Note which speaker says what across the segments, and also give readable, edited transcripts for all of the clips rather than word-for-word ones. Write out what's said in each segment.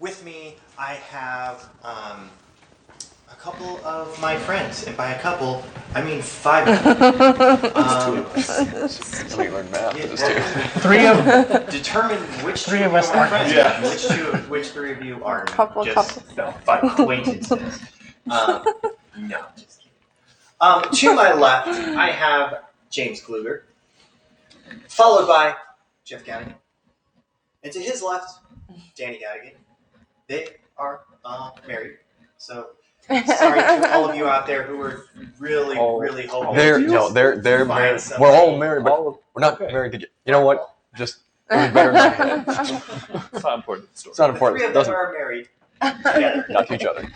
Speaker 1: with me, I have a couple of my friends, and by a couple, I mean 5 of them.
Speaker 2: That's how you learn math.
Speaker 1: Yeah,
Speaker 3: Three of
Speaker 1: determine which
Speaker 3: Three
Speaker 1: two
Speaker 3: of
Speaker 1: you
Speaker 3: us
Speaker 1: are
Speaker 3: are
Speaker 1: friends,
Speaker 2: Yeah.
Speaker 1: and which 3 of you are
Speaker 4: Couple.
Speaker 1: acquaintances. No, just kidding. To my left, I have James Kluger, followed by Jeff Gadigan, and to his left, Danny Gadigan. They are married, so sorry to all of you out there who were really hoping.
Speaker 2: They're
Speaker 1: to find
Speaker 2: married.
Speaker 1: somebody.
Speaker 2: We're all married, but we're not married together. You know what? Just it was better not to.
Speaker 3: It's not important.
Speaker 2: It's not
Speaker 1: The 3
Speaker 2: important.
Speaker 1: of
Speaker 2: It
Speaker 1: them
Speaker 2: doesn't
Speaker 1: are married together.
Speaker 2: not to each other.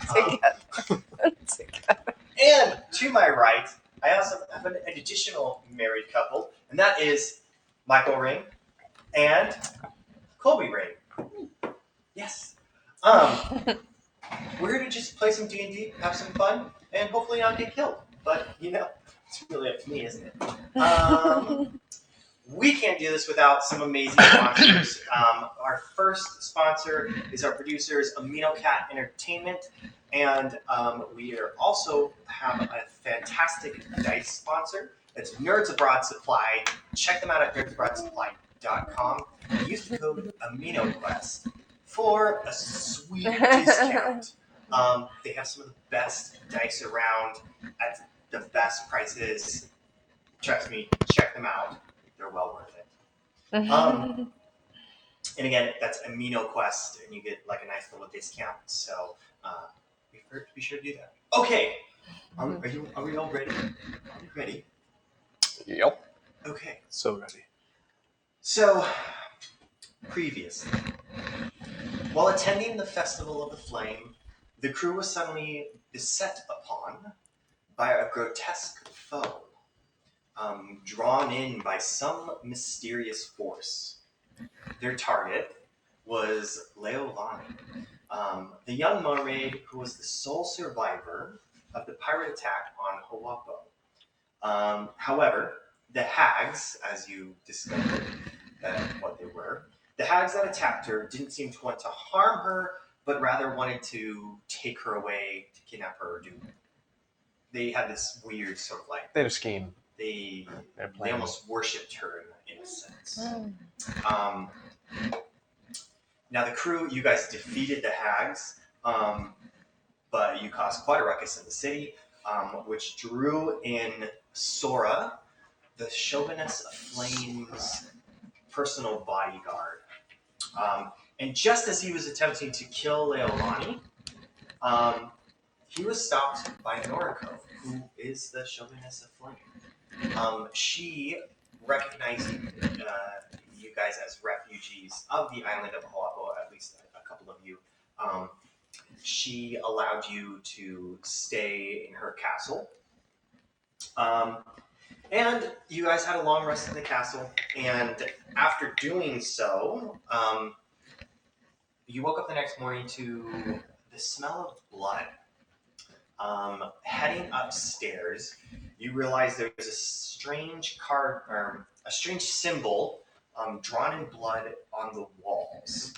Speaker 1: And to my right, I also have an additional married couple, and that is Michael Ring and Colby Ring. Yes. We're gonna just play some D&D, have some fun, and hopefully not get killed. But it's really up to me, isn't it? We can't do this without some amazing sponsors. Our first sponsor is our producers, AminoQuest Entertainment, and we also have a fantastic dice sponsor. It's Nerds Abroad Supply. Check them out at nerdsabroadsupply.com. Use the code AminoQuest for a sweet discount. They have some of the best dice around at the best prices. Trust me, check them out. They're well worth it. And again, that's AminoQuest, and you get like a nice little discount. So be sure to do that. Okay, are we all ready? Are we ready?
Speaker 2: Yep.
Speaker 1: Okay.
Speaker 3: So ready.
Speaker 1: So previously, while attending the Festival of the Flame, the crew was suddenly beset upon by a grotesque foe, drawn in by some mysterious force. Their target was Leolani, the young mermaid who was the sole survivor of the pirate attack on Hawapo. However, the hags, as you discovered what they were, the hags that attacked her didn't seem to want to harm her, but rather wanted to take her away, to kidnap her, or do. They had this weird sort of like.
Speaker 2: They had a scheme.
Speaker 1: They almost worshipped her in a sense. Now the crew, you guys defeated the hags, but you caused quite a ruckus in the city, which drew in Sora, the Chauvinist of Flame's personal bodyguard. And just as he was attempting to kill Leolani, he was stopped by Noriko, who is the Chauvinist of Flame. She, recognizing you guys as refugees of the island of Hawapo, at least a couple of you, she allowed you to stay in her castle. And you guys had a long rest in the castle, and after doing so, you woke up the next morning to the smell of blood. Heading upstairs, you realize there's a strange a strange symbol drawn in blood on the walls.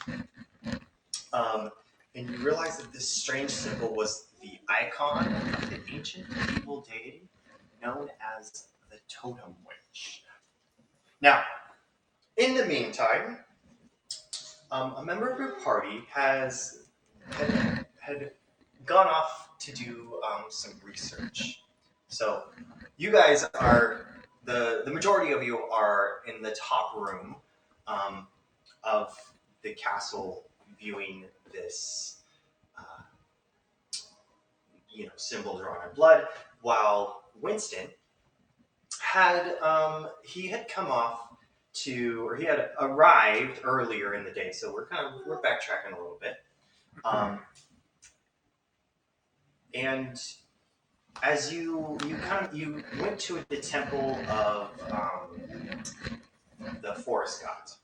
Speaker 1: And you realize that this strange symbol was the icon of the ancient evil deity known as the Totem Witch. Now, in the meantime, a member of your party had gone off to do some research. So you guys are, the majority of you are in the top room of the castle viewing this symbol drawn in blood, while Winston had he had arrived earlier in the day, so we're backtracking a little bit. And as you went to the temple of the forest gods,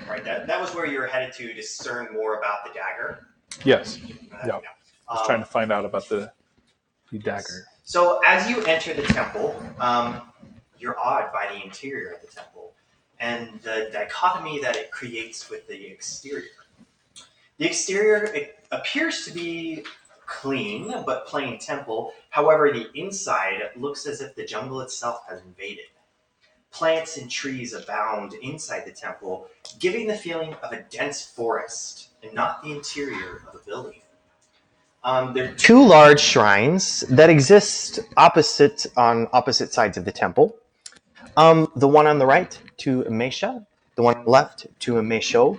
Speaker 1: right? That was where you were headed to discern more about the dagger.
Speaker 3: Yes. Yeah. I was trying to find out about the dagger.
Speaker 1: So as you enter the temple, you're awed by the interior of the temple and the dichotomy that it creates with the exterior. The exterior it appears to be clean but plain temple. However, the inside looks as if the jungle itself has invaded. Plants and trees abound inside the temple, giving the feeling of a dense forest and not the interior of a building. There are two large shrines that exist on opposite sides of the temple. The one on the right to Mesha, the one on the left to Mesho.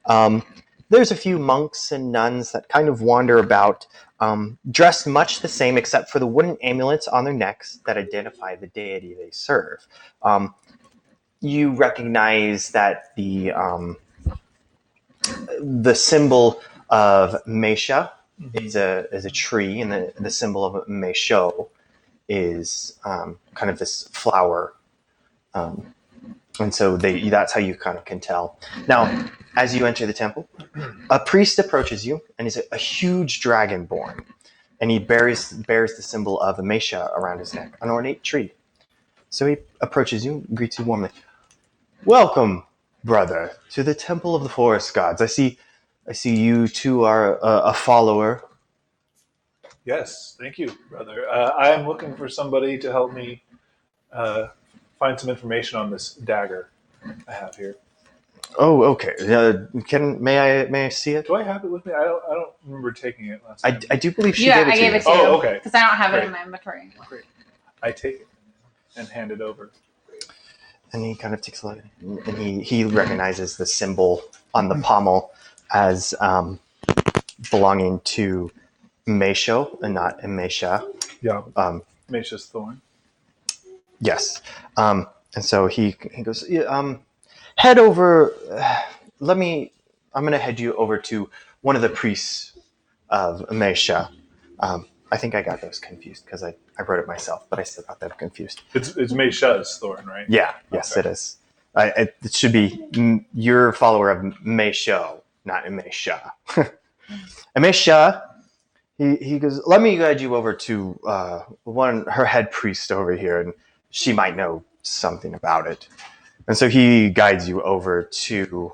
Speaker 1: Um, there's a few monks and nuns that kind of wander about, dressed much the same except for the wooden amulets on their necks that identify the deity they serve. You recognize that the symbol of Mesha is a tree, and the symbol of Mesho is kind of this flower. And so that's how you kind of can tell. Now, as you enter the temple, a priest approaches you, and he's a huge dragonborn, and he bears the symbol of Mesha around his neck, an ornate tree. So he approaches you, greets you warmly. Welcome, brother, to the Temple of the Forest Gods. I see you two are a follower.
Speaker 3: Yes, thank you, brother. I am looking for somebody to help me find some information on this dagger I have here.
Speaker 1: Oh, okay. May I see it?
Speaker 3: Do I have it with me? I don't remember taking it last time.
Speaker 1: I do believe she
Speaker 4: Yeah,
Speaker 1: gave it
Speaker 4: I
Speaker 1: to
Speaker 4: gave
Speaker 1: you.
Speaker 4: it to you.
Speaker 3: Oh, okay.
Speaker 4: Because I don't have it
Speaker 3: Great.
Speaker 4: in my inventory anymore.
Speaker 3: Great. I take it and hand it over.
Speaker 1: And he kind of takes a look, and he recognizes the symbol on the pommel as belonging to Mesho and not Mesha.
Speaker 3: Yeah. Mesha's thorn.
Speaker 1: Yes. And so he goes, head over. I'm going to head you over to one of the priests of Mesha. I think I got those confused because I wrote it myself, but I still got them confused.
Speaker 3: It's Mesha's thorn, right?
Speaker 1: Yeah. Yes,
Speaker 3: Okay.
Speaker 1: it is. It should be you're a follower of Mesho, not Mesha. And Mesha, he goes, let me guide you over to her head priest over here, and she might know something about it. And so he guides you over to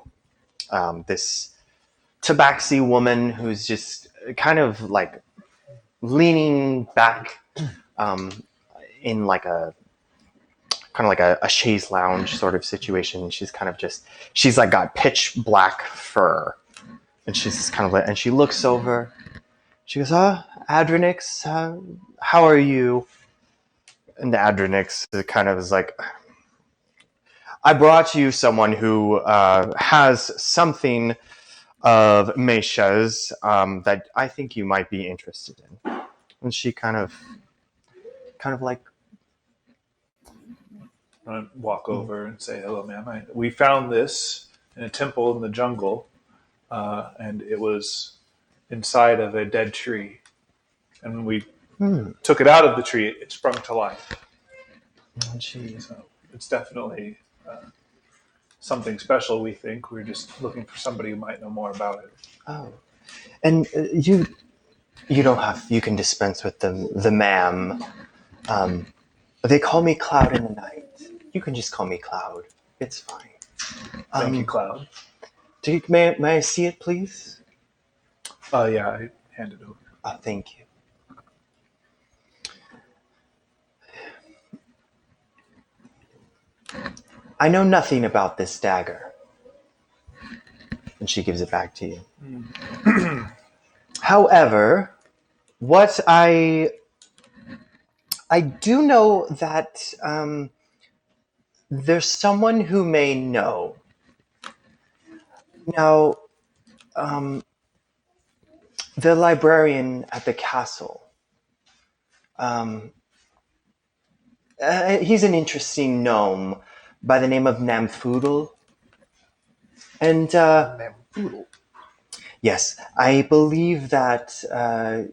Speaker 1: this tabaxi woman who's just kind of like leaning back in like a chaise lounge sort of situation. She's like got pitch black fur, and she's kind of and she looks over. She goes, Adronix, how are you? And the Adronix kind of is like, I brought you someone who has something of Mesha's that I think you might be interested in. And she kind of like,
Speaker 3: I walk over and say, hello, ma'am. We found this in a temple in the jungle, and it was inside of a dead tree. And when we took it out of the tree, it sprung to life. So it's definitely something special, we think. We're just looking for somebody who might know more about it.
Speaker 1: Oh, and you can dispense with the ma'am. They call me Cloud in the night. You can just call me Cloud. It's fine.
Speaker 3: Thank you, Cloud.
Speaker 1: May I see it, please?
Speaker 3: Yeah, I hand it over.
Speaker 1: Oh, thank you. I know nothing about this dagger. And she gives it back to you. However, what I do know that there's someone who may know. Now, the librarian at the castle. He's an interesting gnome by the name of Namfoodle. And yes, I believe that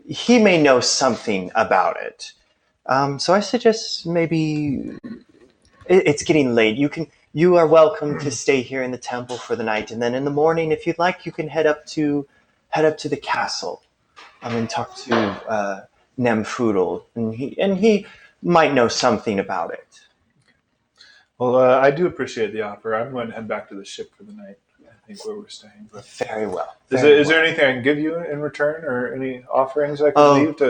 Speaker 1: he may know something about it. So I suggest maybe it's getting late. You are welcome to stay here in the temple for the night, and then in the morning, if you'd like, you can head up to the castle and talk to Namfoodle, and he might know something about it.
Speaker 3: Well, I do appreciate the offer. I'm going to head back to the ship for the night. think, where we're staying. But
Speaker 1: Very well.
Speaker 3: is there anything I can give you in return, or any offerings I can leave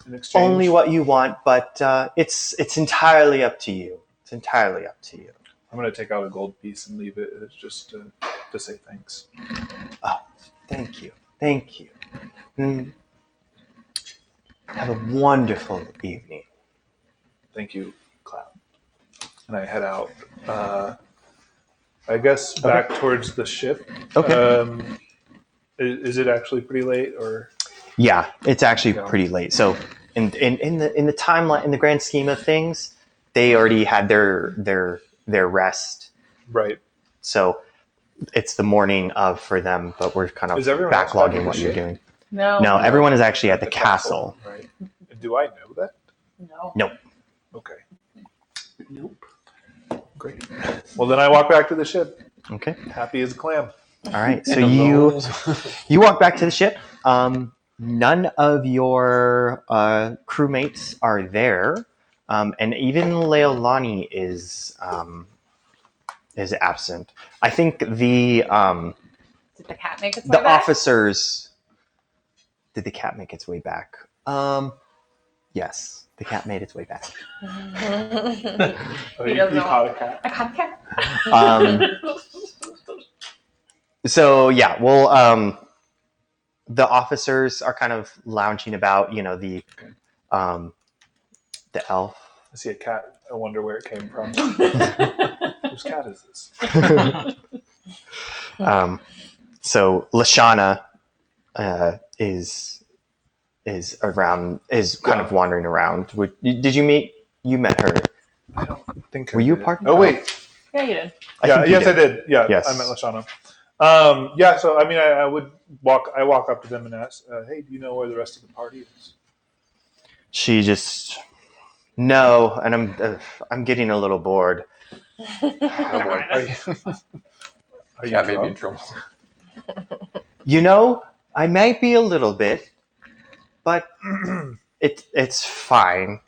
Speaker 3: in exchange?
Speaker 1: Only what you want, but it's entirely up to you. It's entirely up to you.
Speaker 3: I'm going to take out a gold piece and leave it just to say thanks.
Speaker 1: Oh, thank you. Thank you. Have a wonderful evening.
Speaker 3: Thank you, Cloud. And I head out. I guess back towards the ship.
Speaker 1: Okay.
Speaker 3: Is it actually pretty late, or?
Speaker 1: Yeah, it's actually pretty late. So in the timeline, in the grand scheme of things, they already had their rest.
Speaker 3: Right.
Speaker 1: So it's the morning of for them, but we're kind of
Speaker 3: back
Speaker 1: backlogging what you're doing. No, everyone is actually at the castle.
Speaker 3: Right. Do I know that?
Speaker 4: No.
Speaker 1: Nope.
Speaker 3: Okay.
Speaker 4: Nope.
Speaker 3: Great. Well, then I walk back to the ship.
Speaker 1: Okay.
Speaker 3: Happy as a clam.
Speaker 1: All right. So you walk back to the ship. None of your crewmates are there, and even Leilani is absent. I think the
Speaker 4: Did the cat make its way
Speaker 1: the
Speaker 4: back?
Speaker 1: officers. Did the cat make its way back? Yes, the cat made its way back.
Speaker 4: He doesn't
Speaker 3: caught a cat.
Speaker 4: I caught a cat.
Speaker 1: So yeah, well, the officers are kind of lounging about. You know, the elf.
Speaker 3: I see a cat. I wonder where it came from. Whose cat is this?
Speaker 1: So Lashana is around, is kind of wandering around. Did you meet? You met her.
Speaker 3: I don't think.
Speaker 1: Were you a part?
Speaker 3: Oh wait.
Speaker 4: Yeah, you did.
Speaker 3: Yeah. Yes, I did. Yeah.
Speaker 1: Yes.
Speaker 3: I met Lashana. Yeah. So I mean, I would walk. I walk up to them and ask, "Hey, do you know where the rest of the party is?"
Speaker 1: She just no, and I'm getting a little bored.
Speaker 3: Are you
Speaker 2: Cat may be
Speaker 3: drunk?
Speaker 2: in trouble.
Speaker 1: You know, I might be a little bit, but it's fine.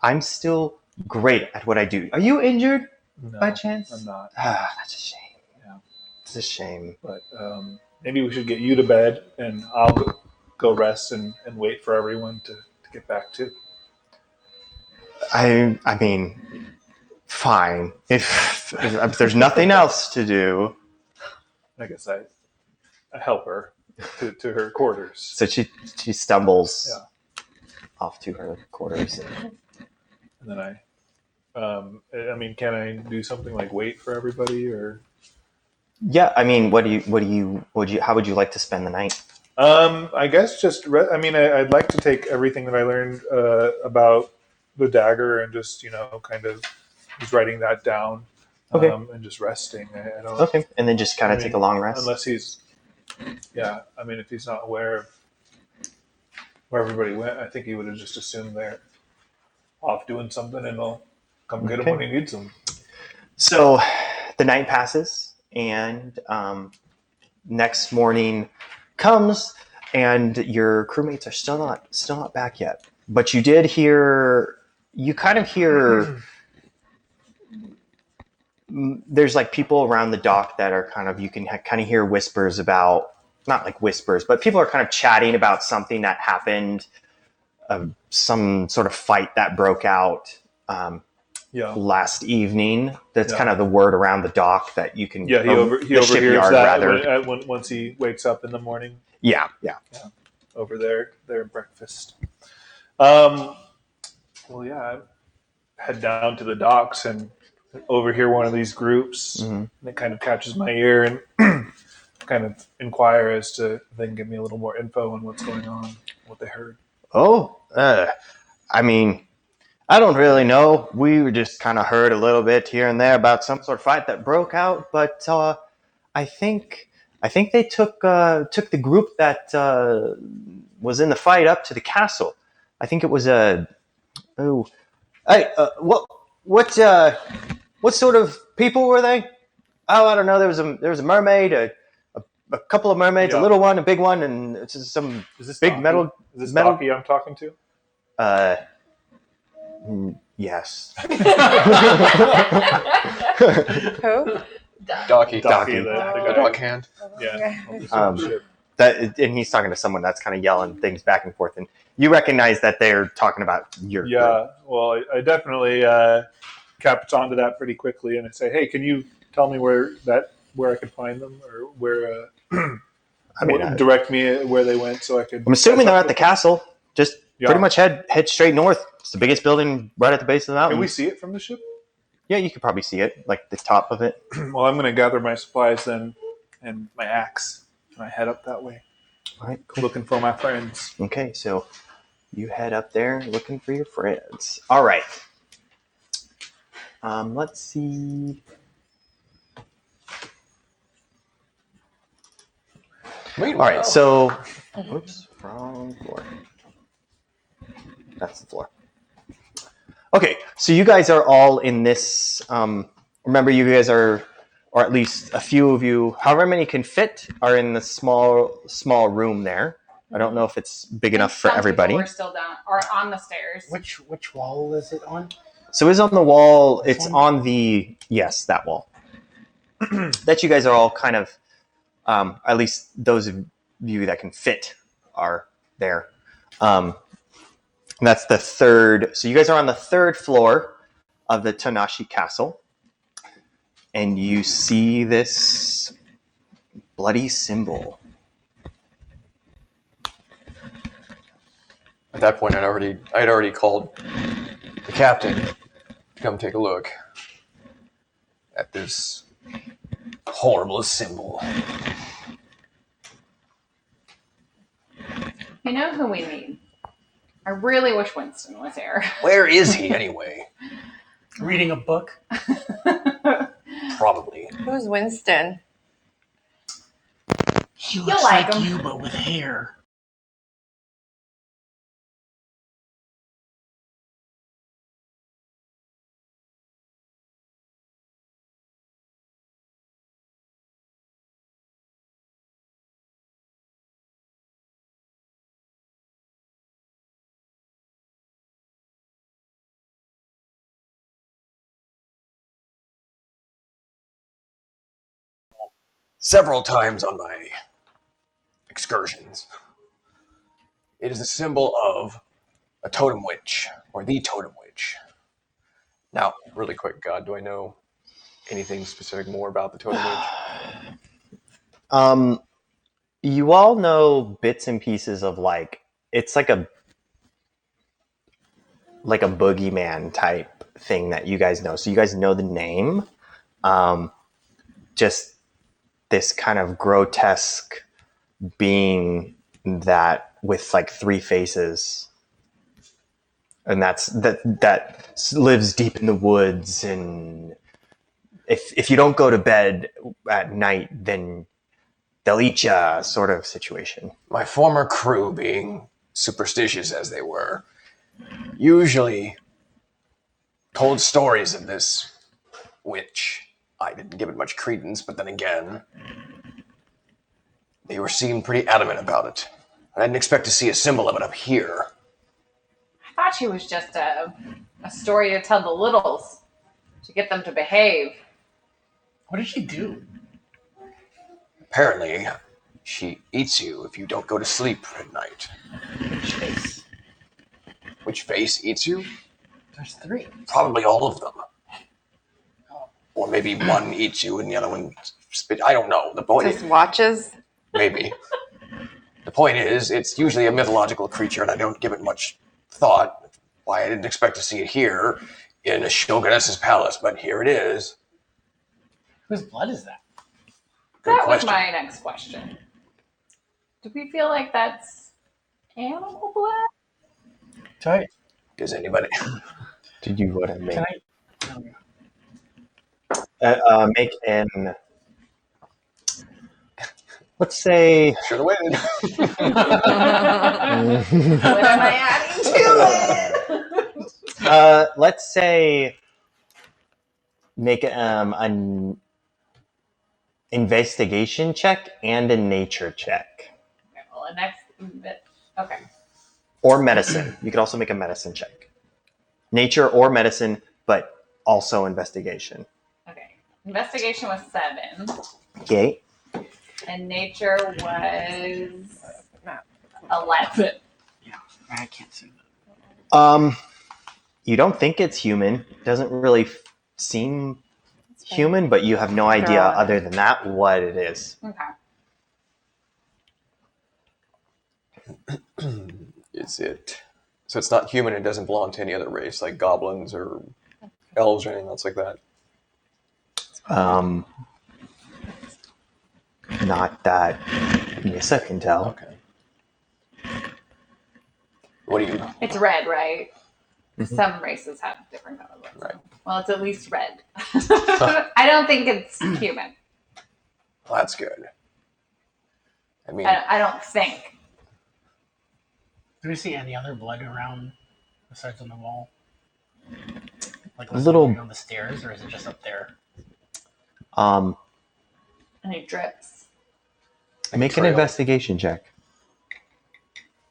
Speaker 1: I'm still great at what I do. Are you injured
Speaker 3: No,
Speaker 1: by chance?
Speaker 3: I'm not.
Speaker 1: That's a shame.
Speaker 3: Yeah.
Speaker 1: It's a shame.
Speaker 3: But maybe we should get you to bed, and I'll go rest and wait for everyone to get back too.
Speaker 1: I mean, fine. If there's nothing else to do.
Speaker 3: I guess I help her to her quarters.
Speaker 1: So she stumbles off to her quarters.
Speaker 3: And then I mean, can I do something like wait for everybody, or?
Speaker 1: Yeah, I mean, how would you like to spend the night?
Speaker 3: I guess just. I mean, I'd like to take everything that I learned about the dagger and just kind of just writing that down.
Speaker 1: Okay.
Speaker 3: And just resting. I don't.
Speaker 1: Okay, and then just kind of take a long rest.
Speaker 3: Unless he's. Yeah, I mean, if he's not aware of where everybody went, I think he would have just assumed they're off doing something, and I'll come get him when he needs them.
Speaker 1: So the night passes, and next morning comes, and your crewmates are still not back yet. But you did hear. You kind of hear. There's like people around the dock that are kind of, you can kind of hear whispers about, not like whispers, but people are kind of chatting about something that happened, some sort of fight that broke out last evening. That's kind of the word around the dock that you can.
Speaker 3: Yeah, he overhears
Speaker 1: shipyard,
Speaker 3: that
Speaker 1: rather.
Speaker 3: once he wakes up in the morning.
Speaker 1: Yeah.
Speaker 3: Over their breakfast. Well, yeah, I head down to the docks and overhear one of these groups, and it kind of catches my ear and kind of inquire as to if they can give me a little more info on what's going on, what they heard.
Speaker 1: Oh, I mean, I don't really know. We just kind of heard a little bit here and there about some sort of fight that broke out, but I think they took the group that was in the fight up to the castle. I think it was what sort of people were they? Oh, I don't know. There was a mermaid, a couple of mermaids, a little one, a big one, and it's just some big metal.
Speaker 3: Is this
Speaker 1: metal?
Speaker 3: Docky I'm talking to?
Speaker 1: Yes.
Speaker 4: Who?
Speaker 2: Docky.
Speaker 3: Docky,
Speaker 2: The
Speaker 3: the
Speaker 4: Oh.
Speaker 3: guy.
Speaker 2: duck hand.
Speaker 3: Yeah. On the ship.
Speaker 1: And he's talking to someone that's kind of yelling things back and forth, and you recognize that they're talking about your group.
Speaker 3: Yeah. Well, I definitely catch onto that pretty quickly, and I say, "Hey, can you tell me where I could find them, or where
Speaker 1: I mean,
Speaker 3: direct me where they went, so I could."
Speaker 1: I'm assuming
Speaker 3: catch
Speaker 1: they're
Speaker 3: up
Speaker 1: at the
Speaker 3: with them?
Speaker 1: castle. Just
Speaker 3: Yeah.
Speaker 1: pretty much head straight north. It's the biggest building right at the base of the mountain.
Speaker 3: Can we see it from the ship?
Speaker 1: Yeah, you could probably see it, like the top of it.
Speaker 3: Well, I'm going to gather my supplies then, and my axe, and I head up that way,
Speaker 1: All right, cool.
Speaker 3: looking for my friends.
Speaker 1: Okay, so you head up there looking for your friends. All right. Let's see. All right, so oops, wrong floor. That's the floor. Okay, so you guys are all in this. Remember, you guys are, or at least a few of you, however many can fit, are in the small room there. I don't know if it's big enough for
Speaker 4: Some
Speaker 1: everybody.
Speaker 4: people were still down or on the stairs.
Speaker 5: Which wall is it on?
Speaker 1: So it's on the wall.
Speaker 5: This
Speaker 1: It's
Speaker 5: one?
Speaker 1: on the that wall. That you guys are all kind of, at least those of you that can fit, are there. And that's the third. So you guys are on the third floor of the Tanashi Castle, and you see this bloody symbol.
Speaker 2: At that point, I'd already called the captain to come take a look at this horrible symbol.
Speaker 4: You know who we need? I really wish Winston was here.
Speaker 2: Where is he anyway?
Speaker 5: Reading a book?
Speaker 2: Probably.
Speaker 6: Who's Winston?
Speaker 5: He
Speaker 4: You'll
Speaker 5: looks
Speaker 4: like
Speaker 5: like
Speaker 4: him.
Speaker 5: you, but with hair.
Speaker 2: Several times on my excursions. It is a symbol of a totem witch, or the totem witch. Now, really quick, God, do I know anything specific more about the totem witch?
Speaker 1: You all know bits and pieces of it's like a boogeyman type thing that you guys know. So you guys know the name. Just this kind of grotesque being that with like three faces, and that lives deep in the woods, and if you don't go to bed at night, then they'll eat ya, sort of situation.
Speaker 2: My former crew, being superstitious as they were, usually told stories of this witch. I didn't give it much credence, but then again, they seemed pretty adamant about it. I didn't expect to see a symbol of it up here.
Speaker 4: I thought she was just a story to tell the littles to get them to behave.
Speaker 5: What did she do?
Speaker 2: Apparently, she eats you if you don't go to sleep at night.
Speaker 5: Which face?
Speaker 2: Which face eats you?
Speaker 5: There's three.
Speaker 2: Probably all of them. Or maybe one eats you and the other one spit. I don't know. The point
Speaker 6: Just watches.
Speaker 2: maybe. The point is, it's usually a mythological creature, and I don't give it much thought. Why I didn't expect to see it here in a shoguness's palace, but here it is.
Speaker 5: Whose blood is that?
Speaker 2: Good
Speaker 4: That
Speaker 2: question.
Speaker 4: was my next question. Do we feel like that's animal blood?
Speaker 5: Tight.
Speaker 2: Does anybody?
Speaker 1: Did you want to make
Speaker 5: Can I?
Speaker 1: make an? Let's say.
Speaker 2: Should have waited.
Speaker 4: What am I adding to it?
Speaker 1: Let's say make an investigation check and a nature check,
Speaker 4: Okay, well, the next bit. Okay.
Speaker 1: or medicine. You could also make a medicine check, nature or medicine, but also investigation.
Speaker 4: Okay. Investigation was 7,
Speaker 1: Okay.
Speaker 4: and nature was 11.
Speaker 5: Yeah, I can't see that.
Speaker 1: You don't think it's human. Doesn't really seem human, but you have no idea
Speaker 6: They're all
Speaker 1: other than that what it is.
Speaker 4: Okay.
Speaker 2: Is it? So it's not human. It doesn't belong to any other race, like goblins or elves or anything else like that.
Speaker 1: Not that Nissa can tell.
Speaker 2: Okay. What do you?
Speaker 4: It's red, right? Some races have different colors.
Speaker 2: Right.
Speaker 4: Well, it's at least red. I don't think it's human.
Speaker 2: Well, that's good. I mean,
Speaker 4: I don't think.
Speaker 5: Do we see any other blood around besides on the wall? Like
Speaker 1: A little-
Speaker 5: on the stairs, or is it just up there?
Speaker 4: Any drips?
Speaker 1: Make an
Speaker 2: trail.
Speaker 1: investigation check.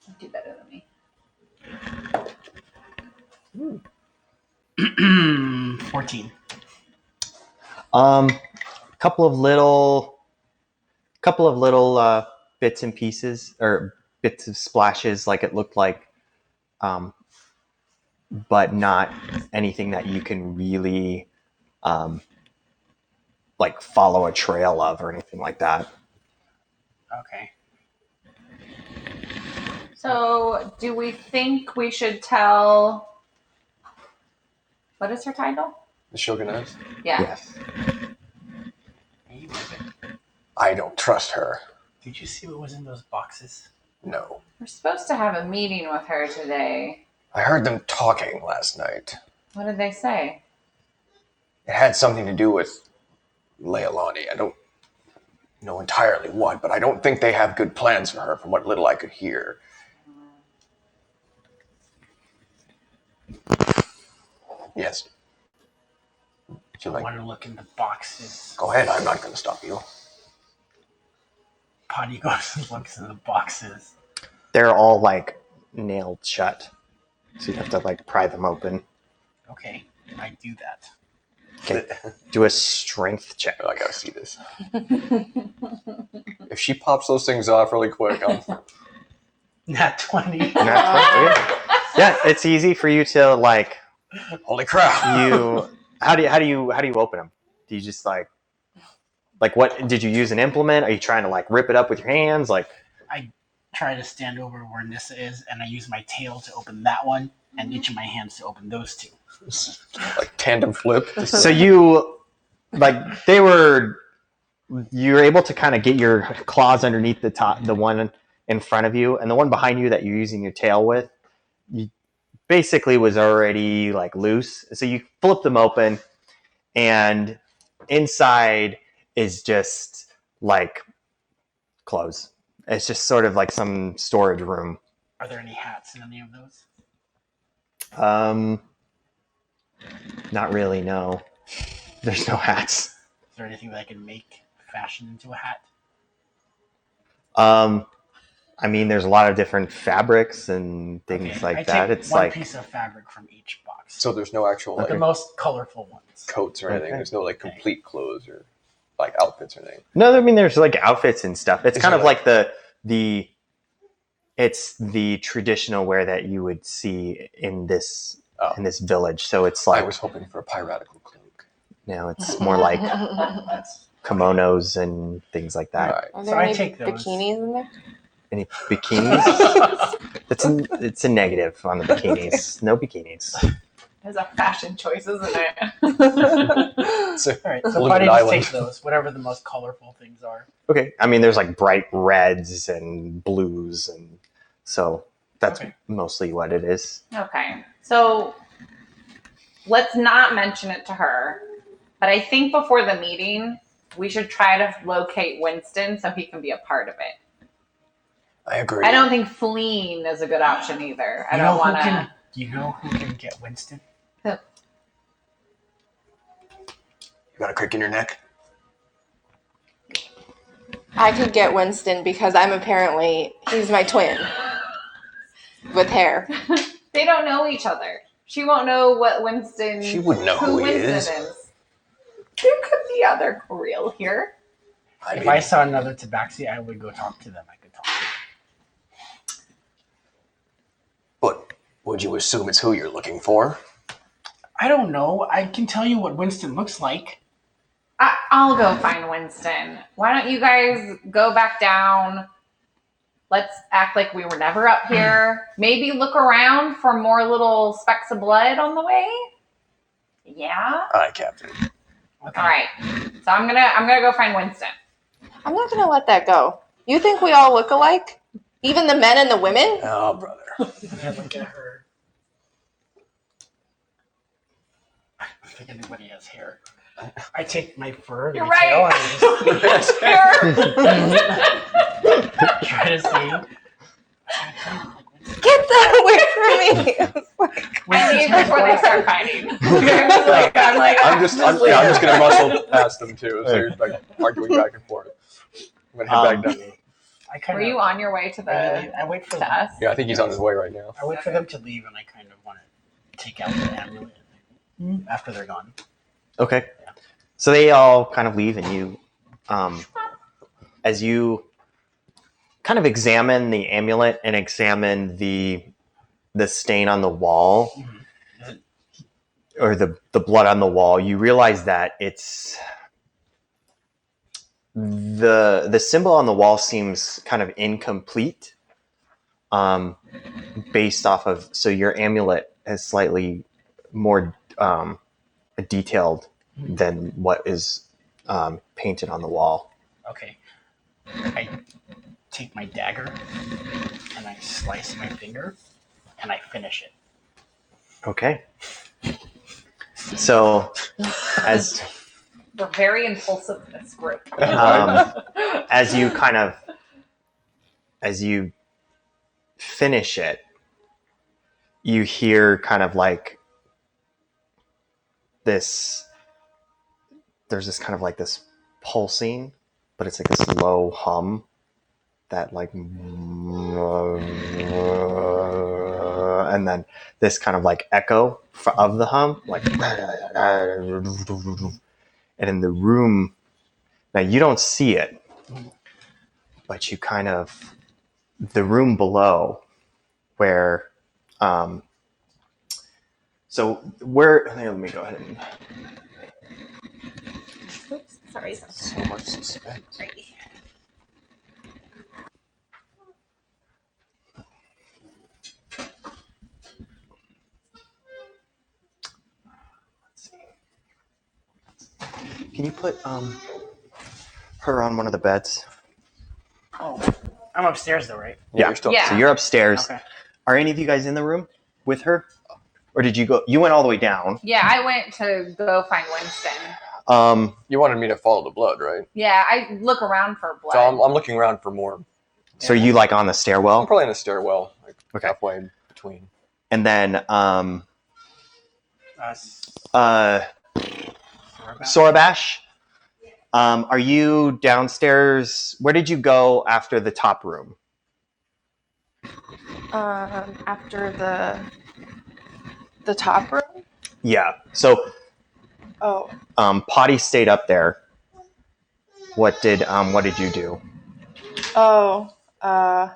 Speaker 4: You do better than me.
Speaker 5: 14.
Speaker 1: Couple of little bits and pieces, or bits of splashes, like it looked like, but not anything that you can really like follow a trail of or anything like that.
Speaker 5: Okay.
Speaker 4: So, do we think we should tell? What is her title?
Speaker 2: the Shoguness.
Speaker 4: Yeah.
Speaker 1: Yes.
Speaker 5: Maybe.
Speaker 2: I don't trust her.
Speaker 5: Did you see what was in those boxes?
Speaker 2: No.
Speaker 4: We're supposed to have a meeting with her today.
Speaker 2: I heard them talking last night.
Speaker 4: What did they say?
Speaker 2: It had something to do with Leilani. I don't know entirely what, but I don't think they have good plans for her from what little I could hear. Yes. Would you
Speaker 5: I
Speaker 2: like?
Speaker 5: want to look in the boxes.
Speaker 2: Go ahead. I'm not going to stop you.
Speaker 5: Potty goes and looks in the boxes.
Speaker 1: They're all like nailed shut, so you have to like pry them open.
Speaker 5: Okay, I do that.
Speaker 1: Okay. Do a strength check.
Speaker 2: I gotta see this. If she pops those things off really quick, I'm
Speaker 5: Nat 20.
Speaker 1: Yeah, it's easy for you to like.
Speaker 2: holy crap.
Speaker 1: How do you open them? Do you just like what did you use an implement? Are you trying to like rip it up with your hands? Like,
Speaker 5: Try to stand over where Nissa is, and I use my tail to open that one, and each of my hands to open those two.
Speaker 2: Like tandem flip.
Speaker 1: so you you were able to kind of get your claws underneath the one in front of you, and the one behind you that you're using your tail with, you basically was already like loose. So you flip them open, and inside is just like clothes. It's just sort of like some storage room.
Speaker 5: Are there any hats in any of those?
Speaker 1: Not really, no. There's no hats.
Speaker 5: Is there anything that I can make, fashion into a hat?
Speaker 1: I mean, there's a lot of different fabrics and things
Speaker 5: Okay,
Speaker 1: like
Speaker 5: I
Speaker 1: that.
Speaker 5: take
Speaker 1: It's
Speaker 5: one
Speaker 1: like
Speaker 5: piece of fabric from each box.
Speaker 2: So there's no actual
Speaker 5: The
Speaker 2: like
Speaker 5: most colorful ones.
Speaker 2: coats or anything.
Speaker 1: Okay.
Speaker 2: There's no like complete clothes or like outfits or anything.
Speaker 1: no, I mean, there's like outfits and stuff. It's
Speaker 2: Is
Speaker 1: kind
Speaker 2: it
Speaker 1: of like the it's the traditional wear that you would see in this village. So it's
Speaker 2: I
Speaker 1: like
Speaker 2: was hoping for a piratical cloak.
Speaker 1: it's more like kimonos and things like that.
Speaker 2: Right.
Speaker 6: Are
Speaker 5: So
Speaker 6: there
Speaker 5: I
Speaker 6: any
Speaker 5: take those.
Speaker 6: bikinis in there?
Speaker 1: Any bikinis? It's a negative on the bikinis. No bikinis.
Speaker 4: There's a fashion choice, isn't it?
Speaker 2: So,
Speaker 5: All right, so
Speaker 2: Limited
Speaker 5: Potty just
Speaker 2: island.
Speaker 5: take those, whatever the most colorful things are.
Speaker 1: Okay. I mean, there's like bright reds and blues, and so that's
Speaker 5: Okay.
Speaker 1: mostly what it is.
Speaker 4: Okay. So let's not mention it to her. But I think before the meeting, we should try to locate Winston so he can be a part of it.
Speaker 2: I agree.
Speaker 4: I don't think fleeing is a good option either. I
Speaker 5: You
Speaker 4: don't
Speaker 5: know
Speaker 4: want
Speaker 5: who
Speaker 4: to.
Speaker 5: can? You know who can get Winston?
Speaker 2: You got a crick in your neck?
Speaker 6: I could get Winston because he's my twin with hair.
Speaker 4: They don't know each other. She won't know what Winston.
Speaker 2: She wouldn't know who he
Speaker 4: Winston
Speaker 2: is.
Speaker 4: There could the other Kirill here.
Speaker 5: If I saw another tabaxi, I would go talk to them. I could talk to them.
Speaker 2: But would you assume it's who you're looking for?
Speaker 5: I don't know. I can tell you what Winston looks like.
Speaker 4: I'll go find Winston. Why don't you guys go back down? Let's act like we were never up here. Maybe look around for more little specks of blood on the way. Yeah.
Speaker 2: Aye, Captain.
Speaker 5: Okay.
Speaker 4: All right. So I'm gonna go find Winston.
Speaker 6: I'm not gonna let that go. You think we all look alike? Even the men and the women?
Speaker 2: Oh, brother.
Speaker 5: I look at her. I don't think anybody has hair. I take my fur and
Speaker 4: You're
Speaker 5: my tail
Speaker 4: right.
Speaker 5: and I just try to see.
Speaker 6: Get that away from me!
Speaker 4: I leave before they start fighting.
Speaker 2: I'm just gonna muscle past them too. So you're like arguing back and forth. I'm gonna head back down.
Speaker 5: I kind
Speaker 4: Were you on your way to
Speaker 5: I wait for
Speaker 4: to
Speaker 5: them.
Speaker 4: us?
Speaker 2: Yeah, I think he's on his way right now.
Speaker 5: I wait for them to leave, and I kind of want to take out the amulet after they're gone.
Speaker 7: Okay. So they all kind of leave, and you, as you kind of examine the amulet and examine the stain on the wall, or the blood on the wall, you realize that it's the symbol on the wall seems kind of incomplete, based off of, so your amulet is slightly more detailed than what is painted on the wall.
Speaker 5: Okay. I take my dagger and I slice my finger and I finish it.
Speaker 7: Okay. So, as
Speaker 4: We're very impulsive in this group.
Speaker 7: as you finish it, you hear kind of like this. There's this kind of like this pulsing, but it's like this low hum that like, and then this kind of like echo of the hum, like, and in the room, now you don't see it, but you kind of, the room below where, so where, here, let me go ahead and,
Speaker 6: Oops, sorry.
Speaker 2: So much suspense.
Speaker 7: can you put her on one of the beds?
Speaker 5: Oh, I'm upstairs though, right?
Speaker 7: Yeah.
Speaker 2: You're still.
Speaker 4: Yeah.
Speaker 7: So you're upstairs.
Speaker 5: Okay.
Speaker 7: Are any of you guys in the room with her? Or did you go, you went all the way down.
Speaker 4: Yeah, I went to go find Winston.
Speaker 2: You wanted me to follow the blood, right?
Speaker 4: Yeah, I look around for blood.
Speaker 2: So I'm looking around for more.
Speaker 7: So you like on the
Speaker 2: I'm
Speaker 7: stairwell?
Speaker 2: probably in the stairwell, like
Speaker 7: Okay.
Speaker 2: halfway between.
Speaker 7: And then
Speaker 5: Sorry.
Speaker 7: Sorabash, are you downstairs? Where did you go after the top room?
Speaker 6: After the top room?
Speaker 7: Yeah. So
Speaker 6: Oh,
Speaker 7: Potty stayed up there. What did you do?
Speaker 6: I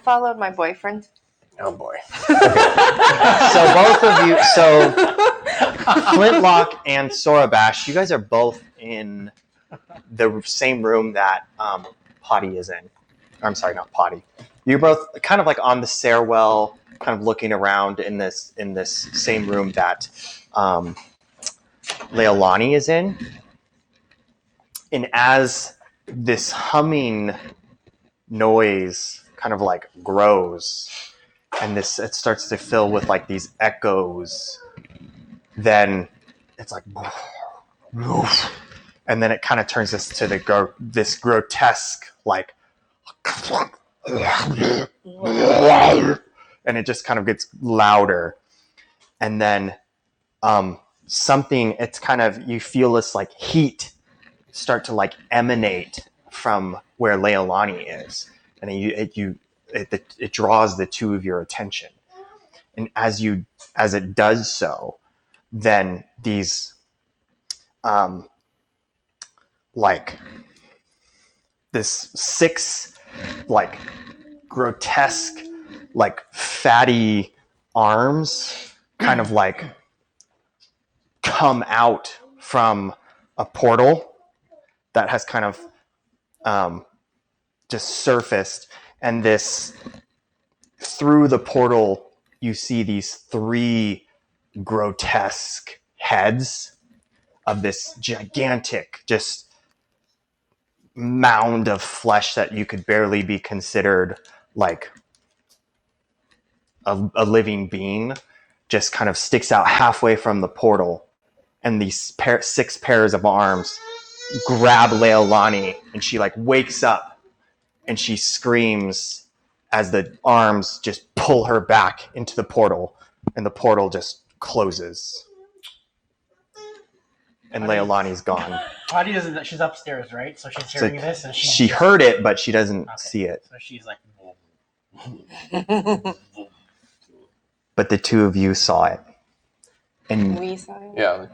Speaker 6: followed my boyfriend.
Speaker 2: Oh boy.
Speaker 7: So both of you, so Flintlock and Sorabash, you guys are both in the same room that Potty is in. I'm sorry, not Potty. You're both kind of like on the stairwell, kind of looking around in this same room that Leilani is in. And as this humming noise kind of like grows, and it starts to fill with like these echoes, then it's like, and then it kind of turns this to this grotesque like, and it just kind of gets louder, and then something, it's kind of, you feel this like heat start to like emanate from where Leilani is, and it draws the two of your attention, and as it does so, then these like this 6 like grotesque like fatty arms kind of like come out from a portal that has kind of just surfaced, and this through the portal you see these 3 grotesque heads of this gigantic just mound of flesh that you could barely be considered like a living being, just kind of sticks out halfway from the portal, and these 6 pairs of arms grab Leilani, and she like wakes up and she screams as the arms just pull her back into the portal, and the portal just closes. And Leilani's gone.
Speaker 5: Audie doesn't. She's upstairs, right? So she's hearing this, and
Speaker 7: she heard it, but she doesn't see it.
Speaker 5: So she's like,
Speaker 7: But the 2 of you saw it, and
Speaker 6: We saw it.
Speaker 2: Yeah.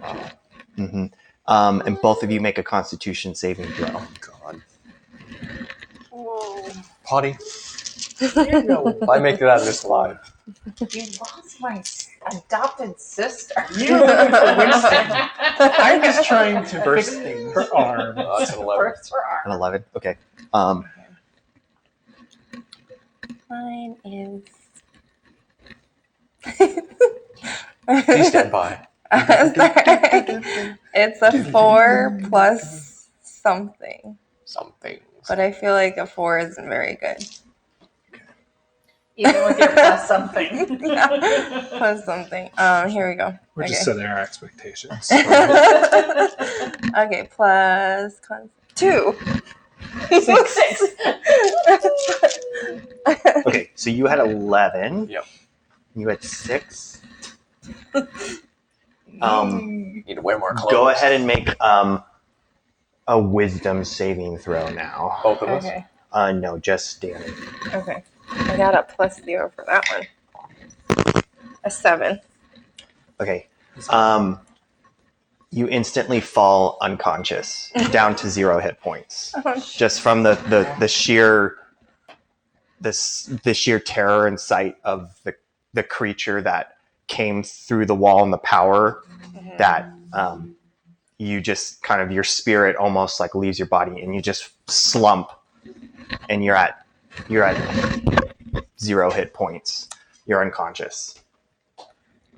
Speaker 7: and both of you make a Constitution saving throw.
Speaker 2: God.
Speaker 6: Whoa.
Speaker 2: Potty. If I make it out of this alive.
Speaker 4: You lost my adopted sister.
Speaker 5: You're looking for Winston.
Speaker 4: I'm
Speaker 5: just trying to
Speaker 3: First,
Speaker 5: fix things.
Speaker 3: her arm.
Speaker 2: That's an 11.
Speaker 4: First for our
Speaker 7: An 11. Okay.
Speaker 6: Mine is.
Speaker 2: Please stand by.
Speaker 6: It's a 4 plus something,
Speaker 2: Something.
Speaker 6: but I feel like a 4 isn't very good.
Speaker 4: even with your plus something.
Speaker 6: Plus something. Here we go.
Speaker 3: We're just setting our expectations.
Speaker 6: Okay, plus 2.
Speaker 4: 6.
Speaker 7: Okay, so you had 11.
Speaker 2: Yep.
Speaker 7: You had 6.
Speaker 2: Need to wear more clothes.
Speaker 7: Go ahead and make a wisdom saving throw now.
Speaker 2: Both of us.
Speaker 6: Okay.
Speaker 7: No, just Danny.
Speaker 6: Okay. I got a +0 for that one. A 7.
Speaker 7: Okay. You instantly fall unconscious, down to 0 hit points, just from the sheer sheer terror and sight of the creature that came through the wall and the power that you just kind of, your spirit almost like leaves your body, and you just slump, and you're at 0 hit points. You're unconscious.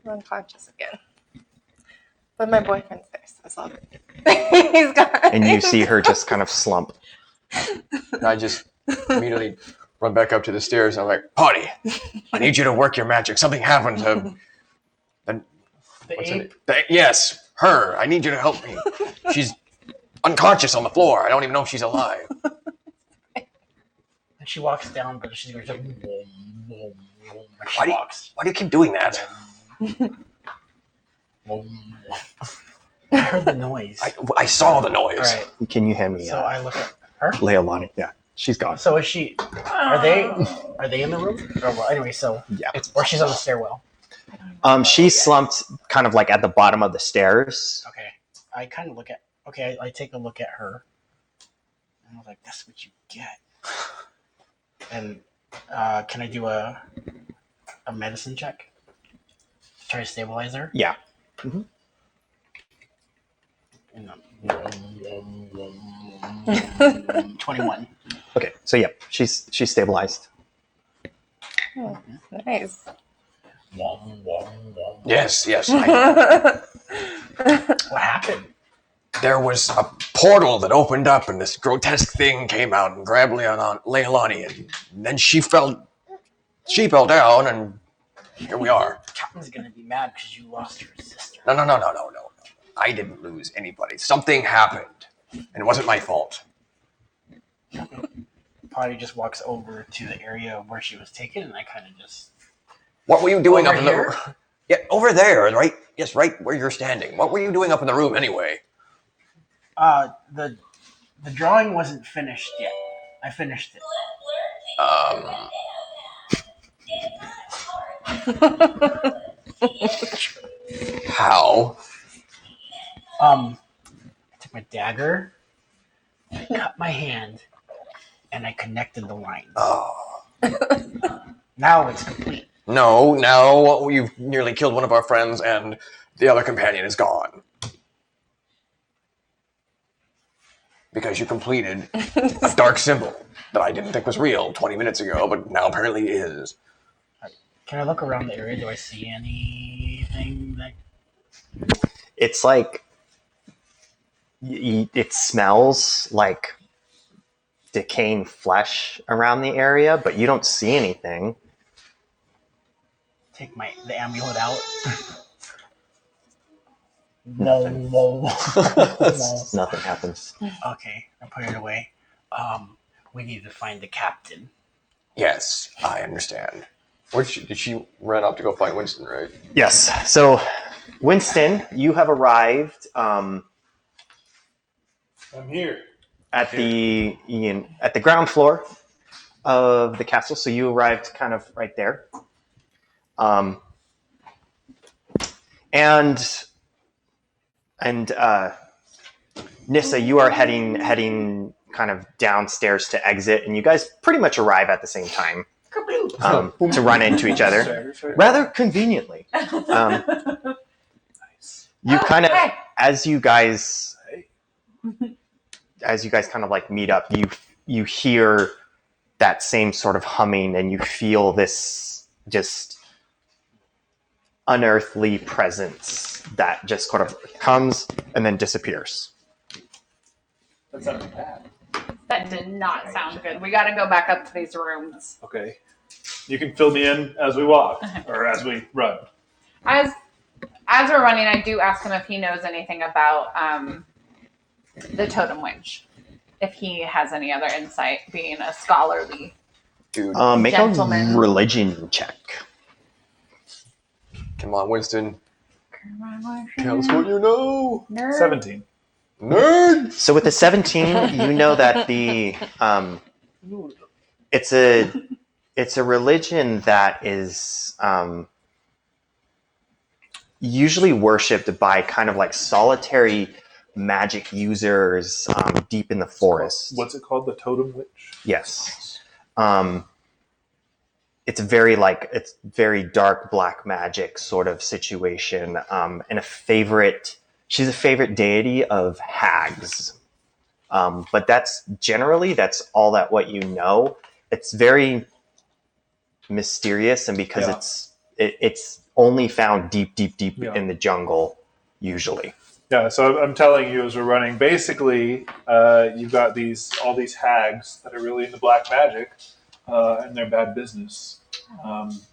Speaker 6: I'm unconscious again. But my boyfriend's there, so it's all good. He's gone.
Speaker 7: And you see her just kind of slump.
Speaker 2: And I just immediately run back up to the stairs. And I'm like, Potty, I need you to work your magic. Something happened to
Speaker 5: The
Speaker 2: what's her
Speaker 5: ape.
Speaker 2: name? Yes, her. I need you to help me. She's unconscious on the floor. I don't even know if she's alive.
Speaker 5: And she walks down, but she's going to boom, boom, boom, and she
Speaker 2: Why do you-
Speaker 5: walks.
Speaker 2: Why do you keep doing that?
Speaker 5: Boom. I heard the noise.
Speaker 2: I saw the noise.
Speaker 5: All right.
Speaker 7: Can you hand me
Speaker 5: So I look at her.
Speaker 7: Leilani? Yeah, she's gone.
Speaker 5: So is she? Are they in the room? Or, well, anyway, so
Speaker 7: Yeah.
Speaker 5: or she's on the stairwell.
Speaker 7: She slumped kind of like at the bottom of the stairs.
Speaker 5: Okay. I kind of look at. Okay, I take a look at her, and I was like, "That's what you get." And can I do a medicine check? Try to stabilize her.
Speaker 7: Yeah.
Speaker 5: And, 21.
Speaker 7: Okay, so yeah, she's stabilized.
Speaker 6: Nice.
Speaker 2: Yes.
Speaker 5: What happened?
Speaker 2: There was a portal that opened up, and this grotesque thing came out and grabbed Leilani, and then she fell down, and here we are.
Speaker 5: Captain's gonna be mad because you lost your sister.
Speaker 2: No. I didn't lose anybody. Something happened, and it wasn't my fault.
Speaker 5: Potty just walks over to the area where she was taken, and I kind of just.
Speaker 2: What were you doing
Speaker 5: Over
Speaker 2: up in the
Speaker 5: here?
Speaker 2: room? Yeah, over there, right? Yes, right where you're standing. What were you doing up in the room anyway?
Speaker 5: The drawing wasn't finished yet. I finished it.
Speaker 2: How?
Speaker 5: I took my dagger I cut my hand, and I connected the lines.
Speaker 2: Oh.
Speaker 5: Now it's complete.
Speaker 2: No, now you've nearly killed one of our friends and the other companion is gone. Because you completed a dark symbol that I didn't think was real 20 minutes ago, but now apparently is.
Speaker 5: Can I look around the area? Do I see anything that...
Speaker 7: It's like it smells like decaying flesh around the area, but you don't see anything.
Speaker 5: Take the amulet out? No.
Speaker 7: Nothing happens.
Speaker 5: Okay, I put it away. We need to find the captain.
Speaker 2: Yes, I understand. Did she run up to go find Winston, right?
Speaker 7: Yes. So, Winston, you have arrived
Speaker 3: I'm here.
Speaker 7: at the ground floor of the castle. So you arrived kind of right there. And Nissa, you are heading kind of downstairs to exit, and you guys pretty much arrive at the same time to run into each other, rather conveniently. You kind of, as you guys kind of like meet up, you hear that same sort of humming, and you feel this just unearthly presence that just sort of comes and then disappears.
Speaker 3: That's not bad.
Speaker 4: That did not sound good. We got to go back up to these rooms.
Speaker 3: Okay. You can fill me in as we walk or as we run.
Speaker 4: As we're running, I do ask him if he knows anything about the Totem Witch. If he has any other insight, being a scholarly
Speaker 2: Dude,
Speaker 7: Make
Speaker 4: gentleman.
Speaker 7: a religion check.
Speaker 2: come on, Winston. Tell us what you know.
Speaker 4: Nerd.
Speaker 3: 17.
Speaker 2: Nerd!
Speaker 7: So with the 17, you know that it's a religion that is usually worshipped by kind of like solitary magic users deep in the forest.
Speaker 3: What's it called? The Totem Witch?
Speaker 7: Yes. It's very dark black magic sort of situation, and she's a favorite deity of hags. But that's all that what you know. It's very mysterious, and because it's only found deep in the jungle usually.
Speaker 3: Yeah, so I'm telling you as we're running, basically, you've got all these hags that are really into black magic, and they're bad business.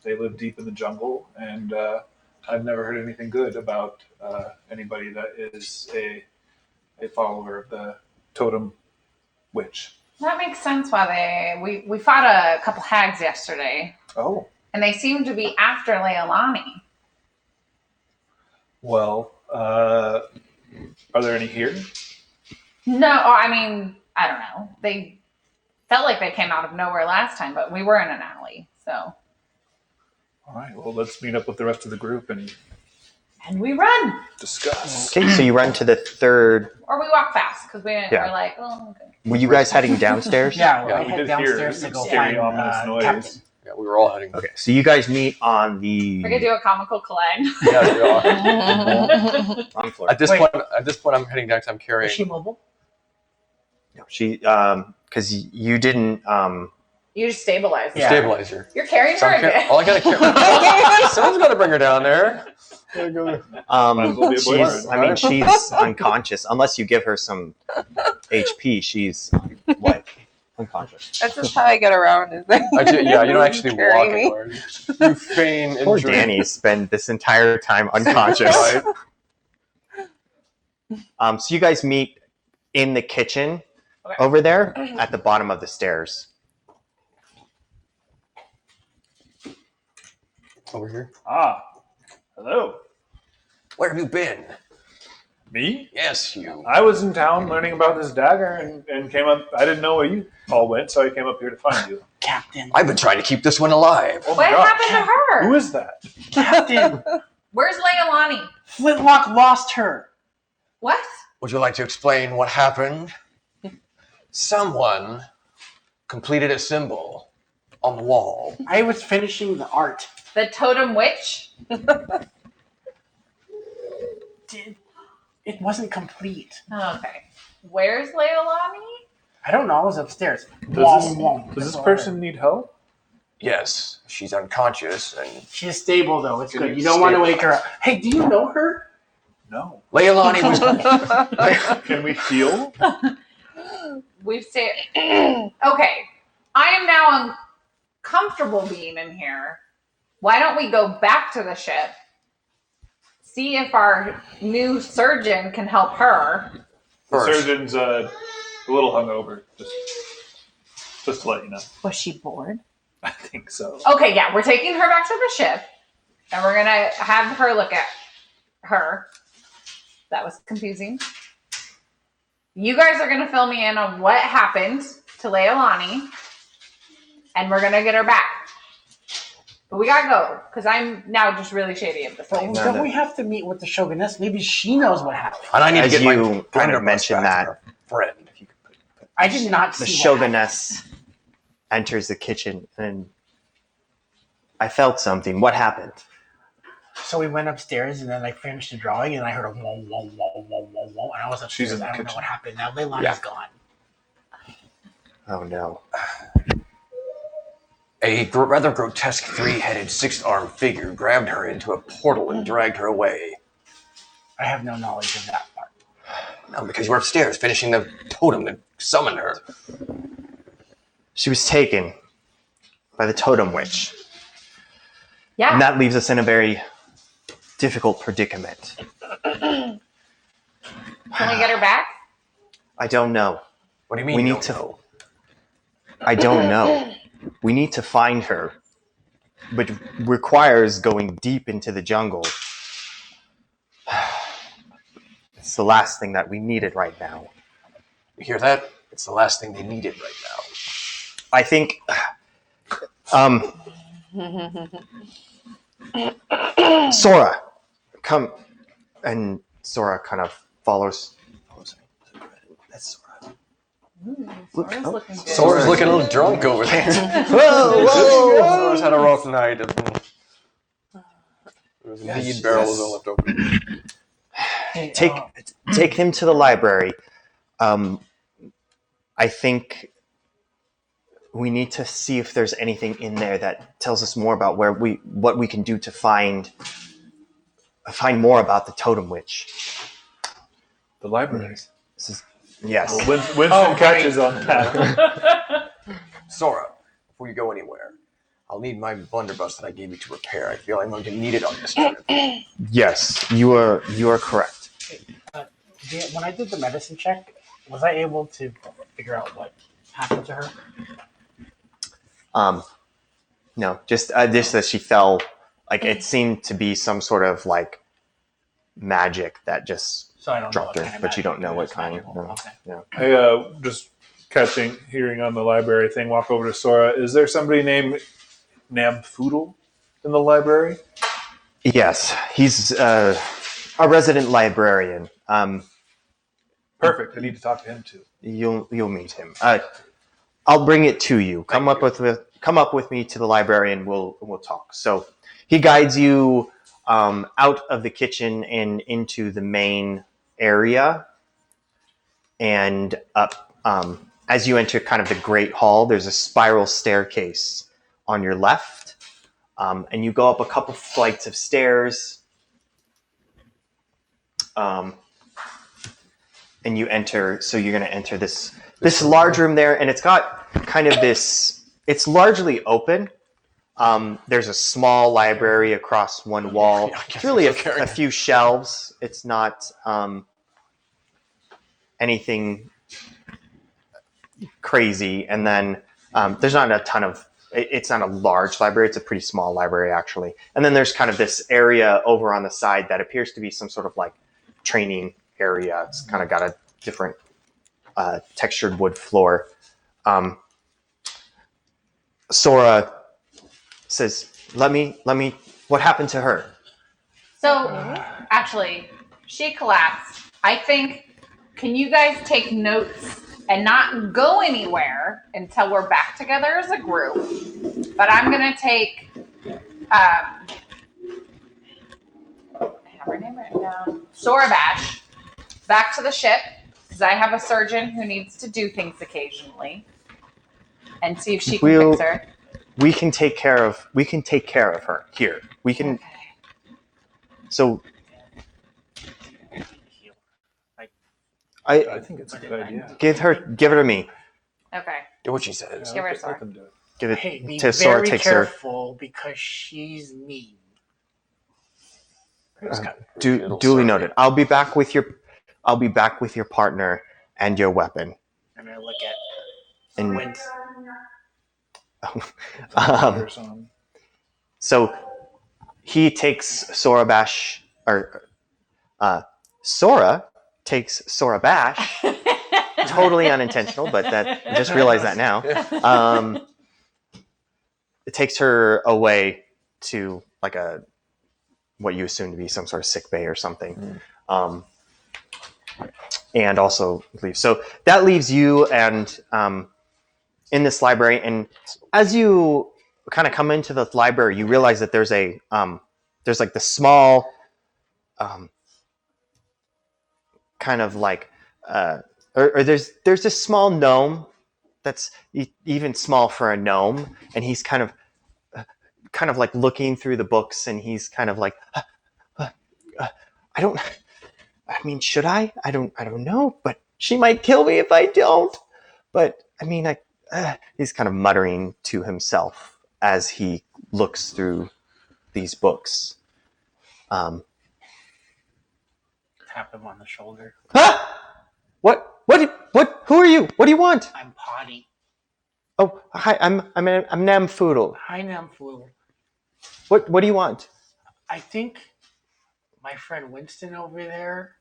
Speaker 3: They live deep in the jungle, and I've never heard anything good about anybody that is a follower of the Totem Witch.
Speaker 4: That makes sense why we fought a couple hags yesterday,
Speaker 3: Oh.
Speaker 4: and they seem to be after Leilani.
Speaker 3: Well, are there any here?
Speaker 4: No, I mean, I don't know. They felt like they came out of nowhere last time, but we were in an alley, so.
Speaker 3: All right, well, let's meet up with the rest of the group and
Speaker 4: we run.
Speaker 3: discuss.
Speaker 7: Okay, so you run to the third.
Speaker 4: Or we walk fast, because we're like, oh, okay.
Speaker 7: Were you guys heading downstairs?
Speaker 5: Yeah,
Speaker 3: Yeah,
Speaker 5: I
Speaker 3: we
Speaker 5: head
Speaker 3: did
Speaker 5: downstairs
Speaker 3: hear
Speaker 5: to go
Speaker 3: scary,
Speaker 5: find
Speaker 3: ominous noise.
Speaker 5: captain.
Speaker 2: Yeah, we were all heading.
Speaker 7: Okay, so you guys meet on the
Speaker 4: We're going to do a comical collide.
Speaker 2: Yeah, we are.
Speaker 7: ground floor.
Speaker 2: At this
Speaker 5: Wait.
Speaker 2: point, I'm heading down because I'm
Speaker 5: Is
Speaker 2: carrying.
Speaker 5: she mobile?
Speaker 7: No, she because you didn't
Speaker 4: You just stabilize her.
Speaker 5: Yeah.
Speaker 2: Stabilizer.
Speaker 4: You're carrying
Speaker 2: So
Speaker 4: her
Speaker 2: I'm
Speaker 4: again.
Speaker 2: I gotta carry. Someone's got to bring her down there.
Speaker 3: Might as well be a boyfriend.
Speaker 7: she's unconscious unless you give her some HP. She's what? Unconscious.
Speaker 6: That's just how I get around. Is that
Speaker 2: You don't actually
Speaker 6: Carry
Speaker 2: walk
Speaker 6: me.
Speaker 2: anywhere. You feign
Speaker 7: Poor
Speaker 2: injury.
Speaker 7: Danny's spent this entire time unconscious.
Speaker 2: Right?
Speaker 7: So you guys meet in the kitchen
Speaker 4: Okay.
Speaker 7: over there at the bottom of the stairs.
Speaker 2: Over here.
Speaker 3: Ah, hello.
Speaker 2: Where have you been?
Speaker 3: Me?
Speaker 2: Yes, you.
Speaker 3: I was in town learning about this dagger and came up. I didn't know where you all went, so I came up here to find you.
Speaker 5: Captain.
Speaker 2: I've been trying to keep this one alive.
Speaker 3: Oh my
Speaker 4: What
Speaker 3: gosh.
Speaker 4: happened to her?
Speaker 3: Who is that?
Speaker 5: Captain.
Speaker 4: Where's Leilani?
Speaker 5: Flintlock lost her.
Speaker 4: What?
Speaker 2: Would you like to explain what happened? Someone completed a symbol on the wall.
Speaker 5: I was finishing the art.
Speaker 4: The totem witch?
Speaker 5: It wasn't complete.
Speaker 4: Okay. Where's Leilani?
Speaker 5: I don't know. I was upstairs.
Speaker 3: Does this person need help?
Speaker 2: Yes, she's unconscious, and
Speaker 5: She's stable though. It's
Speaker 3: Can
Speaker 5: good.
Speaker 3: you
Speaker 5: You don't want to
Speaker 3: stabilize?
Speaker 5: wake her up. Hey, do you know her?
Speaker 3: No.
Speaker 2: Leilani was.
Speaker 3: Can we heal?
Speaker 4: We've stayed. Okay. I am now uncomfortable being in here. Why don't we go back to the ship? See if our new surgeon can help her.
Speaker 3: The
Speaker 2: First.
Speaker 3: surgeon's a little hungover. Just to let you know.
Speaker 4: Was she bored?
Speaker 3: I think so.
Speaker 4: Okay, yeah, we're taking her back to the ship, and we're gonna have her look at her. That was confusing. You guys are gonna fill me in on what happened to Leilani, and we're gonna get her back. But we gotta go, because I'm now just really shady at this point.
Speaker 5: Well, don't we have to meet with the Shoguness? Maybe she knows what happened.
Speaker 2: And I need
Speaker 7: As
Speaker 2: to get my
Speaker 7: you kind of
Speaker 2: blunderbuss
Speaker 7: mentioned
Speaker 2: back
Speaker 7: that,
Speaker 2: to her friend.
Speaker 5: I did not
Speaker 7: the
Speaker 5: see what happened.
Speaker 7: Shoguness enters the kitchen, and I felt something. What happened?
Speaker 5: So we went upstairs, and then I finished the drawing, and I heard a whoa, whoa, whoa, whoa, whoa, whoa, and I was upstairs.
Speaker 3: She's in the
Speaker 5: I don't know
Speaker 3: kitchen.
Speaker 5: what happened. Now Leilani's
Speaker 2: Yeah.
Speaker 5: gone.
Speaker 7: Oh no.
Speaker 2: A rather grotesque three-headed, six-armed figure grabbed her into a portal and dragged her away.
Speaker 5: I have no knowledge of that part.
Speaker 2: No, because you were upstairs finishing the totem that summoned her.
Speaker 7: She was taken by the totem witch.
Speaker 4: Yeah.
Speaker 7: And that leaves us in a very difficult predicament.
Speaker 4: Can we get her back?
Speaker 7: I don't know.
Speaker 2: What do you mean
Speaker 7: We
Speaker 2: you
Speaker 7: need
Speaker 2: don't
Speaker 7: to-
Speaker 2: know?
Speaker 7: I don't know. We need to find her, which requires going deep into the jungle. It's the last thing that we needed right now.
Speaker 2: You hear that? It's the last thing they needed right now.
Speaker 7: I think Sora, come. And Sora kind of follows. That's Sora.
Speaker 4: Sora's looking good.
Speaker 2: Sora's looking a little drunk over there.
Speaker 7: Whoa, whoa!
Speaker 2: Sora's had a rough night. There was
Speaker 7: Yes,
Speaker 2: indeed barrels
Speaker 7: yes.
Speaker 2: left open.
Speaker 5: Hey,
Speaker 7: Take him to the library. I think we need to see if there's anything in there that tells us more about what we can do to find more about the totem witch.
Speaker 3: The library.
Speaker 7: Yes.
Speaker 3: Well, Winston catches on that.
Speaker 2: Sora, before you go anywhere, I'll need my blunderbuss that I gave you to repair. I feel I'm going to need it on this trip.
Speaker 7: Yes, you are correct.
Speaker 5: when I did the medicine check, was I able to figure out what happened to her?
Speaker 7: No, just that she fell. Like it seemed to be some sort of like magic that just
Speaker 5: So I don't
Speaker 7: dropped
Speaker 5: know
Speaker 7: her,
Speaker 5: what kind of
Speaker 7: but you don't know
Speaker 5: magic
Speaker 7: what
Speaker 5: it is.
Speaker 7: kind.
Speaker 5: Magical.
Speaker 7: No.
Speaker 5: Okay.
Speaker 7: Yeah.
Speaker 3: I just hearing on the library thing, walk over to Sora. Is there somebody named Namfoodle in the library?
Speaker 7: Yes, he's a resident librarian.
Speaker 3: Perfect. I need to talk to him too.
Speaker 7: You'll meet him. I'll bring it to you. Come up with me to the library, and we'll talk. So he guides you out of the kitchen and into the main area, and up. As you enter kind of the great hall, there's a spiral staircase on your left, and you go up a couple flights of stairs. And you enter, so you're going to enter this large room there, and it's got kind of this. It's largely open. There's a small library across one wall. It's really a few shelves. It's not anything crazy, and then there's not a ton of. It's not a large library. It's a pretty small library, actually. And then there's kind of this area over on the side that appears to be some sort of like training area. It's kind of got a different textured wood floor. Sora says, let me, what happened to her?
Speaker 4: So, actually, she collapsed. I think, can you guys take notes and not go anywhere until we're back together as a group. But I'm going to take, I have her name written down, Sorabash, back to the ship because I have a surgeon who needs to do things occasionally, and see if she can fix her.
Speaker 7: We can take care of her here. We can.
Speaker 4: Okay.
Speaker 7: So
Speaker 3: I think it's a good idea.
Speaker 7: give her to me.
Speaker 4: Okay.
Speaker 2: Do what she says.
Speaker 4: Give her a
Speaker 3: Let
Speaker 4: sword.
Speaker 3: them do it.
Speaker 7: Give it
Speaker 5: Hey, be
Speaker 7: to Sora.
Speaker 5: very
Speaker 7: Takes her.
Speaker 5: careful because she's mean.
Speaker 7: Duly noted. I'll be back with your partner and your weapon.
Speaker 5: And I look at
Speaker 7: And
Speaker 5: Winston.
Speaker 7: So he takes Sorabash, or Sora takes Sorabash. Totally unintentional, but that I just realized that now. It takes her away to like what you assume to be some sort of sick bay or something, and also leaves. So that leaves you and in this library. And as you kind of come into the library, you realize that there's like the small, kind of like, or there's this small gnome that's even small for a gnome, and he's kind of like looking through the books, and he's kind of like, should I? I don't know, but she might kill me if I don't. But he's kind of muttering to himself as he looks through these books.
Speaker 5: Tap him on the shoulder.
Speaker 7: What? Who are you? What do you want?
Speaker 5: I'm Potty.
Speaker 7: Oh, hi. I'm Namfoodle.
Speaker 5: Hi, Namfoodle.
Speaker 7: What do you want?
Speaker 5: I think my friend Winston over there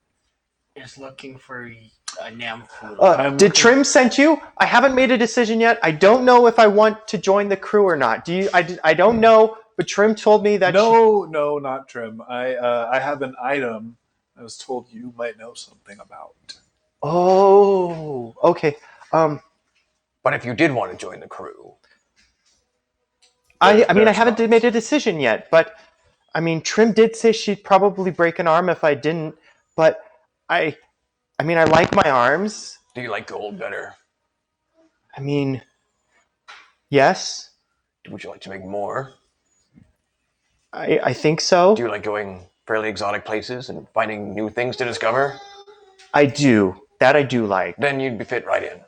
Speaker 5: is looking for a Namfoodle.
Speaker 7: Did Trim send you? I haven't made a decision yet. I don't know if I want to join the crew or not. Do you? I don't know, but Trim told me that.
Speaker 3: No, not Trim. I have an item I was told you might know something about.
Speaker 7: Oh, okay.
Speaker 2: But if you did want to join the crew,
Speaker 7: I haven't made a decision yet, but Trim did say she'd probably break an arm if I didn't. But I like my arms.
Speaker 2: do you like gold better?
Speaker 7: Yes.
Speaker 2: Would you like to make more?
Speaker 7: I think so.
Speaker 2: Do you like going fairly exotic places and finding new things to discover?
Speaker 7: I do. That I do like.
Speaker 2: Then you'd be fit right in.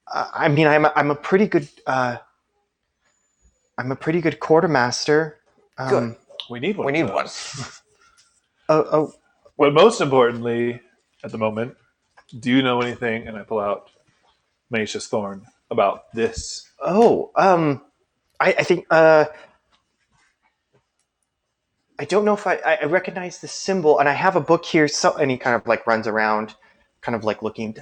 Speaker 7: I'm a pretty good. I'm a pretty good quartermaster.
Speaker 2: Good.
Speaker 3: We need one.
Speaker 2: We
Speaker 3: of
Speaker 2: need
Speaker 3: those.
Speaker 2: one.
Speaker 3: Well, most importantly, at the moment, do you know anything? And I pull out Macia's Thorn about this.
Speaker 7: I think. I don't know if I recognize the symbol, and I have a book here. So, and he kind of like runs around, kind of like looking.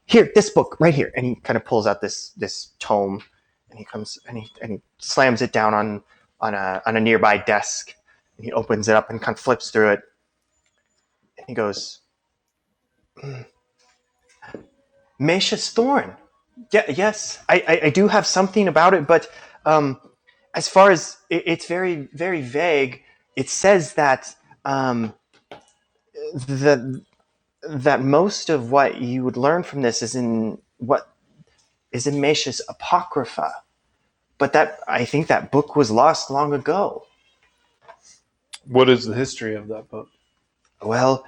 Speaker 7: Here, this book right here, and he kind of pulls out this tome, and he comes and he slams it down on a nearby desk, and he opens it up and kind of flips through it, and he goes, Macia's Thorn. Yeah, yes, I do have something about it, but as far as it's very, very vague. It says that that most of what you would learn from this is in Macia's Apocrypha, but that I think that book was lost long ago.
Speaker 3: What is the history of that book?
Speaker 7: Well,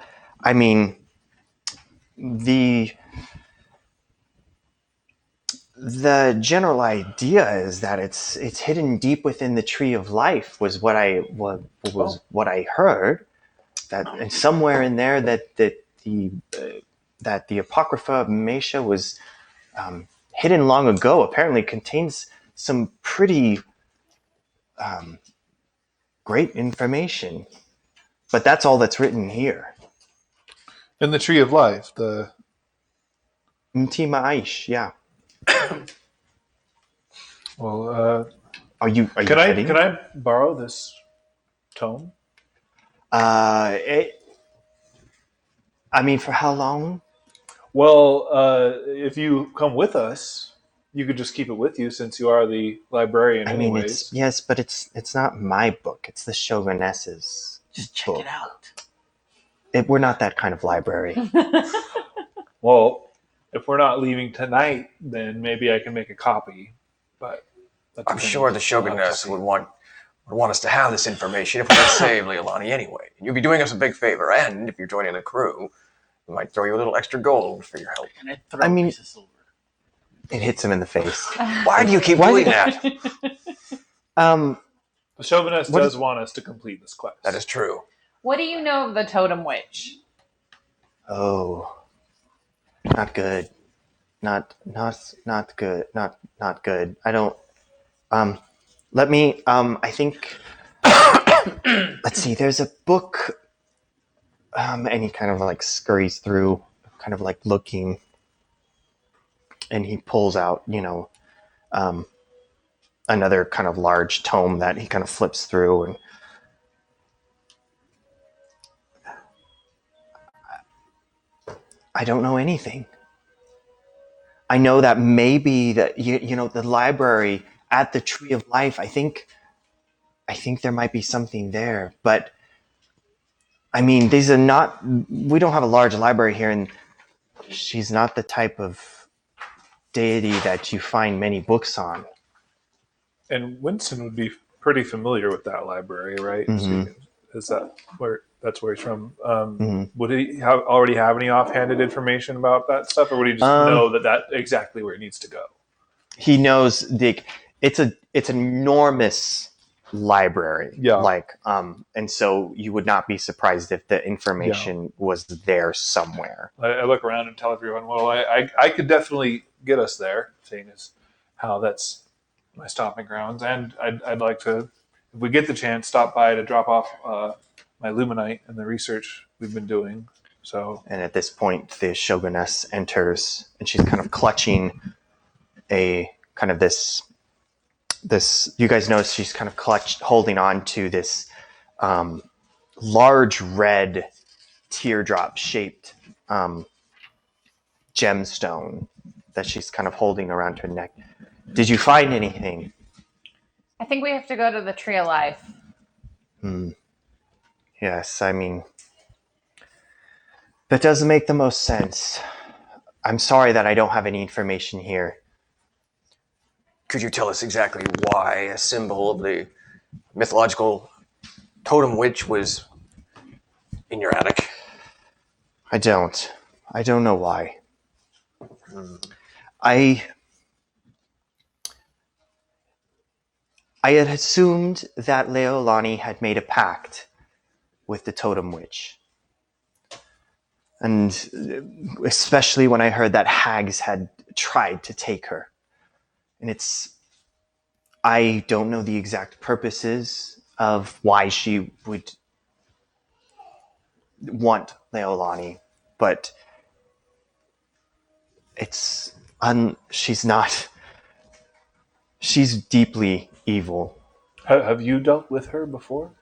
Speaker 7: the general idea is that it's hidden deep within the Tree of Life. Was what I heard. That and somewhere in there that the Apocrypha of Macia was hidden long ago. Apparently, contains some pretty great information, but that's all that's written here.
Speaker 3: In the Tree of Life, the
Speaker 7: Mtima Aish, yeah.
Speaker 3: well,
Speaker 7: Are you
Speaker 3: can
Speaker 7: ready?
Speaker 3: I borrow this tome?
Speaker 7: For how long?
Speaker 3: Well, if you come with us, you could just keep it with you since you are the librarian
Speaker 7: I mean,
Speaker 3: anyways.
Speaker 7: but it's not my book. It's the Shoguness's
Speaker 5: Just check
Speaker 7: book.
Speaker 5: it out.
Speaker 7: We're not that kind of library.
Speaker 3: Well, if we're not leaving tonight, then maybe I can make a copy. But that's
Speaker 2: I'm sure the Shoguness would want us to have this information if we had saved Leilani anyway. You'd be doing us a big favor, and if you're joining the crew, we might throw you a little extra gold for your help.
Speaker 5: And I throw
Speaker 7: I mean-
Speaker 5: a piece of silver.
Speaker 7: It hits him in the face.
Speaker 2: Why do you keep
Speaker 7: Why
Speaker 2: doing
Speaker 7: do-
Speaker 2: that?
Speaker 3: The Chauvinist
Speaker 7: What-
Speaker 3: does want us to complete this quest.
Speaker 2: That is true.
Speaker 4: What do you know of the Totem Witch?
Speaker 7: Oh, not good. Not good. Not good. I don't. Let me. I think. Let's see. There's a book. And he kind of like scurries through, kind of like looking, and he pulls out, another kind of large tome that he kind of flips through, and I don't know anything. I know that maybe that the library at the Tree of Life. I think there might be something there, but I mean, these are not. We don't have a large library here, and she's not the type of deity that you find many books on.
Speaker 3: And Winston would be pretty familiar with that library, right?
Speaker 7: Mhm.
Speaker 3: Is that where? That's where he's from.
Speaker 7: Mhm.
Speaker 3: Would he already have any offhanded information about that stuff, or would he just know that exactly where it needs to go?
Speaker 7: He knows it's an enormous library.
Speaker 3: Yeah.
Speaker 7: And so you would not be surprised if the information was there somewhere.
Speaker 3: I look around and tell everyone, well, I could definitely get us there, seeing as how that's my stomping grounds, and I'd like to, if we get the chance, stop by to drop off my Luminite and the research we've been doing. So,
Speaker 7: And at this point, the Shoguness enters, and she's kind of clutching a kind of this. You guys notice she's kind of holding on to this large red teardrop-shaped gemstone that she's kind of holding around her neck. Did you find anything?
Speaker 4: I think we have to go to the Tree of Life.
Speaker 7: Yes, I mean, that doesn't make the most sense. I'm sorry that I don't have any information here.
Speaker 2: Could you tell us exactly why a symbol of the mythological totem witch was in your attic?
Speaker 7: I don't know why. I had assumed that Leolani had made a pact with the totem witch. And especially when I heard that hags had tried to take her. And I don't know the exact purposes of why she would want Leolani, but she's deeply evil.
Speaker 3: have you dealt with her before?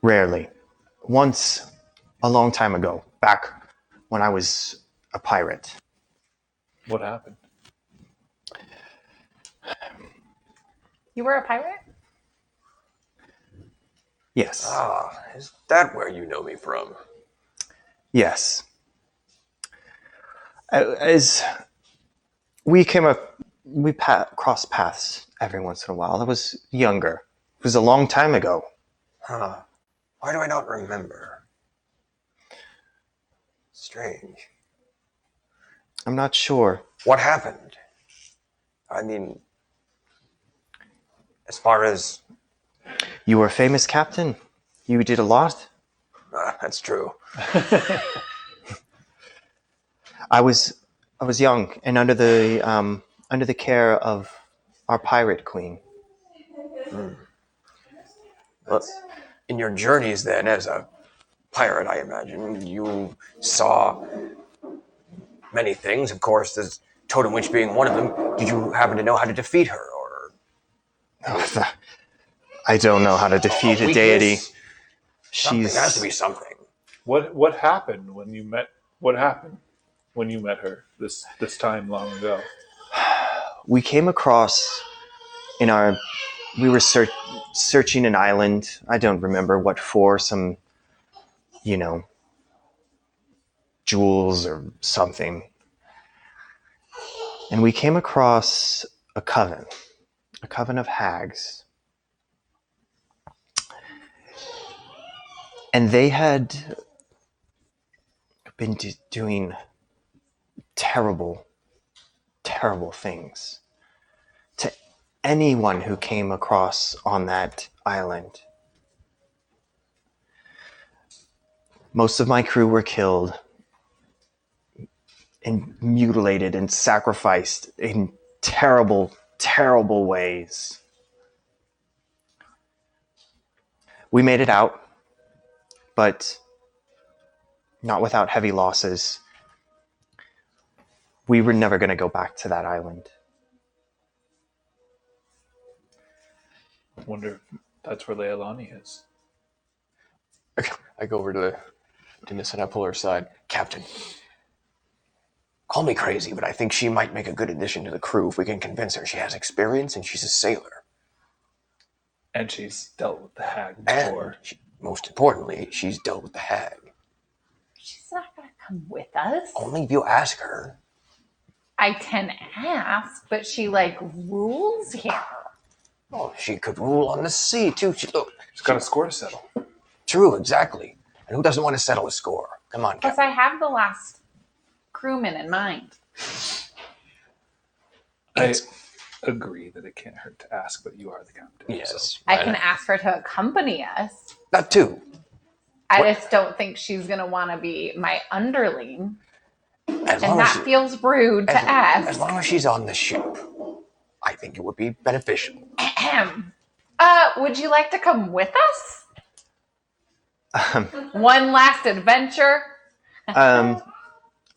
Speaker 7: Rarely. Once, a long time ago, back when I was a pirate.
Speaker 3: What happened?
Speaker 4: You were a pirate?
Speaker 7: Yes.
Speaker 2: Ah, is that where you know me from?
Speaker 7: Yes. As we crossed paths every once in a while. I was younger. It was a long time ago.
Speaker 2: Huh. Why do I not remember? Strange.
Speaker 7: I'm not sure.
Speaker 2: What happened? I mean, as far as...
Speaker 7: You were a famous captain. You did a lot.
Speaker 2: That's true.
Speaker 7: I was young and under the care of our pirate queen.
Speaker 2: Well, in your journeys then, as a pirate, I imagine, you saw many things. Of course, the Totem Witch being one of them. Did you happen to know how to defeat her? Or
Speaker 7: I don't know how to defeat a deity.
Speaker 2: Something has to
Speaker 7: She's
Speaker 2: be something.
Speaker 3: What happened when you met? What happened when you met her this time long ago?
Speaker 7: We came across in our we were searching an island. I don't remember what for, some jewels or something. And we came across a coven of hags. And they had been doing terrible, terrible things to anyone who came across on that island. Most of my crew were killed and mutilated and sacrificed in terrible, terrible ways. We made it out, but not without heavy losses. We were never going to go back to that island.
Speaker 3: I wonder if that's where Leilani is.
Speaker 2: I go over to Dennis and I pull her aside. Captain, call me crazy, but I think she might make a good addition to the crew if we can convince her. She has experience and she's a sailor.
Speaker 3: And she's dealt with the hag
Speaker 2: And
Speaker 3: before.
Speaker 2: most importantly, she's dealt with the hag.
Speaker 4: She's not going to come with us.
Speaker 2: Only if you ask her.
Speaker 4: I can ask, but she rules here.
Speaker 2: Oh, she could rule on the sea too. She's
Speaker 3: got a score to settle.
Speaker 2: True, exactly. And who doesn't want to settle a score? Come on,
Speaker 4: Plus,
Speaker 2: Captain.
Speaker 4: I have the last crewman in mind.
Speaker 3: I agree that it can't hurt to ask, but you are the captain.
Speaker 2: Yes.
Speaker 3: So.
Speaker 4: I can ask her to accompany us.
Speaker 2: That too.
Speaker 4: I just don't think she's going to want to be my underling.
Speaker 2: As
Speaker 4: And
Speaker 2: long
Speaker 4: that
Speaker 2: as
Speaker 4: feels rude to ask.
Speaker 2: As long as she's on the ship, I think it would be beneficial.
Speaker 4: Ahem. Would you like to come with us?
Speaker 7: Um,
Speaker 4: One last adventure?
Speaker 7: I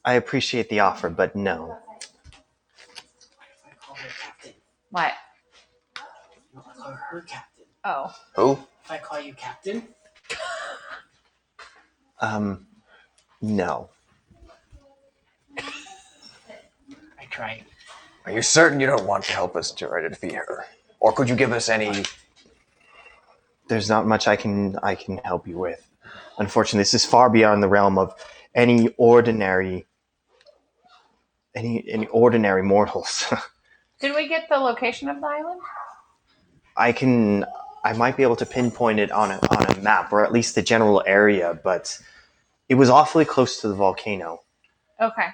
Speaker 7: appreciate the offer, but no.
Speaker 5: If I call her captain,
Speaker 4: What?
Speaker 5: no, I call her captain.
Speaker 4: Oh.
Speaker 2: Who?
Speaker 5: If I call you captain,
Speaker 7: No.
Speaker 5: I tried.
Speaker 2: Are you certain you don't want to help us to try to defeat her? Or could you give us any...
Speaker 7: There's not much I can help you with. Unfortunately, this is far beyond the realm of any ordinary mortals.
Speaker 4: Did we get the location of the island?
Speaker 7: I might be able to pinpoint it on a map, or at least the general area, but it was awfully close to the volcano.
Speaker 4: Okay.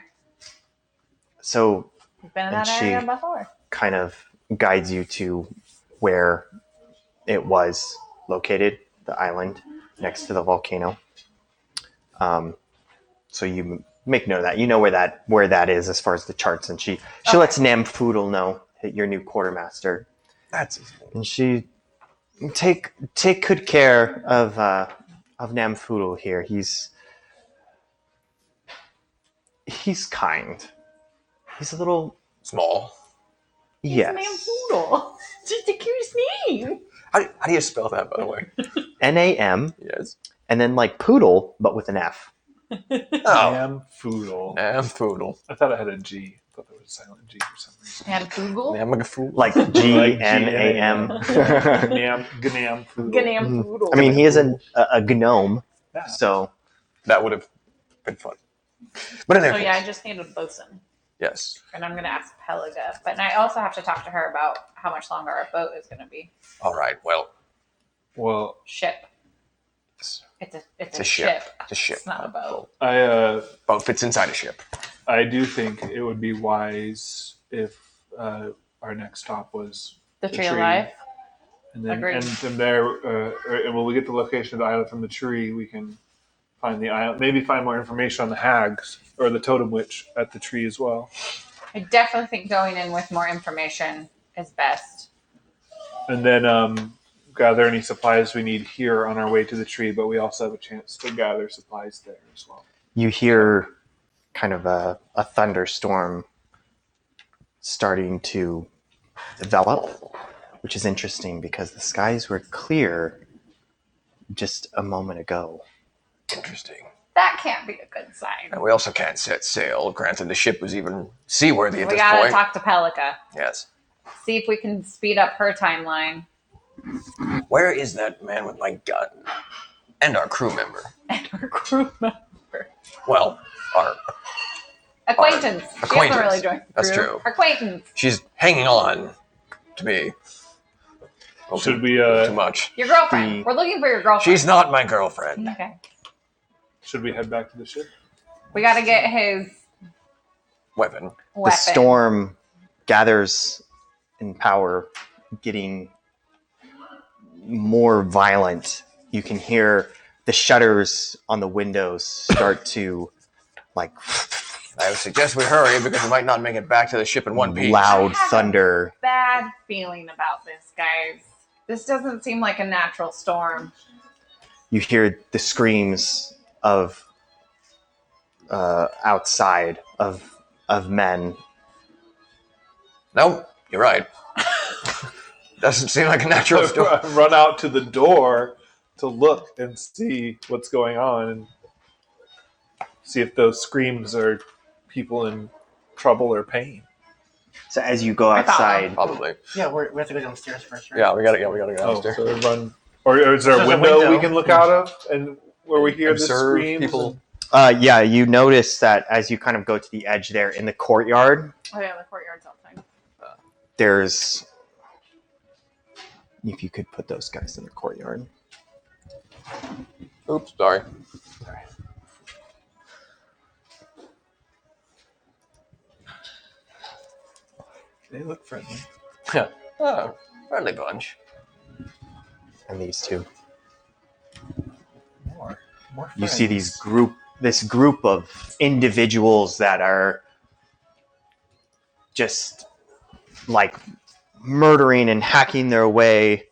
Speaker 7: So
Speaker 4: We've been in
Speaker 7: And
Speaker 4: that area before.
Speaker 7: kind of guides you to where it was located, the island next to the volcano. So you make note of that. You know where that is as far as the charts, and she lets Namfoodle know, your new quartermaster,
Speaker 2: That's his name.
Speaker 7: and she take good care of Namfoodle here. He's kind. He's a little
Speaker 2: Small.
Speaker 7: yes.
Speaker 4: Namfoodle. Just the cutest name.
Speaker 2: How do you spell that, by the way?
Speaker 7: NAM,
Speaker 2: Yes.
Speaker 7: and then like poodle, but with an F.
Speaker 2: Oh,
Speaker 3: Namfoodle.
Speaker 2: Namfoodle.
Speaker 3: I thought it had a G. I thought there was a silent G for some reason.
Speaker 4: Namfoodle?
Speaker 2: Namagafoodle.
Speaker 7: Like GNAM.
Speaker 3: Namfoodle.
Speaker 4: Namfoodle.
Speaker 7: I mean, he is a gnome,
Speaker 3: Yeah.
Speaker 7: so
Speaker 2: That would have been fun. But in
Speaker 4: So
Speaker 2: any
Speaker 4: yeah, I
Speaker 2: case,
Speaker 4: just need a bosun.
Speaker 2: yes.
Speaker 4: And I'm going to ask Pelaga. But I also have to talk to her about how much longer our boat is going to be.
Speaker 2: All right, well,
Speaker 3: Well,
Speaker 4: Ship.
Speaker 2: it's
Speaker 4: It's
Speaker 2: a
Speaker 4: a
Speaker 2: ship.
Speaker 4: ship.
Speaker 2: It's a ship.
Speaker 4: It's not a boat.
Speaker 2: Boat fits inside a ship.
Speaker 3: I do think it would be wise if our next stop was
Speaker 4: The
Speaker 3: The
Speaker 4: tree of
Speaker 3: tree.
Speaker 4: life.
Speaker 3: and then
Speaker 4: Agreed.
Speaker 3: and from there, and when we get the location of the island from the tree, we can find the island. Maybe find more information on the hags or the totem witch at the tree as well.
Speaker 4: I definitely think going in with more information is best.
Speaker 3: And then gather any supplies we need here on our way to the tree, but we also have a chance to gather supplies there as well.
Speaker 7: you hear kind of a thunderstorm starting to develop, which is interesting because the skies were clear just a moment ago.
Speaker 2: Interesting.
Speaker 4: That can't be a good sign.
Speaker 2: And we also can't set sail. Granted, the ship was even seaworthy at
Speaker 4: We
Speaker 2: this
Speaker 4: gotta
Speaker 2: point.
Speaker 4: talk to Pelica.
Speaker 2: Yes.
Speaker 4: See if we can speed up her timeline.
Speaker 2: Where is that man with my gun? And our crew member.
Speaker 4: And our crew member.
Speaker 2: Well, our
Speaker 4: Acquaintance. She
Speaker 2: acquaintance.
Speaker 4: hasn't really joined the
Speaker 2: That's
Speaker 4: crew.
Speaker 2: true.
Speaker 4: Acquaintance.
Speaker 2: She's hanging on to me. Well,
Speaker 3: Should we
Speaker 2: too much?
Speaker 4: Your girlfriend. We're looking for your girlfriend.
Speaker 2: She's not my girlfriend.
Speaker 4: Okay.
Speaker 3: should we head back to the ship?
Speaker 4: We gotta get his
Speaker 2: Weapon.
Speaker 7: The
Speaker 4: weapon.
Speaker 7: storm gathers in power, getting more violent. You can hear the shutters on the windows start to like
Speaker 2: I would suggest we hurry because we might not make it back to the ship in one piece.
Speaker 7: loud
Speaker 4: I have
Speaker 7: thunder.
Speaker 4: Bad feeling about this, guys. This doesn't seem like a natural storm.
Speaker 7: You hear the screams of outside of men.
Speaker 2: No, you're right. Doesn't seem like a natural storm.
Speaker 3: Run out to the door to look and see what's going on and see if those screams are people in trouble or pain.
Speaker 7: So as you go
Speaker 4: I thought-
Speaker 7: outside,
Speaker 2: Probably.
Speaker 5: Yeah, we have to go downstairs first, right?
Speaker 2: Yeah, we gotta go
Speaker 3: Oh,
Speaker 2: downstairs.
Speaker 3: so run. Or is there a
Speaker 5: There's a
Speaker 3: window,
Speaker 5: window.
Speaker 3: we can look out of and where we hear the
Speaker 2: Observe
Speaker 3: screams?
Speaker 2: people.
Speaker 7: yeah, you notice that as you kind of go to the edge there in the courtyard,
Speaker 4: Oh yeah, the courtyard's outside.
Speaker 7: there's. If you could put those guys in the courtyard.
Speaker 2: Oops, sorry.
Speaker 3: They look friendly.
Speaker 2: Yeah. Oh, friendly bunch.
Speaker 7: And these two.
Speaker 3: More
Speaker 7: You see this group of individuals that are just like murdering and hacking their way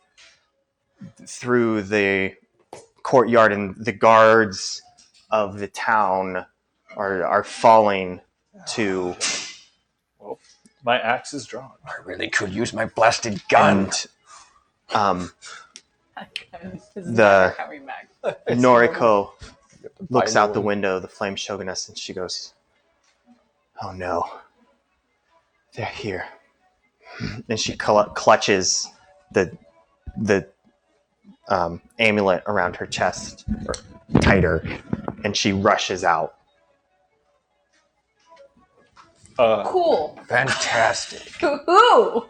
Speaker 7: through the courtyard, and the guards of the town are falling to.
Speaker 3: My axe is drawn.
Speaker 2: I really could use my blasted gun.
Speaker 7: And
Speaker 4: This is
Speaker 7: The-
Speaker 4: never coming back.
Speaker 7: Noriko looks
Speaker 2: Buy a
Speaker 7: out
Speaker 2: new
Speaker 7: the
Speaker 2: one.
Speaker 7: window, the flame shoguness, and she goes, "Oh no, they're here!" And she clutches the amulet around her chest tighter, and she rushes out.
Speaker 4: Cool.
Speaker 2: Fantastic.
Speaker 4: Who?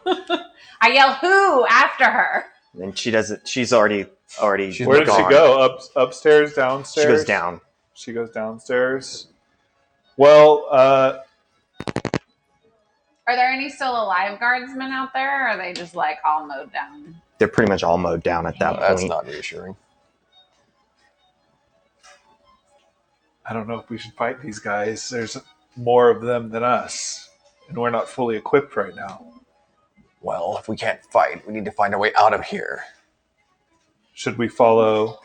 Speaker 4: I yell who after her.
Speaker 7: And she doesn't. She's already.
Speaker 3: Where did she
Speaker 7: gone.
Speaker 3: go? Upstairs, downstairs?
Speaker 7: She goes down.
Speaker 3: She goes downstairs. Well,
Speaker 4: Are there any still alive guardsmen out there, or are they just like all mowed down?
Speaker 7: They're pretty much all mowed down at that
Speaker 2: That's
Speaker 7: point.
Speaker 2: not reassuring.
Speaker 3: I don't know if we should fight these guys. There's more of them than us, and we're not fully equipped right now.
Speaker 2: Well, if we can't fight, we need to find a way out of here.
Speaker 3: Should we follow?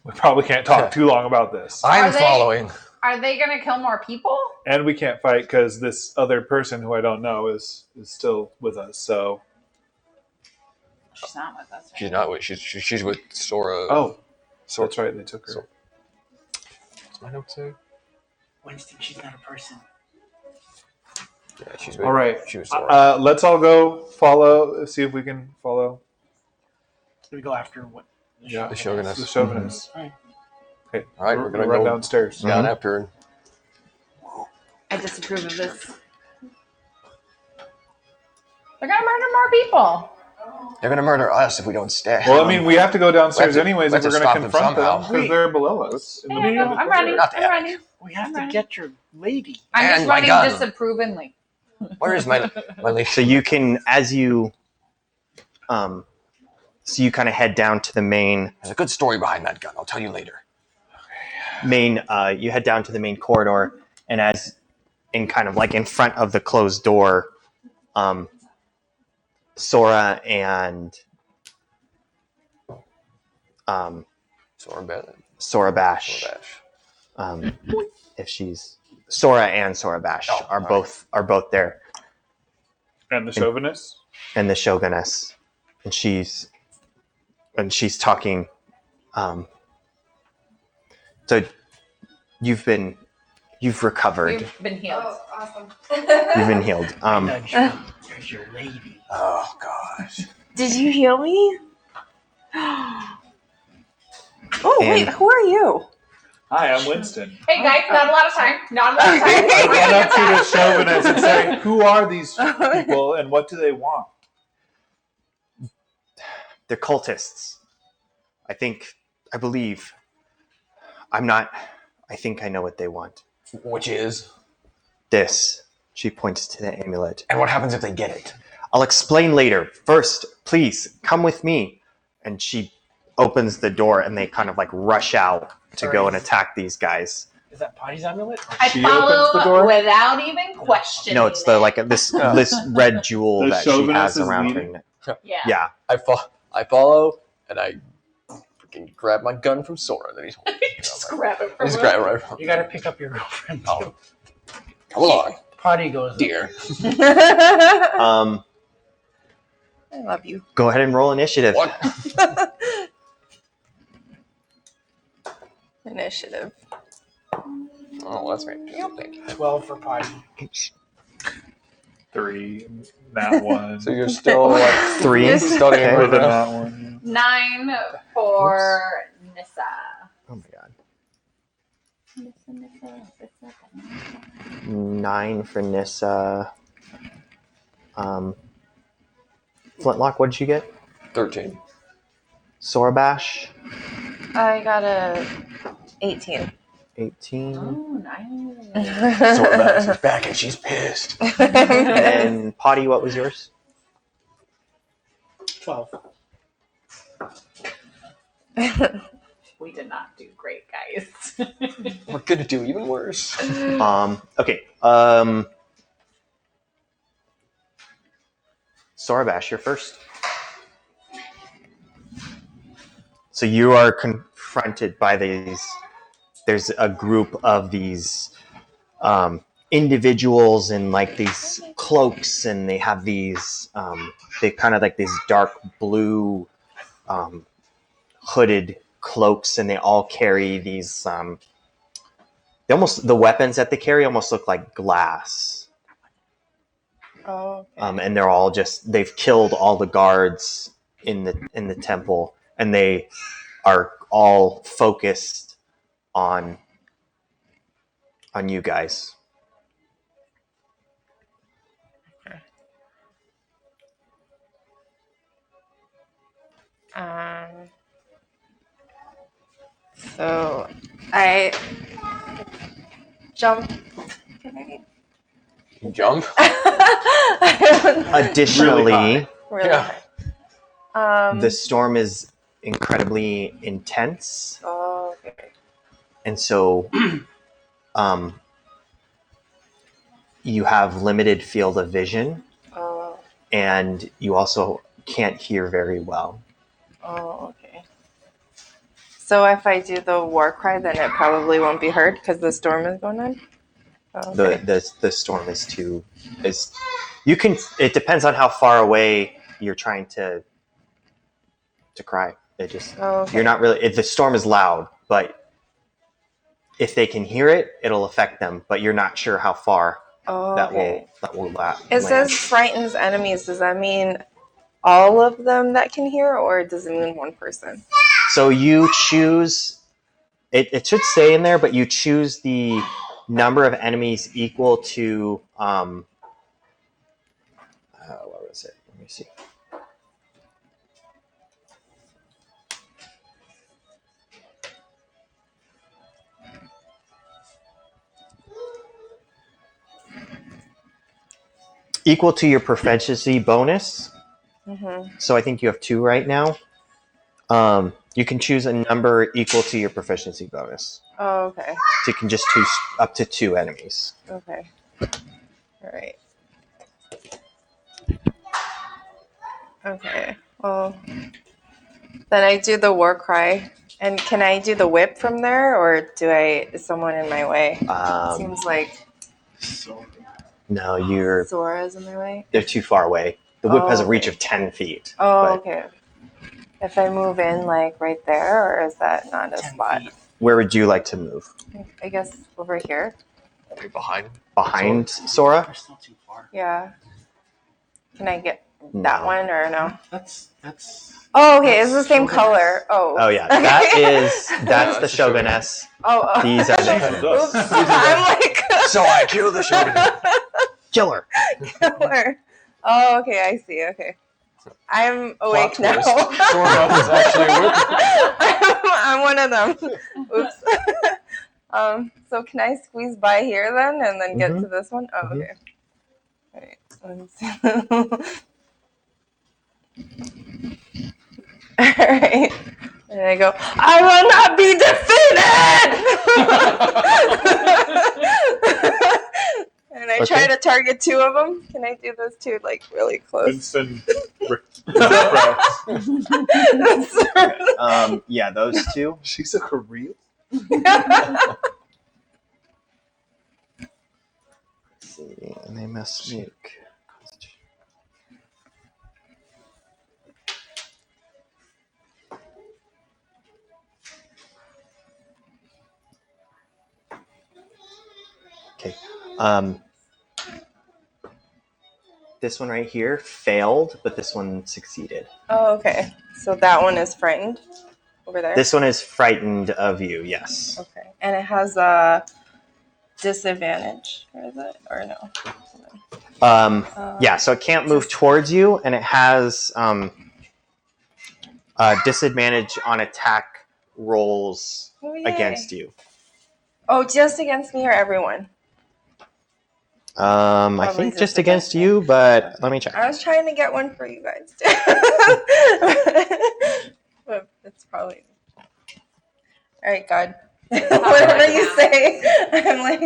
Speaker 3: We probably can't talk too long about this.
Speaker 2: I'm
Speaker 4: Are they-
Speaker 2: following.
Speaker 4: Are they gonna kill more people?
Speaker 3: And we can't fight because this other person who I don't know is still with us. So,
Speaker 4: She's not with us. Right?
Speaker 2: She's not with. She's with Sora.
Speaker 3: oh,
Speaker 2: Sora.
Speaker 3: that's right. They took her.
Speaker 2: So- What's my note say?
Speaker 5: Winston, she's not a person.
Speaker 2: Yeah, she's with.
Speaker 3: All right.
Speaker 2: She was Sora.
Speaker 3: Let's all go follow. See if we can follow.
Speaker 5: Do we go after what?
Speaker 3: Yeah,
Speaker 2: The Shoguness.
Speaker 3: The Shoguness.
Speaker 2: All right, we're gonna
Speaker 3: run
Speaker 2: go
Speaker 3: downstairs.
Speaker 2: down after her.
Speaker 4: I disapprove of this. They're gonna murder more people.
Speaker 2: They're gonna murder us if we don't stay.
Speaker 3: Well, I mean, we have to go downstairs
Speaker 2: We have to-
Speaker 3: anyways
Speaker 2: we
Speaker 3: if
Speaker 2: have
Speaker 3: we're
Speaker 2: to
Speaker 3: going to
Speaker 2: stop them
Speaker 3: confront them
Speaker 2: somehow.
Speaker 3: because they're below us.
Speaker 4: Yeah, I know. I'm running.
Speaker 2: Not
Speaker 4: I'm
Speaker 2: yet.
Speaker 4: running.
Speaker 5: We have
Speaker 4: Alright.
Speaker 5: to get your lady.
Speaker 4: I'm
Speaker 2: And
Speaker 4: just
Speaker 2: my
Speaker 4: running
Speaker 2: gun.
Speaker 4: disapprovingly.
Speaker 2: Where is my lady?
Speaker 7: So you can, as you, so you kind of head down to the main.
Speaker 2: There's a good story behind that gun. I'll tell you later.
Speaker 7: You head down to the main corridor, and as in kind of like in front of the closed door, Sora and
Speaker 2: Sora
Speaker 7: Sorabash, if she's Sora and Sorabash
Speaker 2: Oh,
Speaker 7: are
Speaker 2: all
Speaker 7: both there,
Speaker 3: And the Chauvinist?
Speaker 7: and the Shoguness, and she's talking. So You've recovered.
Speaker 4: You've been healed.
Speaker 6: Oh, awesome.
Speaker 7: You've been healed.
Speaker 5: There's your lady.
Speaker 2: Oh gosh.
Speaker 6: Did you heal me? Oh, wait,
Speaker 7: And-
Speaker 6: who are you?
Speaker 3: Hi, I'm Winston.
Speaker 4: Hey guys, not a lot of time. Not a lot of time.
Speaker 3: I run up to the chauvinist and say, "Who are these people, and what do they want?"
Speaker 7: They're cultists. I believe. I'm not. I think I know what they want.
Speaker 2: Which is?
Speaker 7: This. She points to the amulet.
Speaker 2: And what happens if they get it?
Speaker 7: I'll explain later. First, please come with me. And she opens the door, and they kind of like rush out to go and attack these guys.
Speaker 5: Is that Potty's amulet?
Speaker 4: I
Speaker 3: She opens the
Speaker 4: follow
Speaker 3: door?
Speaker 4: without even questioning.
Speaker 7: No, it's the like this red jewel
Speaker 3: The
Speaker 7: that she
Speaker 3: chauvinist
Speaker 7: has
Speaker 3: is
Speaker 7: around her
Speaker 3: leading?
Speaker 7: neck.
Speaker 4: Yeah.
Speaker 7: Yeah.
Speaker 2: I follow, and I freaking grab my gun from Sora. Then he's
Speaker 4: Just grab it
Speaker 2: I
Speaker 4: from
Speaker 2: just
Speaker 4: him.
Speaker 2: grab it right from.
Speaker 5: You gotta pick up your girlfriend too.
Speaker 2: Oh. Come along,
Speaker 5: Potty goes.
Speaker 2: dear.
Speaker 7: Um,
Speaker 6: I love you.
Speaker 7: go ahead and roll initiative.
Speaker 2: What?
Speaker 6: Initiative.
Speaker 2: Oh, that's right. Thank you.
Speaker 5: 12 for Potty.
Speaker 3: 3, that one.
Speaker 2: So you're still like
Speaker 7: 3.
Speaker 2: studying
Speaker 7: Okay.
Speaker 2: right
Speaker 3: Within
Speaker 2: now.
Speaker 3: that one.
Speaker 4: 9 for Nissa.
Speaker 7: Oh my god. 9 for Nissa. Flintlock, what did you get?
Speaker 2: 13.
Speaker 7: Sorabash,
Speaker 6: I got a 18.
Speaker 7: 18.
Speaker 4: Oh, nice.
Speaker 2: Sorabash is back and she's pissed.
Speaker 7: And Potty, what was yours?
Speaker 5: 12.
Speaker 4: We did not do great, guys.
Speaker 2: We're gonna do even worse.
Speaker 7: Okay. Sorabash, you're first. So you are confronted by these. There's a group of these individuals in like these cloaks, and they have these. They kind of like these dark blue hooded cloaks, and they all carry these. The weapons that they carry almost look like glass.
Speaker 6: Oh,
Speaker 7: And they're all they've killed all the guards in the temple, and they are all focused on you guys.
Speaker 6: So I jump. Can I?
Speaker 2: Jump.
Speaker 7: Additionally,
Speaker 6: Really
Speaker 2: Yeah.
Speaker 6: high.
Speaker 7: the storm is incredibly intense,
Speaker 6: Oh, okay.
Speaker 7: and so you have limited field of vision,
Speaker 6: Oh,
Speaker 7: and you also can't hear very well.
Speaker 6: oh, okay. So if I do the war cry, then it probably won't be heard because the storm is going on. Oh, okay.
Speaker 7: The storm is you can. It depends on how far away you're trying to cry. It just
Speaker 6: Oh, okay.
Speaker 7: you're not really. The storm is loud, but if they can hear it, it'll affect them. But you're not sure how far
Speaker 6: Oh,
Speaker 7: that
Speaker 6: okay.
Speaker 7: will
Speaker 6: It
Speaker 7: land.
Speaker 6: says frightens enemies. Does that mean all of them that can hear, or does it mean one person?
Speaker 7: So you choose. It should stay in there, but you choose the number of enemies equal to. What was it? Let me see. Equal to your proficiency bonus.
Speaker 6: Mm-hmm.
Speaker 7: So I think you have 2 right now. You can choose a number equal to your proficiency bonus.
Speaker 6: Oh, okay.
Speaker 7: So you can just choose up to 2 enemies.
Speaker 6: Okay. All right. Okay. Well, then I do the war cry. And can I do the whip from there, or is someone in my way? Seems like
Speaker 7: No,
Speaker 6: Zora's in my way.
Speaker 7: they're too far away. The whip has a reach
Speaker 6: Okay.
Speaker 7: of 10 feet.
Speaker 6: Oh,
Speaker 7: but
Speaker 6: okay. If I move in, like right there, or is that not a
Speaker 5: 10
Speaker 6: spot?
Speaker 5: feet.
Speaker 7: Where would you like to move?
Speaker 6: I guess over here.
Speaker 2: Maybe behind.
Speaker 7: Behind Sora?
Speaker 5: We're still too far.
Speaker 6: Yeah. Can I get that
Speaker 7: No.
Speaker 6: one or no?
Speaker 5: That's.
Speaker 6: Oh, okay. It's the
Speaker 5: That's
Speaker 6: same
Speaker 5: Shoguness.
Speaker 6: color. Oh.
Speaker 7: Oh yeah,
Speaker 6: Okay.
Speaker 7: that's the
Speaker 2: that's the
Speaker 7: Shoguness.
Speaker 6: Oh.
Speaker 7: These are the
Speaker 6: Oops. I'm like.
Speaker 2: So I kill the shogun.
Speaker 7: killer.
Speaker 6: Killer. Oh, okay. I see. Okay. I'm awake now.
Speaker 2: twist. Sora is actually with
Speaker 6: I'm one of them. Oops. So can I squeeze by here then and then get to this one? Oh, okay. All right. All right. And I go, I will not be defeated! And I try to target 2 of them. Can I do those 2 like really close?
Speaker 3: Winston.
Speaker 7: Yeah, those two.
Speaker 3: She's a Korean.
Speaker 7: Let's see, and they must make. Okay. This one right here failed, but this one succeeded.
Speaker 6: Oh, okay. So that one is frightened over there?
Speaker 7: This one is frightened of you, yes.
Speaker 6: Okay. And it has a disadvantage, or is it? Or no?
Speaker 7: Yeah, so it can't move towards you, and it has disadvantage on attack rolls
Speaker 6: Oh, yay.
Speaker 7: against you.
Speaker 6: Oh, just against me or everyone?
Speaker 7: I
Speaker 6: Probably
Speaker 7: think
Speaker 6: just
Speaker 7: just against
Speaker 6: against
Speaker 7: you, but let me check.
Speaker 6: I was trying to get one for you guys too. But it's probably. All right, God. Whatever you say. I'm like.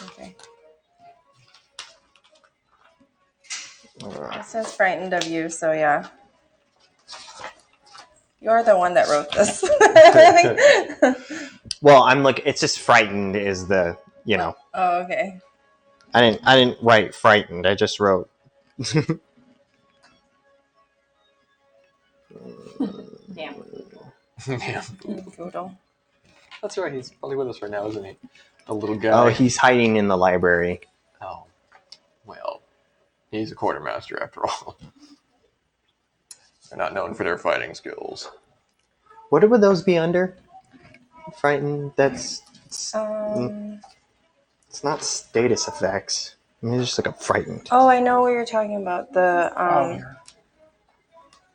Speaker 6: Okay. It says frightened of you, so yeah. You're the one that wrote this.
Speaker 7: Well, I'm like, it's just frightened is the,
Speaker 6: Oh, okay.
Speaker 7: I didn't write frightened. I just wrote.
Speaker 4: Damn.
Speaker 2: Yeah.
Speaker 6: Poodle.
Speaker 2: That's right. He's probably with us right now, isn't he? The little guy.
Speaker 7: Oh, he's hiding in the library.
Speaker 2: Oh. Well, he's a quartermaster after all. They're not known for their fighting skills.
Speaker 7: What would those be under? Frightened. It's not status effects. I mean, it's just like a frightened.
Speaker 6: Oh, I know what you're talking about.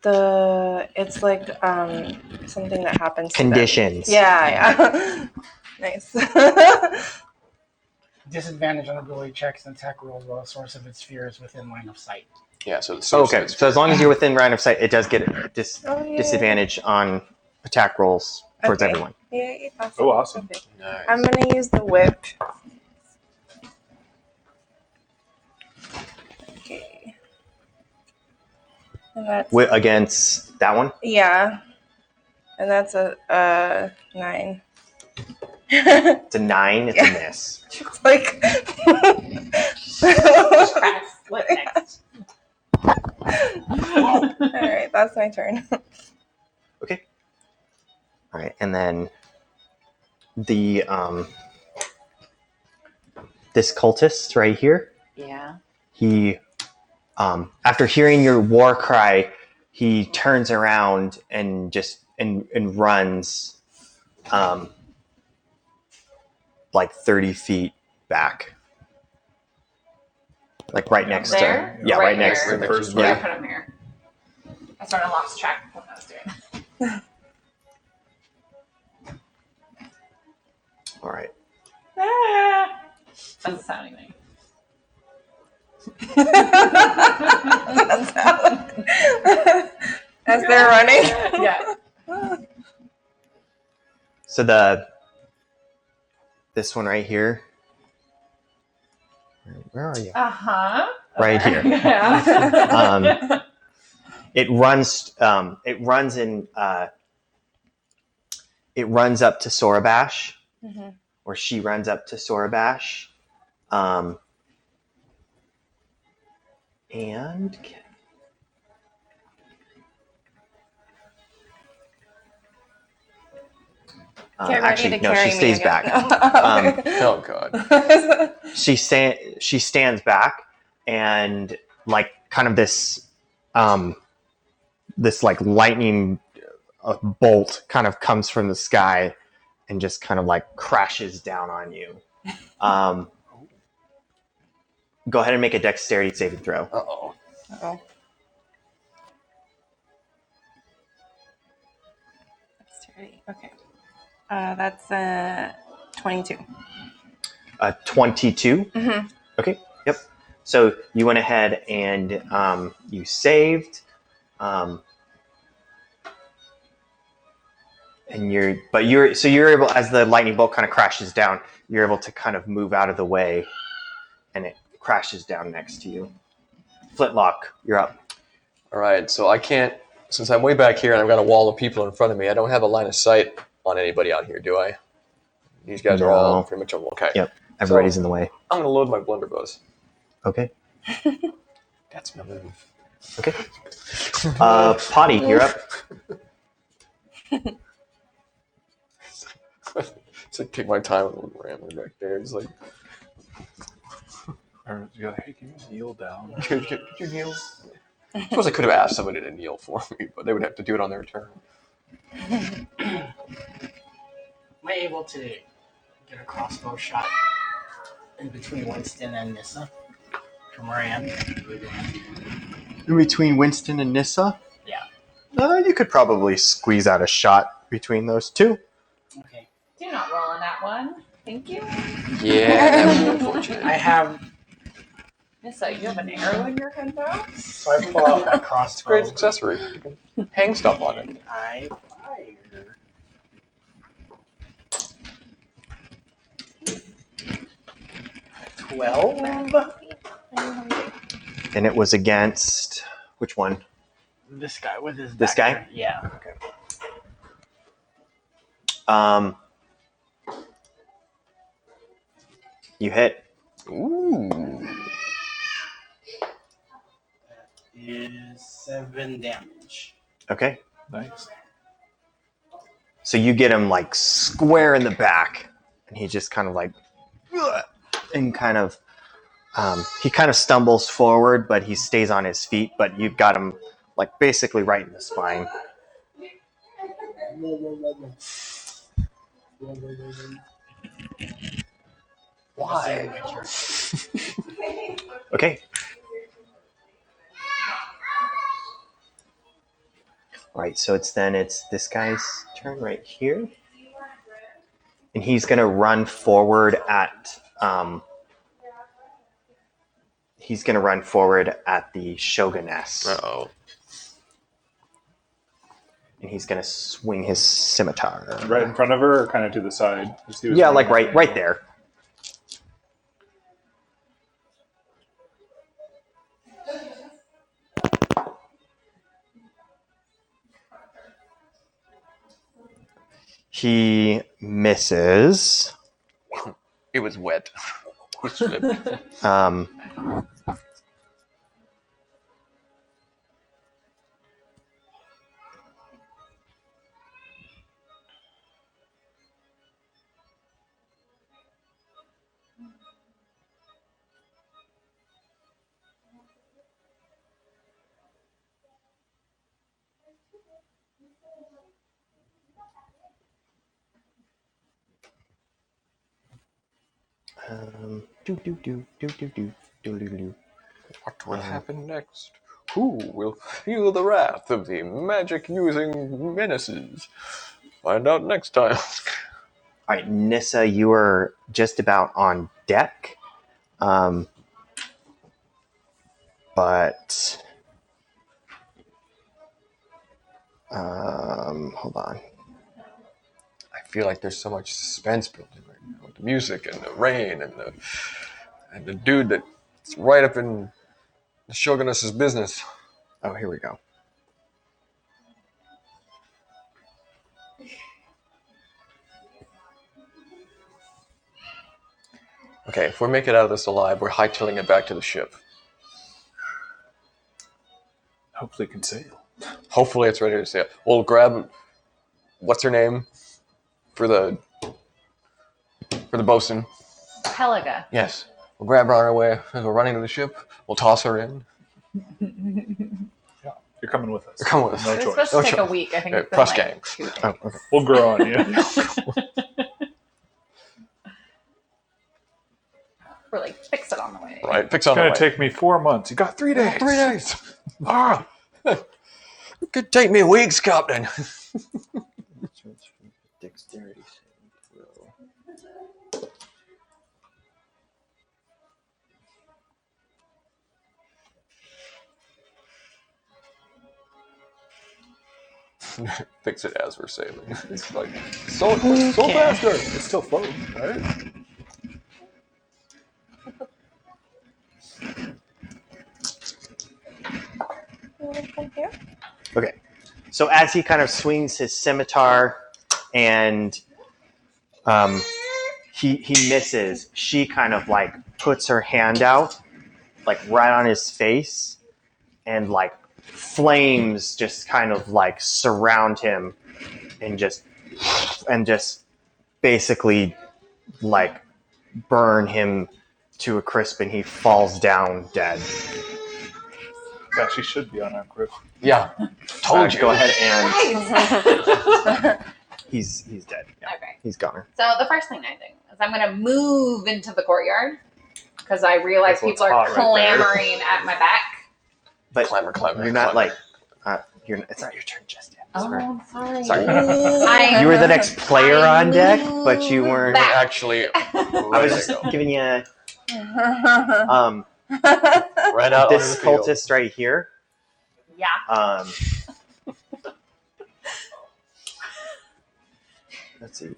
Speaker 6: It's like something that happens.
Speaker 7: Conditions.
Speaker 6: To them. Yeah. Nice.
Speaker 5: Disadvantage on ability checks and attack rolls while the source of its fear is within line of sight.
Speaker 2: Yeah, so the
Speaker 7: Okay, so as long as you're within line of sight, it does get a
Speaker 6: Yay.
Speaker 7: disadvantage on attack rolls towards
Speaker 6: Okay.
Speaker 7: everyone.
Speaker 6: Yeah, awesome.
Speaker 3: Oh, awesome.
Speaker 6: Okay.
Speaker 2: Nice.
Speaker 6: I'm gonna use the whip. Okay. And that's
Speaker 7: Against that one?
Speaker 6: yeah, and that's a 9.
Speaker 7: It's a 9, it's a miss.
Speaker 6: It's like.
Speaker 4: Split next.
Speaker 6: All right, that's my turn.
Speaker 7: Okay. All right, and then the this cultist right here,
Speaker 4: Yeah.
Speaker 7: he after hearing your war cry, he turns around and just and runs like 30 feet back. Like right next
Speaker 4: There?
Speaker 7: to right next
Speaker 4: here.
Speaker 7: to the
Speaker 3: first
Speaker 4: Yeah. I
Speaker 7: yeah.
Speaker 4: put him here. I sort of lost track of what I was doing.
Speaker 7: All right.
Speaker 4: Doesn't sound anything.
Speaker 6: As they're running.
Speaker 4: Yeah.
Speaker 7: So this one right here. Where are you?
Speaker 4: Uh-huh.
Speaker 7: Right here.
Speaker 4: Yeah.
Speaker 7: It runs up to Sorabash,
Speaker 6: Mhm.
Speaker 7: or she runs up to Sorabash, and
Speaker 6: Get ready
Speaker 7: Actually,
Speaker 6: to
Speaker 7: no,
Speaker 6: carry
Speaker 7: she
Speaker 6: me
Speaker 7: stays
Speaker 6: again.
Speaker 7: back.
Speaker 2: Oh God.
Speaker 7: She stands back, and like kind of this this like lightning bolt kind of comes from the sky and just kind of like crashes down on you. Go ahead and make a dexterity saving throw.
Speaker 2: Uh-oh.
Speaker 6: Oh. Dexterity. Okay. That's 22.
Speaker 7: 22.
Speaker 6: Mm-hmm.
Speaker 7: Okay. Yep. So you went ahead and you saved, and you're able, as the lightning bolt kind of crashes down, you're able to kind of move out of the way, and it crashes down next to you. Flintlock, you're up.
Speaker 2: All right, so I can't, since I'm way back here and I've got a wall of people in front of me, I don't have a line of sight on anybody out here, do I? These guys are all
Speaker 7: No.
Speaker 2: pretty much okay.
Speaker 7: Yep. Everybody's
Speaker 2: So,
Speaker 7: in the way.
Speaker 2: I'm going to load my blunderbuss.
Speaker 7: Okay.
Speaker 2: That's my move.
Speaker 7: Okay. Potty, you're up.
Speaker 2: So take my time and rambling back there. It's like,
Speaker 3: Or you go, hey, can you kneel down?
Speaker 2: could you kneel? I suppose I could have asked somebody to kneel for me, but they would have to do it on their turn.
Speaker 5: Am I able to get a crossbow shot in between Winston and Nissa from where I am?
Speaker 7: In between Winston and Nissa?
Speaker 5: Yeah.
Speaker 7: You could probably squeeze out a shot between those two.
Speaker 5: Okay.
Speaker 4: Do not roll on that one. Thank you.
Speaker 2: Yeah, that was unfortunate.
Speaker 5: I have.
Speaker 4: Nissa, you have an arrow in your head though?
Speaker 5: So I pull out my
Speaker 2: It's a
Speaker 5: crossbow.
Speaker 2: great accessory. You can hang stuff on it.
Speaker 5: I fire. $12.
Speaker 7: And it was against which one?
Speaker 5: This guy with his.
Speaker 7: This
Speaker 5: back
Speaker 7: guy?
Speaker 5: turn. Yeah.
Speaker 7: You hit.
Speaker 2: Ooh.
Speaker 5: Is 7 damage.
Speaker 7: Okay.
Speaker 3: Nice.
Speaker 7: So you get him like square in the back, and he just kind of like, "Ugh," and kind of, he kind of stumbles forward, but he stays on his feet. But you've got him like basically right in the spine.
Speaker 2: Why?
Speaker 7: Okay. All right. So it's this guy's turn right here, and he's gonna run forward at. He's gonna run forward at the Shoguness.
Speaker 2: Uh-oh.
Speaker 7: And he's gonna swing his scimitar.
Speaker 3: Right in front of her, or kind of to the side? 'Cause he was
Speaker 7: Yeah, like
Speaker 3: running
Speaker 7: right there. He misses.
Speaker 2: It was wet. He slipped. What will happen next? Who will feel the wrath of the magic-using menaces? Find out next time.
Speaker 7: All right, Nissa, you are just about on deck. But hold on.
Speaker 2: I feel like there's so much suspense building right now with the music and the rain and the dude that's right up in the Shoguness's business.
Speaker 7: Oh, here we go.
Speaker 2: Okay, if we make it out of this alive, we're hightailing it back to the ship.
Speaker 3: Hopefully, it can sail.
Speaker 2: Hopefully it's ready to sail. We'll grab, what's her name? for the bosun.
Speaker 4: Helga.
Speaker 2: Yes. We'll grab her on our way. We'll go running to the ship. We'll toss her in.
Speaker 3: You're coming with us.
Speaker 2: You're coming with us.
Speaker 3: No
Speaker 4: It's
Speaker 3: choice.
Speaker 4: supposed to take
Speaker 2: No
Speaker 4: a week. I think
Speaker 2: Okay,
Speaker 4: it's been
Speaker 2: press
Speaker 4: like
Speaker 2: gang.
Speaker 4: 2 days.
Speaker 7: Oh, okay.
Speaker 3: We'll grow on you.
Speaker 4: Or like fix it on the way.
Speaker 2: Right. Fix
Speaker 3: It's
Speaker 2: on the
Speaker 3: going
Speaker 2: way.
Speaker 3: to take me 4 months. You got 3 days.
Speaker 2: 3 days. Ah. Could take me weeks, Captain.
Speaker 7: Dexterity saving throw.
Speaker 2: Fix it as we're saving. It's like so faster.
Speaker 3: It's still floating.
Speaker 2: Right?
Speaker 7: Okay. So as he kind of swings his scimitar and he misses, she kind of like puts her hand out, like right on his face, and like flames just kind of like surround him and just basically like burn him to a crisp, and he falls down dead.
Speaker 3: Yeah, she should be on our crew.
Speaker 2: Yeah. Told you.
Speaker 7: Go ahead and
Speaker 4: Nice.
Speaker 7: he's dead. Yeah,
Speaker 4: Okay.
Speaker 7: he's gone.
Speaker 4: So the first thing I do is I'm going to move into the courtyard because I realize
Speaker 3: Careful, it's
Speaker 4: people are
Speaker 3: hot right there.
Speaker 4: clamoring at my back.
Speaker 7: But
Speaker 2: Clever.
Speaker 7: you're not like it's not your turn just yet.
Speaker 4: Oh, I'm sorry.
Speaker 7: Sorry.
Speaker 4: I-
Speaker 7: You were the next player
Speaker 4: I
Speaker 7: on deck,
Speaker 4: moved
Speaker 7: but you weren't.
Speaker 4: back.
Speaker 2: Actually,
Speaker 7: I was just giving you
Speaker 2: right out
Speaker 7: this
Speaker 2: onto the field.
Speaker 7: cultist right here.
Speaker 4: Yeah.
Speaker 7: Let's see.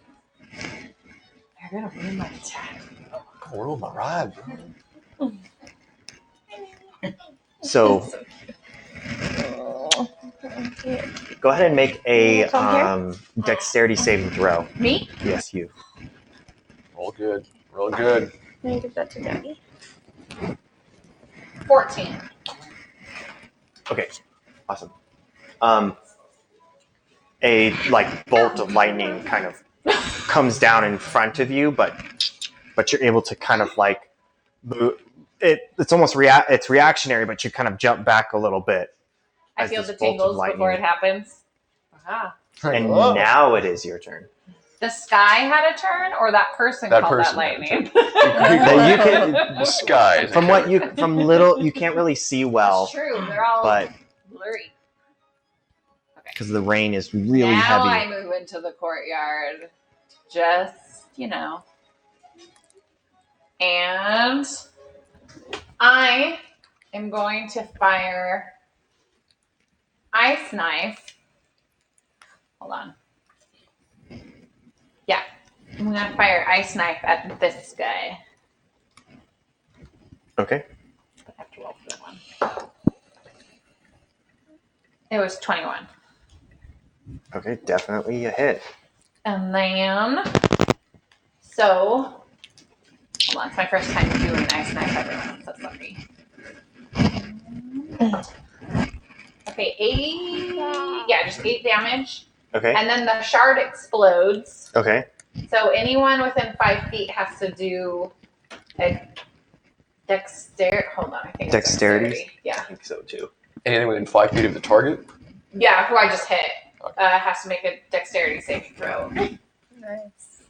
Speaker 4: They're going to ruin my attack.
Speaker 2: Oh my ride.
Speaker 7: So go ahead and make a dexterity saving throw.
Speaker 4: Me?
Speaker 7: Yes, you.
Speaker 2: Roll good. Roll good.
Speaker 6: Let me give that to Daddy.
Speaker 4: 14.
Speaker 7: Okay, awesome. A like bolt of lightning kind of comes down in front of you, but you're able to kind of like move. It's almost it's reactionary, but you kind of jump back a little bit.
Speaker 4: I
Speaker 7: as
Speaker 4: feel
Speaker 7: this
Speaker 4: the
Speaker 7: bolt of
Speaker 4: tingles
Speaker 7: lightning-
Speaker 4: before it happens. Aha.
Speaker 7: And
Speaker 2: Oh.
Speaker 7: now it is your turn.
Speaker 4: The sky had a turn, or that person
Speaker 2: That
Speaker 4: called
Speaker 2: person
Speaker 4: that
Speaker 2: had a
Speaker 4: lightning?
Speaker 7: That you can
Speaker 2: The sky.
Speaker 7: from little you can't really see well,
Speaker 4: That's true. They're all
Speaker 7: but
Speaker 4: blurry.
Speaker 7: because the rain is really
Speaker 4: now I
Speaker 7: heavy.
Speaker 4: move into the courtyard. Just, And I am going to fire ice knife. Hold on. Yeah. I'm going to fire ice knife at this guy.
Speaker 7: Okay.
Speaker 4: I have to roll for that one. It was 21.
Speaker 7: Okay, definitely a hit.
Speaker 4: And then, hold on, it's my first time doing ice knife, everyone, so sorry. Okay, 8, just 8 damage.
Speaker 7: Okay.
Speaker 4: And then the shard explodes.
Speaker 7: Okay.
Speaker 4: So anyone within 5 feet has to do a hold on, I think it's
Speaker 7: Dexterity?
Speaker 4: dexterity. Yeah.
Speaker 7: I think so too.
Speaker 2: Anything within 5 feet of the target?
Speaker 4: Yeah, who I just hit
Speaker 2: Okay.
Speaker 4: has to make a dexterity saving throw.
Speaker 6: Nice.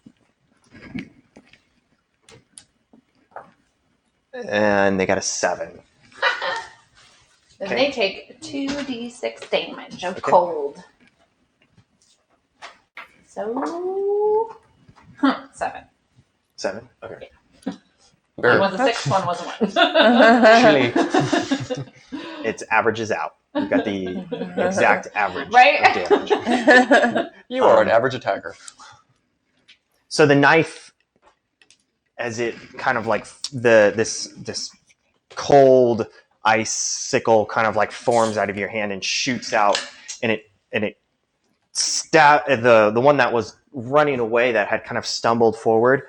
Speaker 7: And they got a 7.
Speaker 4: Then
Speaker 7: Okay.
Speaker 4: they take 2d6 damage of
Speaker 7: Okay.
Speaker 4: cold. So, 7.
Speaker 7: 7? Okay.
Speaker 4: One
Speaker 2: Very
Speaker 4: was a 6, one was a 1.
Speaker 2: chilly.
Speaker 7: It averages out. You got the exact average
Speaker 4: Right?
Speaker 7: of damage.
Speaker 2: You are an average attacker.
Speaker 7: So the knife, as it kind of like this cold icicle kind of like forms out of your hand and shoots out, and it the one that was running away that had kind of stumbled forward.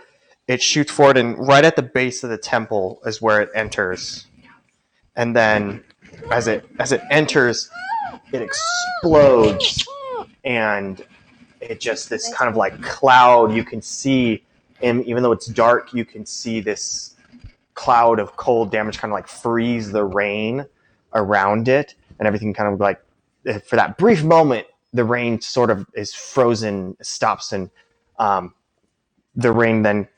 Speaker 7: It shoots forward, and right at the base of the temple is where it enters. And then, as it enters, it explodes, and it just this kind of like cloud. You can see, and even though it's dark, you can see this cloud of cold damage kind of like freeze the rain around it, and everything kind of like for that brief moment, the rain sort of is frozen, stops, and the rain then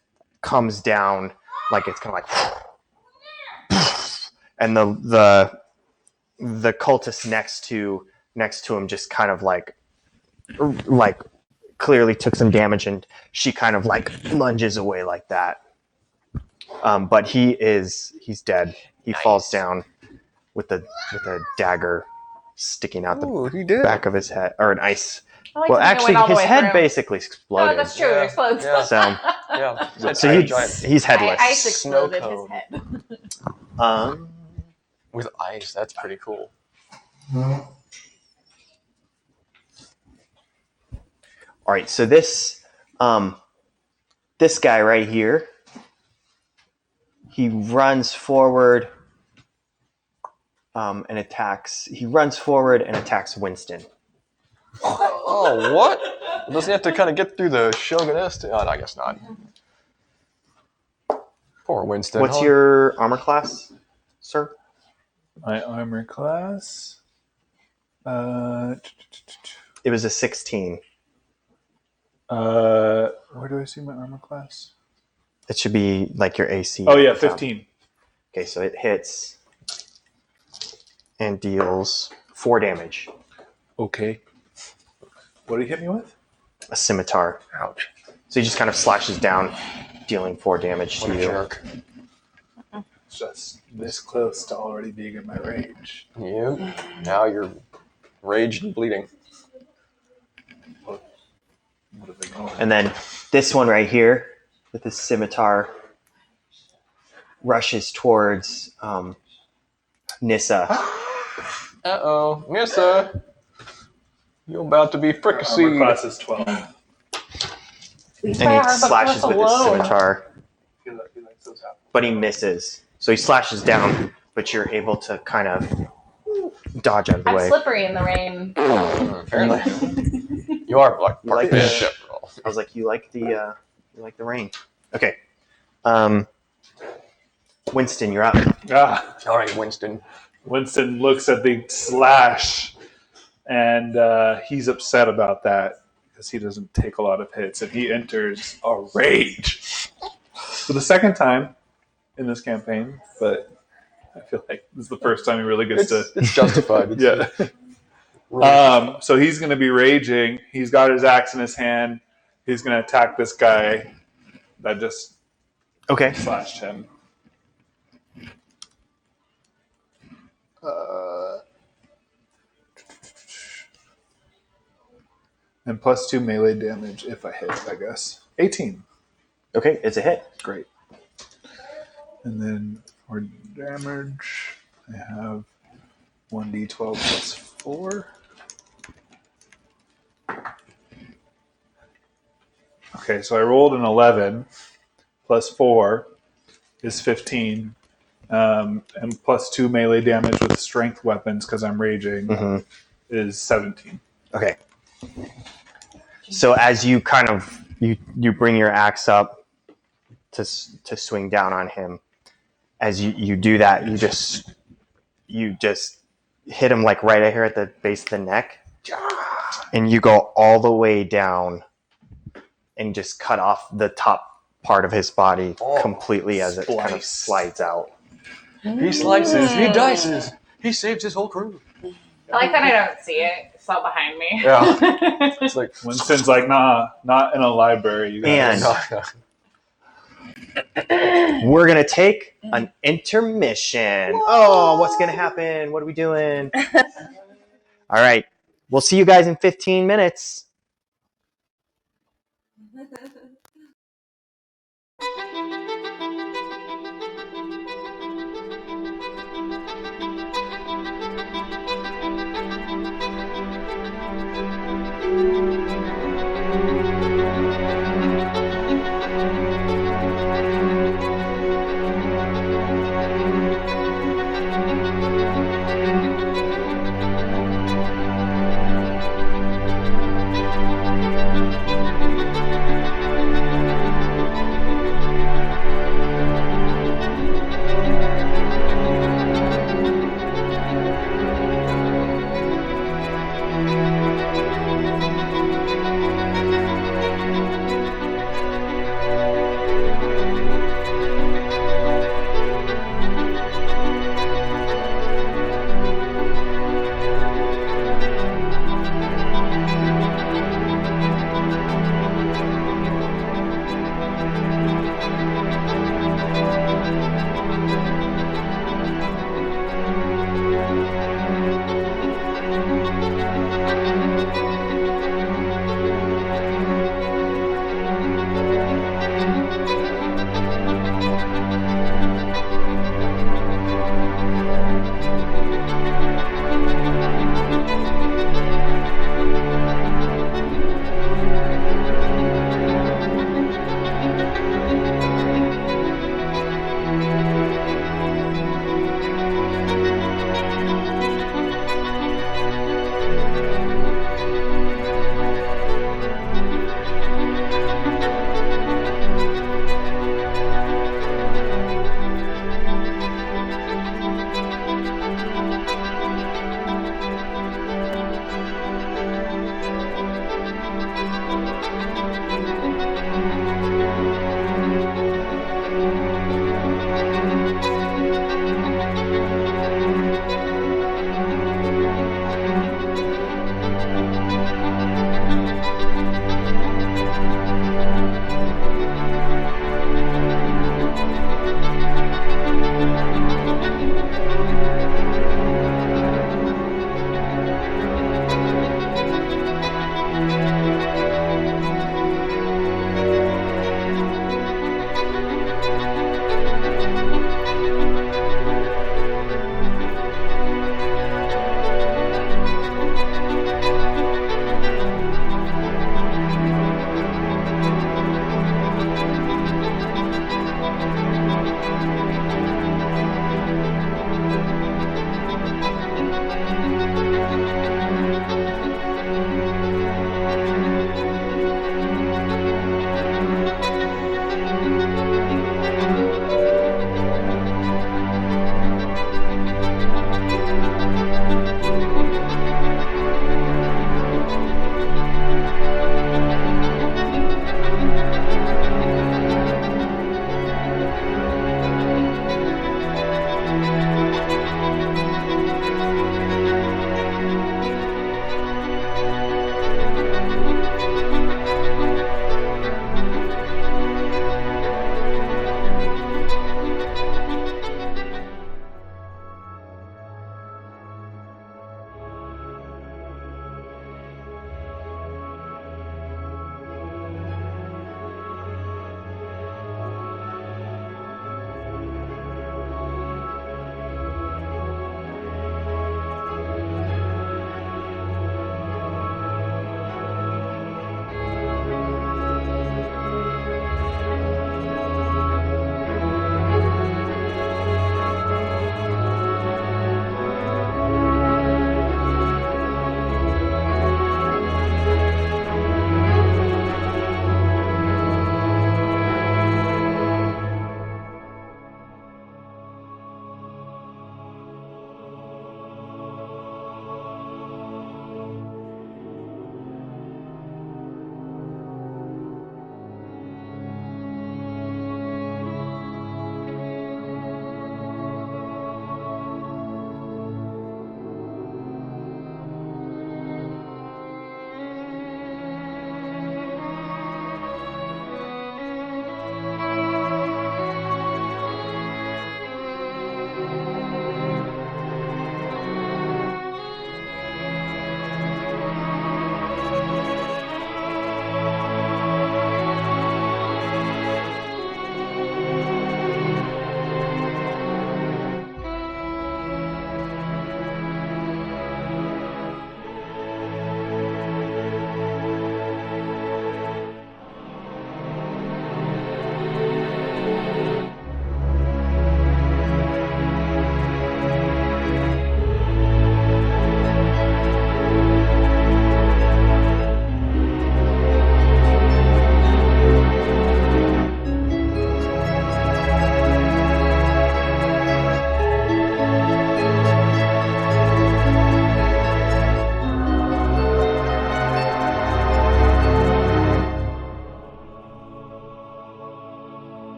Speaker 7: comes down like it's kind of like, and the cultist next to him just kind of like clearly took some damage, and she kind of like lunges away like that. But he's dead. He falls down with a dagger sticking out the back of his head, or an ice.
Speaker 4: I like
Speaker 7: Well,
Speaker 4: that we went
Speaker 7: actually,
Speaker 4: all the
Speaker 7: his
Speaker 4: way
Speaker 7: head
Speaker 4: through.
Speaker 7: basically exploded.
Speaker 4: Oh, that's true.
Speaker 2: Yeah.
Speaker 4: It explodes.
Speaker 2: Yeah.
Speaker 7: So,
Speaker 2: Yeah.
Speaker 7: so
Speaker 2: giant
Speaker 7: he's headless.
Speaker 4: Ice
Speaker 2: Snow
Speaker 4: exploded his
Speaker 2: cone.
Speaker 4: head.
Speaker 2: with ice. That's pretty cool.
Speaker 7: All right, so this guy right here, he runs forward and attacks. He runs forward and attacks Winston.
Speaker 2: Oh, what? Doesn't he have to kind of get through the Shoguness? Oh, no, I guess not. Poor Winston.
Speaker 7: What's your armor class, sir?
Speaker 3: My armor class.
Speaker 7: It was a 16.
Speaker 3: Where do I see my armor class?
Speaker 7: It should be like your AC.
Speaker 3: Oh yeah, 15.
Speaker 7: Okay, so it hits and deals 4 damage.
Speaker 3: Okay. What did he hit me with?
Speaker 7: A scimitar.
Speaker 2: Ouch.
Speaker 7: So he just kind of slashes down, dealing 4 damage
Speaker 2: What
Speaker 7: to
Speaker 2: a
Speaker 7: you.
Speaker 2: jerk.
Speaker 3: It's just this close to already being in my rage.
Speaker 2: Yep. Now you're raged and bleeding.
Speaker 3: What are they going?
Speaker 7: And then this one right here, with the scimitar, rushes towards Nissa.
Speaker 2: Uh-oh. Nissa. You're about to be
Speaker 3: Armor
Speaker 2: fricasseed.
Speaker 3: class is 12.
Speaker 7: And he slashes with his scimitar,
Speaker 3: He likes those apples.
Speaker 7: but he misses. So he slashes down, but you're able to kind of dodge out of the
Speaker 4: I'm
Speaker 7: way.
Speaker 4: slippery in the rain.
Speaker 2: Apparently. You are like
Speaker 7: You like
Speaker 2: part
Speaker 7: that?
Speaker 2: ship.
Speaker 7: I was like, you like the rain. Okay. Winston, you're up.
Speaker 3: Ah,
Speaker 2: All right, Winston.
Speaker 3: Winston looks at the slash, and he's upset about that because he doesn't take a lot of hits, and he enters a rage for the second time in this campaign. But I feel like this is the first time he really gets
Speaker 2: It's justified. It's
Speaker 3: yeah. So he's going to be raging. He's got his axe in his hand. He's going to attack this guy that just
Speaker 7: Okay.
Speaker 3: slashed him. And plus 2 melee damage if I hit, I guess. 18.
Speaker 7: Okay, it's a hit.
Speaker 3: Great. And then for damage, I have 1d12 plus 4. Okay, so I rolled an 11 plus 4 is 15. And plus 2 melee damage with strength weapons because I'm raging
Speaker 7: Mhm.
Speaker 3: is 17.
Speaker 7: Okay. So as you kind of you bring your axe up to swing down on him, as you do that, you just hit him like right here at the base of the neck, and you go all the way down and just cut off the top part of his body completely as it kind of slides out.
Speaker 2: He slices. He dices. He saves his whole crew.
Speaker 4: I like that I don't see it. It's all behind me.
Speaker 2: Yeah. It's like
Speaker 3: Winston's like, nah, not in a library. You guys.
Speaker 7: And we're gonna take an intermission. Oh, what's gonna happen? What are we doing? All right, we'll see you guys in 15 minutes.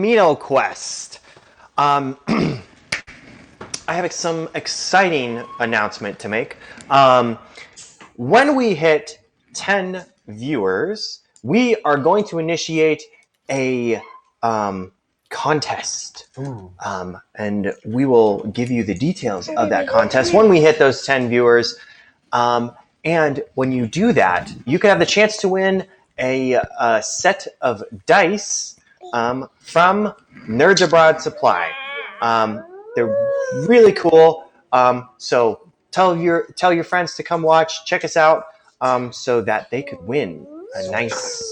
Speaker 7: AminoQuest. I have some exciting announcement to make. When we hit 10 viewers, we are going to initiate a contest. And we will give you the details of that contest when we hit those 10 viewers. And when you do that, you can have the chance to win a set of dice from Nerds Abroad Supply. They're really cool. So tell your friends to come watch, check us out, so that they could win a nice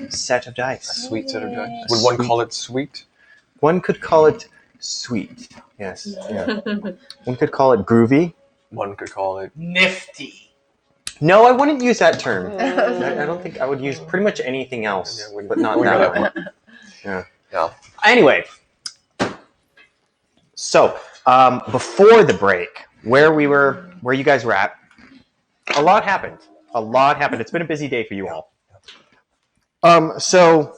Speaker 7: set of dice.
Speaker 2: A sweet set of dice. Would one call it sweet?
Speaker 7: One could call it sweet. Yes. Yeah. One could call it groovy.
Speaker 2: One could call it
Speaker 5: Nifty.
Speaker 7: No, I wouldn't use that term. I don't think I would use pretty much anything else, but not that one. Yeah. Anyway, so before the break, where you guys were at, a lot happened. It's been a busy day for you all. So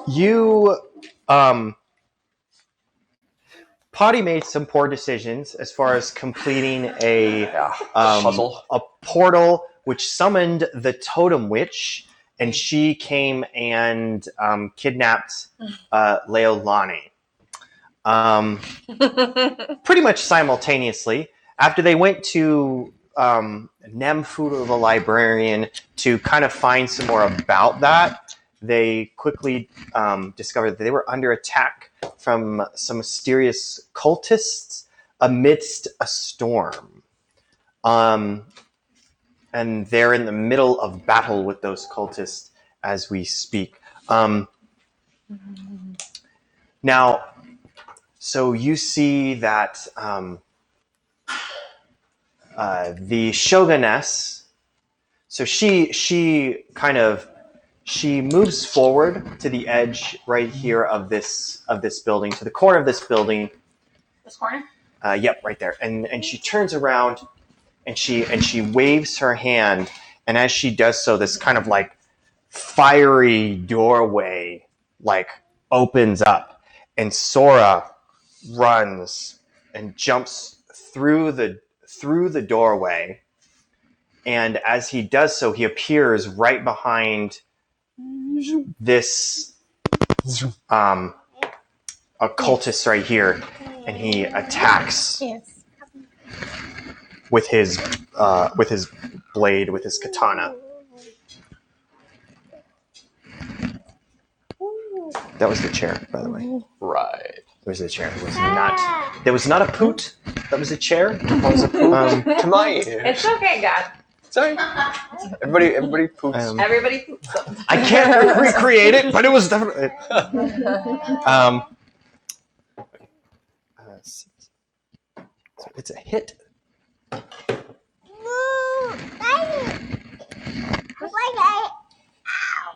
Speaker 7: you Potty made some poor decisions as far as completing a
Speaker 2: puzzle,
Speaker 7: a portal which summoned the Totem Witch, and she came and kidnapped Leolani. Pretty much simultaneously. After they went to Nemfudo the librarian to kind of find some more about that, they quickly discovered that they were under attack from some mysterious cultists amidst a storm. And they're in the middle of battle with those cultists as we speak. Now, so you see that the Shoguness, so she moves forward to the edge right here of this building, to the corner of this building.
Speaker 4: This corner?
Speaker 7: Yep, right there. And she turns around and she waves her hand, and as she does so, this kind of like fiery doorway like opens up, and Sora runs and jumps through the doorway, and as he does so, he appears right behind this occultist right here, and he attacks with his blade, with his katana. That was the chair, by the way.
Speaker 2: right.
Speaker 7: It was the chair. It was not. There was not a poot. That was a chair. That was a poot.
Speaker 2: To my ears.
Speaker 4: It's okay, God.
Speaker 2: Sorry. Everybody poops.
Speaker 4: Everybody poops them.
Speaker 7: I can't recreate it, but it was definitely. So it's a hit.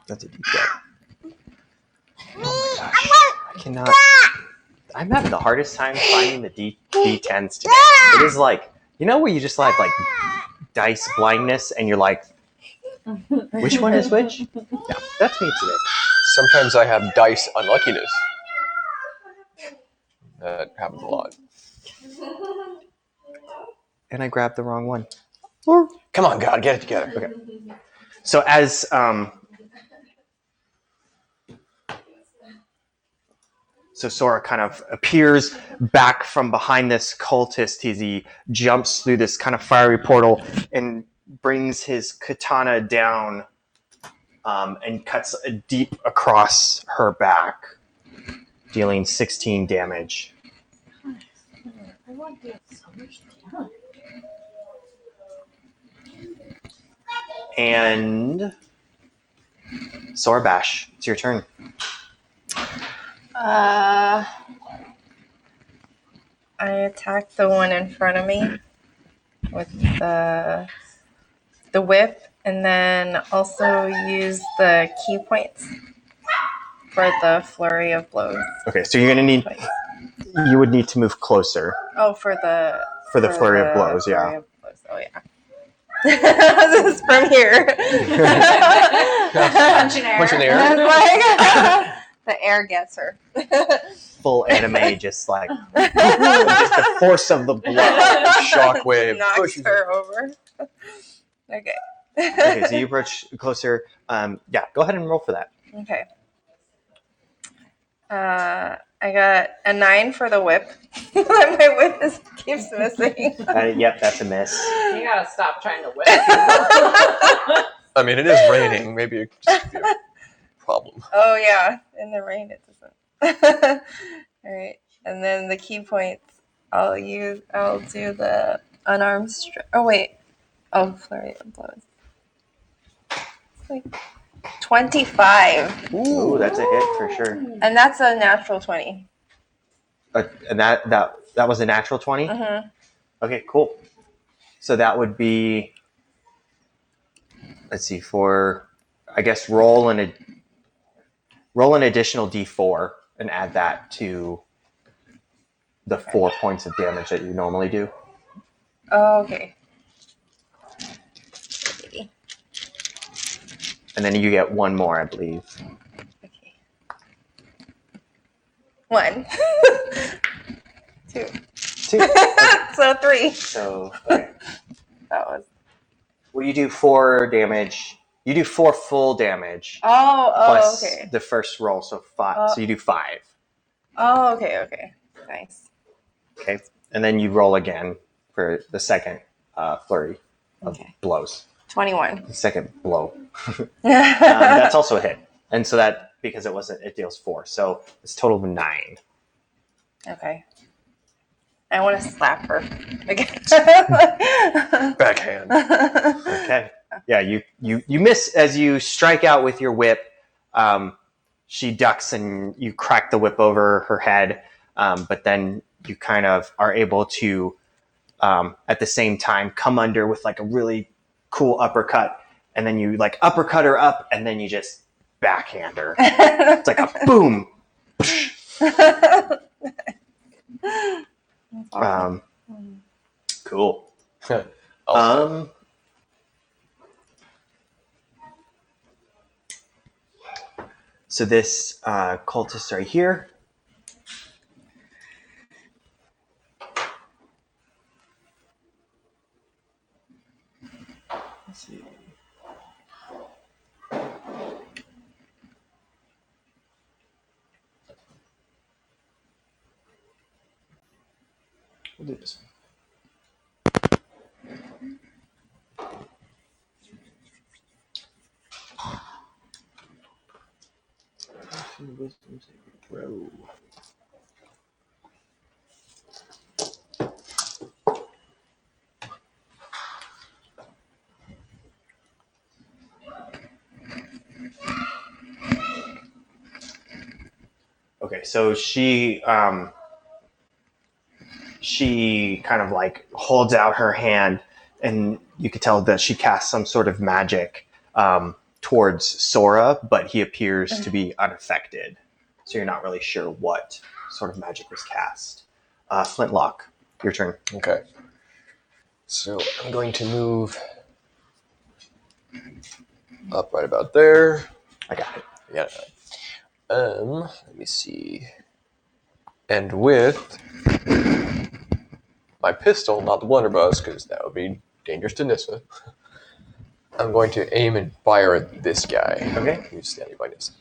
Speaker 7: That's a deep breath. Oh my gosh. I cannot. I'm having the hardest time finding the D10s today. It is like, you know, where you just like dice blindness and you're like, which one is which? Yeah, that's me today.
Speaker 2: Sometimes I have dice unluckiness. That happens a lot.
Speaker 7: And I grabbed the wrong one.
Speaker 2: Come on, God, get it together.
Speaker 7: Okay. So as so Sora kind of appears back from behind this cultist. He jumps through this kind of fiery portal and brings his katana down and cuts deep across her back, dealing 16 damage.
Speaker 4: I want to get so much done.
Speaker 7: And Sora Bash, it's your turn.
Speaker 6: I attacked the one in front of me with the whip, and then also use the key points for the flurry of blows.
Speaker 7: Okay, so you're gonna need. You would need to move closer.
Speaker 6: Oh, for the
Speaker 7: flurry of blows, yeah.
Speaker 6: flurry of blows. Oh yeah. This is from here.
Speaker 4: Punch in air.
Speaker 2: Punch in the air.
Speaker 6: I was like, The air gets her.
Speaker 7: Full anime, just like just the force of the blow.
Speaker 2: Shockwave
Speaker 6: Knocks
Speaker 2: pushes
Speaker 6: her over. Okay.
Speaker 7: Okay, so you approach closer. Yeah, go ahead and roll for that.
Speaker 6: Okay. I got a 9 for the whip. My whip keeps missing.
Speaker 7: Yep, that's a miss.
Speaker 4: You gotta stop trying to whip.
Speaker 2: I mean, it is raining. Maybe it could just be a problem.
Speaker 6: Oh yeah, in the rain it doesn't. All right, and then the key points. I'll do the unarmed strike. Oh wait. Oh, flurry of blows. It's like 25,
Speaker 7: Ooh, that's a hit for sure.
Speaker 6: and that's a natural 20.
Speaker 7: And that was a natural 20?
Speaker 6: Mm-hmm.
Speaker 7: Okay, cool. So that would be, let's see, for, I guess, roll an additional d4 and add that to the 4 points of damage that you normally do.
Speaker 6: Oh, okay.
Speaker 7: And then you get one more, I believe.
Speaker 6: Okay. 1. 2.
Speaker 7: 2.
Speaker 6: So 3.
Speaker 7: So, okay.
Speaker 6: That was.
Speaker 7: Well, you do 4 damage. You do 4 full damage.
Speaker 6: Oh,
Speaker 7: Plus
Speaker 6: okay.
Speaker 7: the first roll, so 5. So you do 5.
Speaker 6: Oh, okay. Nice.
Speaker 7: Okay. And then you roll again for the second flurry of blows.
Speaker 6: 21.
Speaker 7: The second blow. That's also a hit. And so that, because it deals 4. So it's a total of 9.
Speaker 6: Okay. I want to slap her again.
Speaker 2: Backhand.
Speaker 7: Okay. Yeah, you miss as you strike out with your whip. She ducks and you crack the whip over her head. But then you kind of are able to, at the same time, come under with like a really cool uppercut. And then you like uppercut her up and then you just backhand her. It's like a boom. Cool. So this cultist right here. Let's see. We'll do this one. Okay, so she kind of like holds out her hand, and you could tell that she casts some sort of magic towards Sora, but he appears to be unaffected. So you're not really sure what sort of magic was cast. Flintlock, your turn.
Speaker 2: Okay. So I'm going to move up right about there.
Speaker 7: I got it.
Speaker 2: Yeah. Let me see. And with my pistol, not the blunderbuss, because that would be dangerous to Nissa, I'm going to aim and fire at this guy.
Speaker 7: Okay.
Speaker 2: Who's standing by Nissa.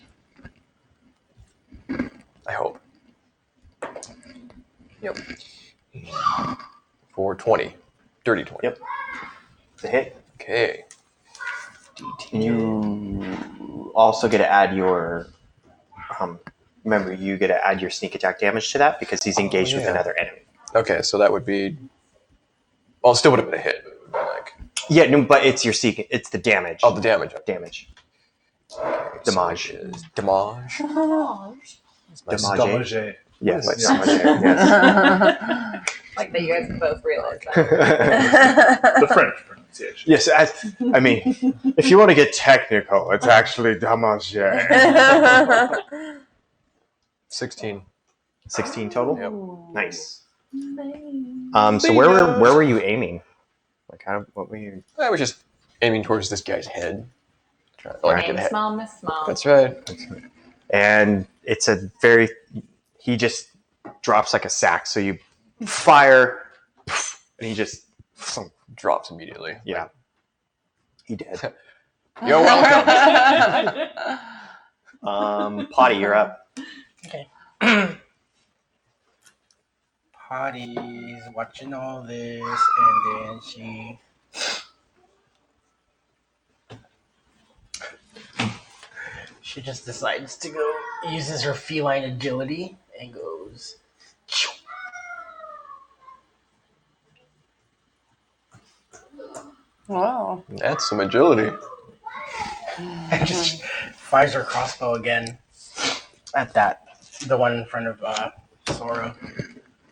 Speaker 2: I hope. Yep. For 20. Dirty 20.
Speaker 7: Yep. It's a hit.
Speaker 2: Okay.
Speaker 7: You also get to add your. Remember, you get to add your sneak attack damage to that because he's engaged with another enemy.
Speaker 2: Okay, so that would be. Well, it still would have been a hit. Like,
Speaker 7: yeah, no, but it's your seek. It's the damage.
Speaker 2: oh, the damage.
Speaker 7: Damage.
Speaker 2: Okay,
Speaker 7: Damage.
Speaker 2: So it is damage.
Speaker 7: Damage.
Speaker 3: Damage.
Speaker 7: Yes.
Speaker 3: Yes.
Speaker 7: Damage. Yes.
Speaker 4: Like that you guys both realize that.
Speaker 3: The French pronunciation.
Speaker 7: Yes. I mean, if you want to get technical, it's actually damage.
Speaker 2: 16.
Speaker 7: 16 total.
Speaker 2: Yep.
Speaker 7: Nice. So where were you aiming? Like, what were you?
Speaker 2: I was just aiming towards this guy's head. Trying to
Speaker 4: Aim
Speaker 2: get ahead.
Speaker 4: small, miss small.
Speaker 2: That's right.
Speaker 7: and it's a very. He just drops like a sack. So you fire, and he just
Speaker 2: Drops immediately.
Speaker 7: yeah. He did.
Speaker 2: You're welcome.
Speaker 7: Potty, you're up.
Speaker 5: Okay. Potty's watching all this, and then she just decides to go, uses her feline agility, and goes.
Speaker 6: Wow.
Speaker 2: That's some agility.
Speaker 5: And just fires her crossbow again at the one in front of Sora.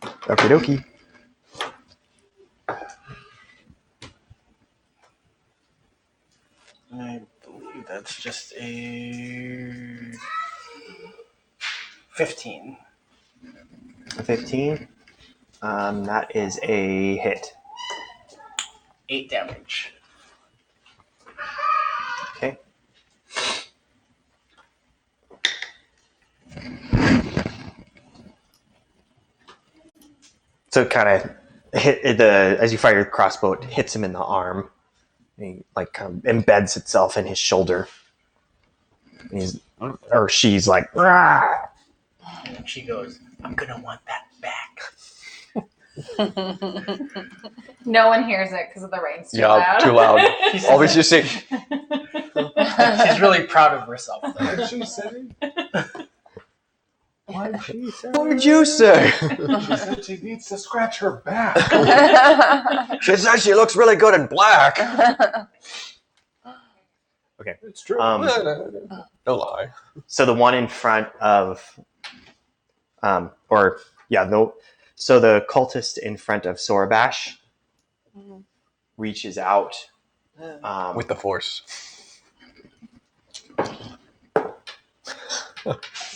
Speaker 7: Okie dokie.
Speaker 5: I believe that's just a 15.
Speaker 7: 15. That is a hit.
Speaker 5: 8 damage.
Speaker 7: Okay. So it kind of hit as you fire your crossbow, it hits him in the arm. And he like kind of embeds itself in his shoulder. And she's like, "Rah!"
Speaker 5: And she goes, I'm gonna want that back.
Speaker 4: No one hears it because of the rain's too
Speaker 2: Yeah,
Speaker 4: loud.
Speaker 2: too loud. Always just say,
Speaker 5: She's really proud of herself, though.
Speaker 3: What did she say? What did she say?
Speaker 2: what did you say?
Speaker 3: She said she needs to scratch her back.
Speaker 2: She says she looks really good in black.
Speaker 3: It's true.
Speaker 2: Don't lie.
Speaker 7: So the one in front of, so the cultist in front of Sorabash reaches out
Speaker 2: With the force.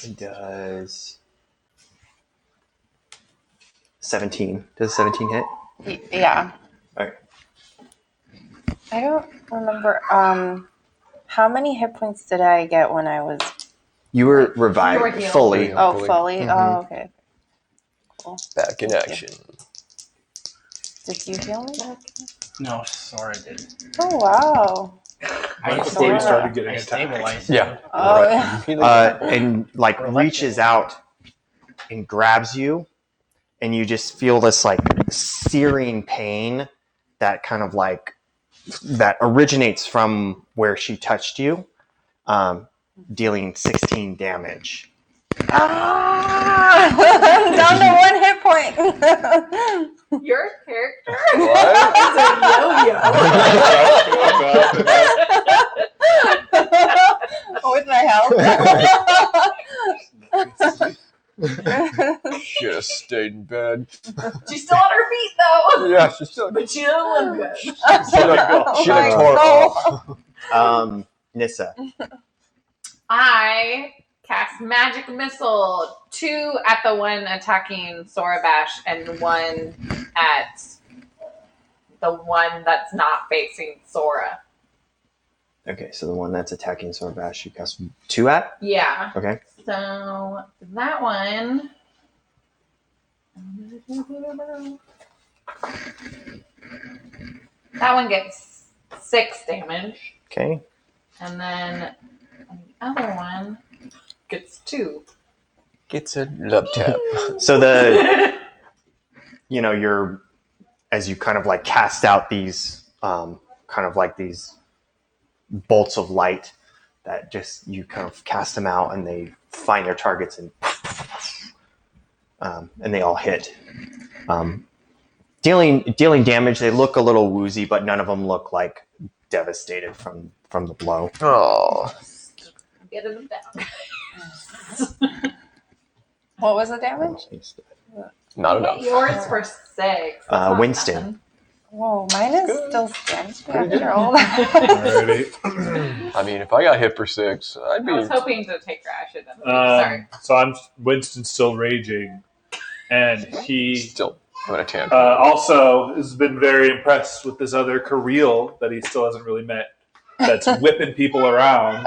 Speaker 7: He does 17. Does 17 hit?
Speaker 6: Yeah.
Speaker 7: Okay.
Speaker 6: I don't remember. How many hit points did I get when I was?
Speaker 7: You were revived
Speaker 4: You were healed.
Speaker 7: fully.
Speaker 2: Yeah.
Speaker 6: Oh, fully.
Speaker 7: Mhm.
Speaker 6: Oh, okay. Cool.
Speaker 2: Back in action.
Speaker 6: Did you heal me?
Speaker 5: No, Sora did.
Speaker 6: Oh wow.
Speaker 3: Right
Speaker 5: I
Speaker 3: before you
Speaker 6: Sora.
Speaker 3: started getting
Speaker 5: I
Speaker 3: attacked.
Speaker 5: stabilized.
Speaker 2: Yeah.
Speaker 6: Oh.
Speaker 7: And like reaches out and grabs you, and you just feel this like searing pain that kind of like that originates from where she touched you, dealing 16 damage.
Speaker 6: Ah! Down to 1 hit point.
Speaker 4: Your character
Speaker 2: What?
Speaker 4: is a yo-yo.
Speaker 6: With my health.
Speaker 2: Should have stayed in bed.
Speaker 4: She's still on her feet though.
Speaker 2: Yeah, she still.
Speaker 4: But she doesn't look good.
Speaker 2: Should have tore off.
Speaker 7: Nissa.
Speaker 4: I cast magic missile, 2 at the one attacking Sorabash and 1 at the one that's not facing Sora.
Speaker 7: Okay, so the one that's attacking Sorbash, you cast 2 at?
Speaker 4: Yeah.
Speaker 7: Okay.
Speaker 4: So that one. That one gets 6 damage.
Speaker 7: Okay.
Speaker 4: And then the other one gets 2.
Speaker 2: Gets a love tap.
Speaker 7: So the, you're, as you kind of like cast out these, kind of like these bolts of light that just, you kind of cast them out and they find their targets and they all hit. Dealing damage, they look a little woozy, but none of them look like devastated from the blow.
Speaker 2: Oh.
Speaker 4: Get them down.
Speaker 6: What was the damage?
Speaker 2: Not enough.
Speaker 4: Yours for 6. That's not
Speaker 7: Winston.
Speaker 4: nothing.
Speaker 6: Whoa, mine is still standing after all that.
Speaker 3: Alrighty.
Speaker 2: I mean, if I got hit for 6, I'd
Speaker 4: I was
Speaker 2: be.
Speaker 4: hoping to take her. I should have. Sorry.
Speaker 3: So Winston's still raging, and he
Speaker 2: Still having a tantrum.
Speaker 3: also has been very impressed with this other Kareel that he still hasn't really met. That's whipping people around.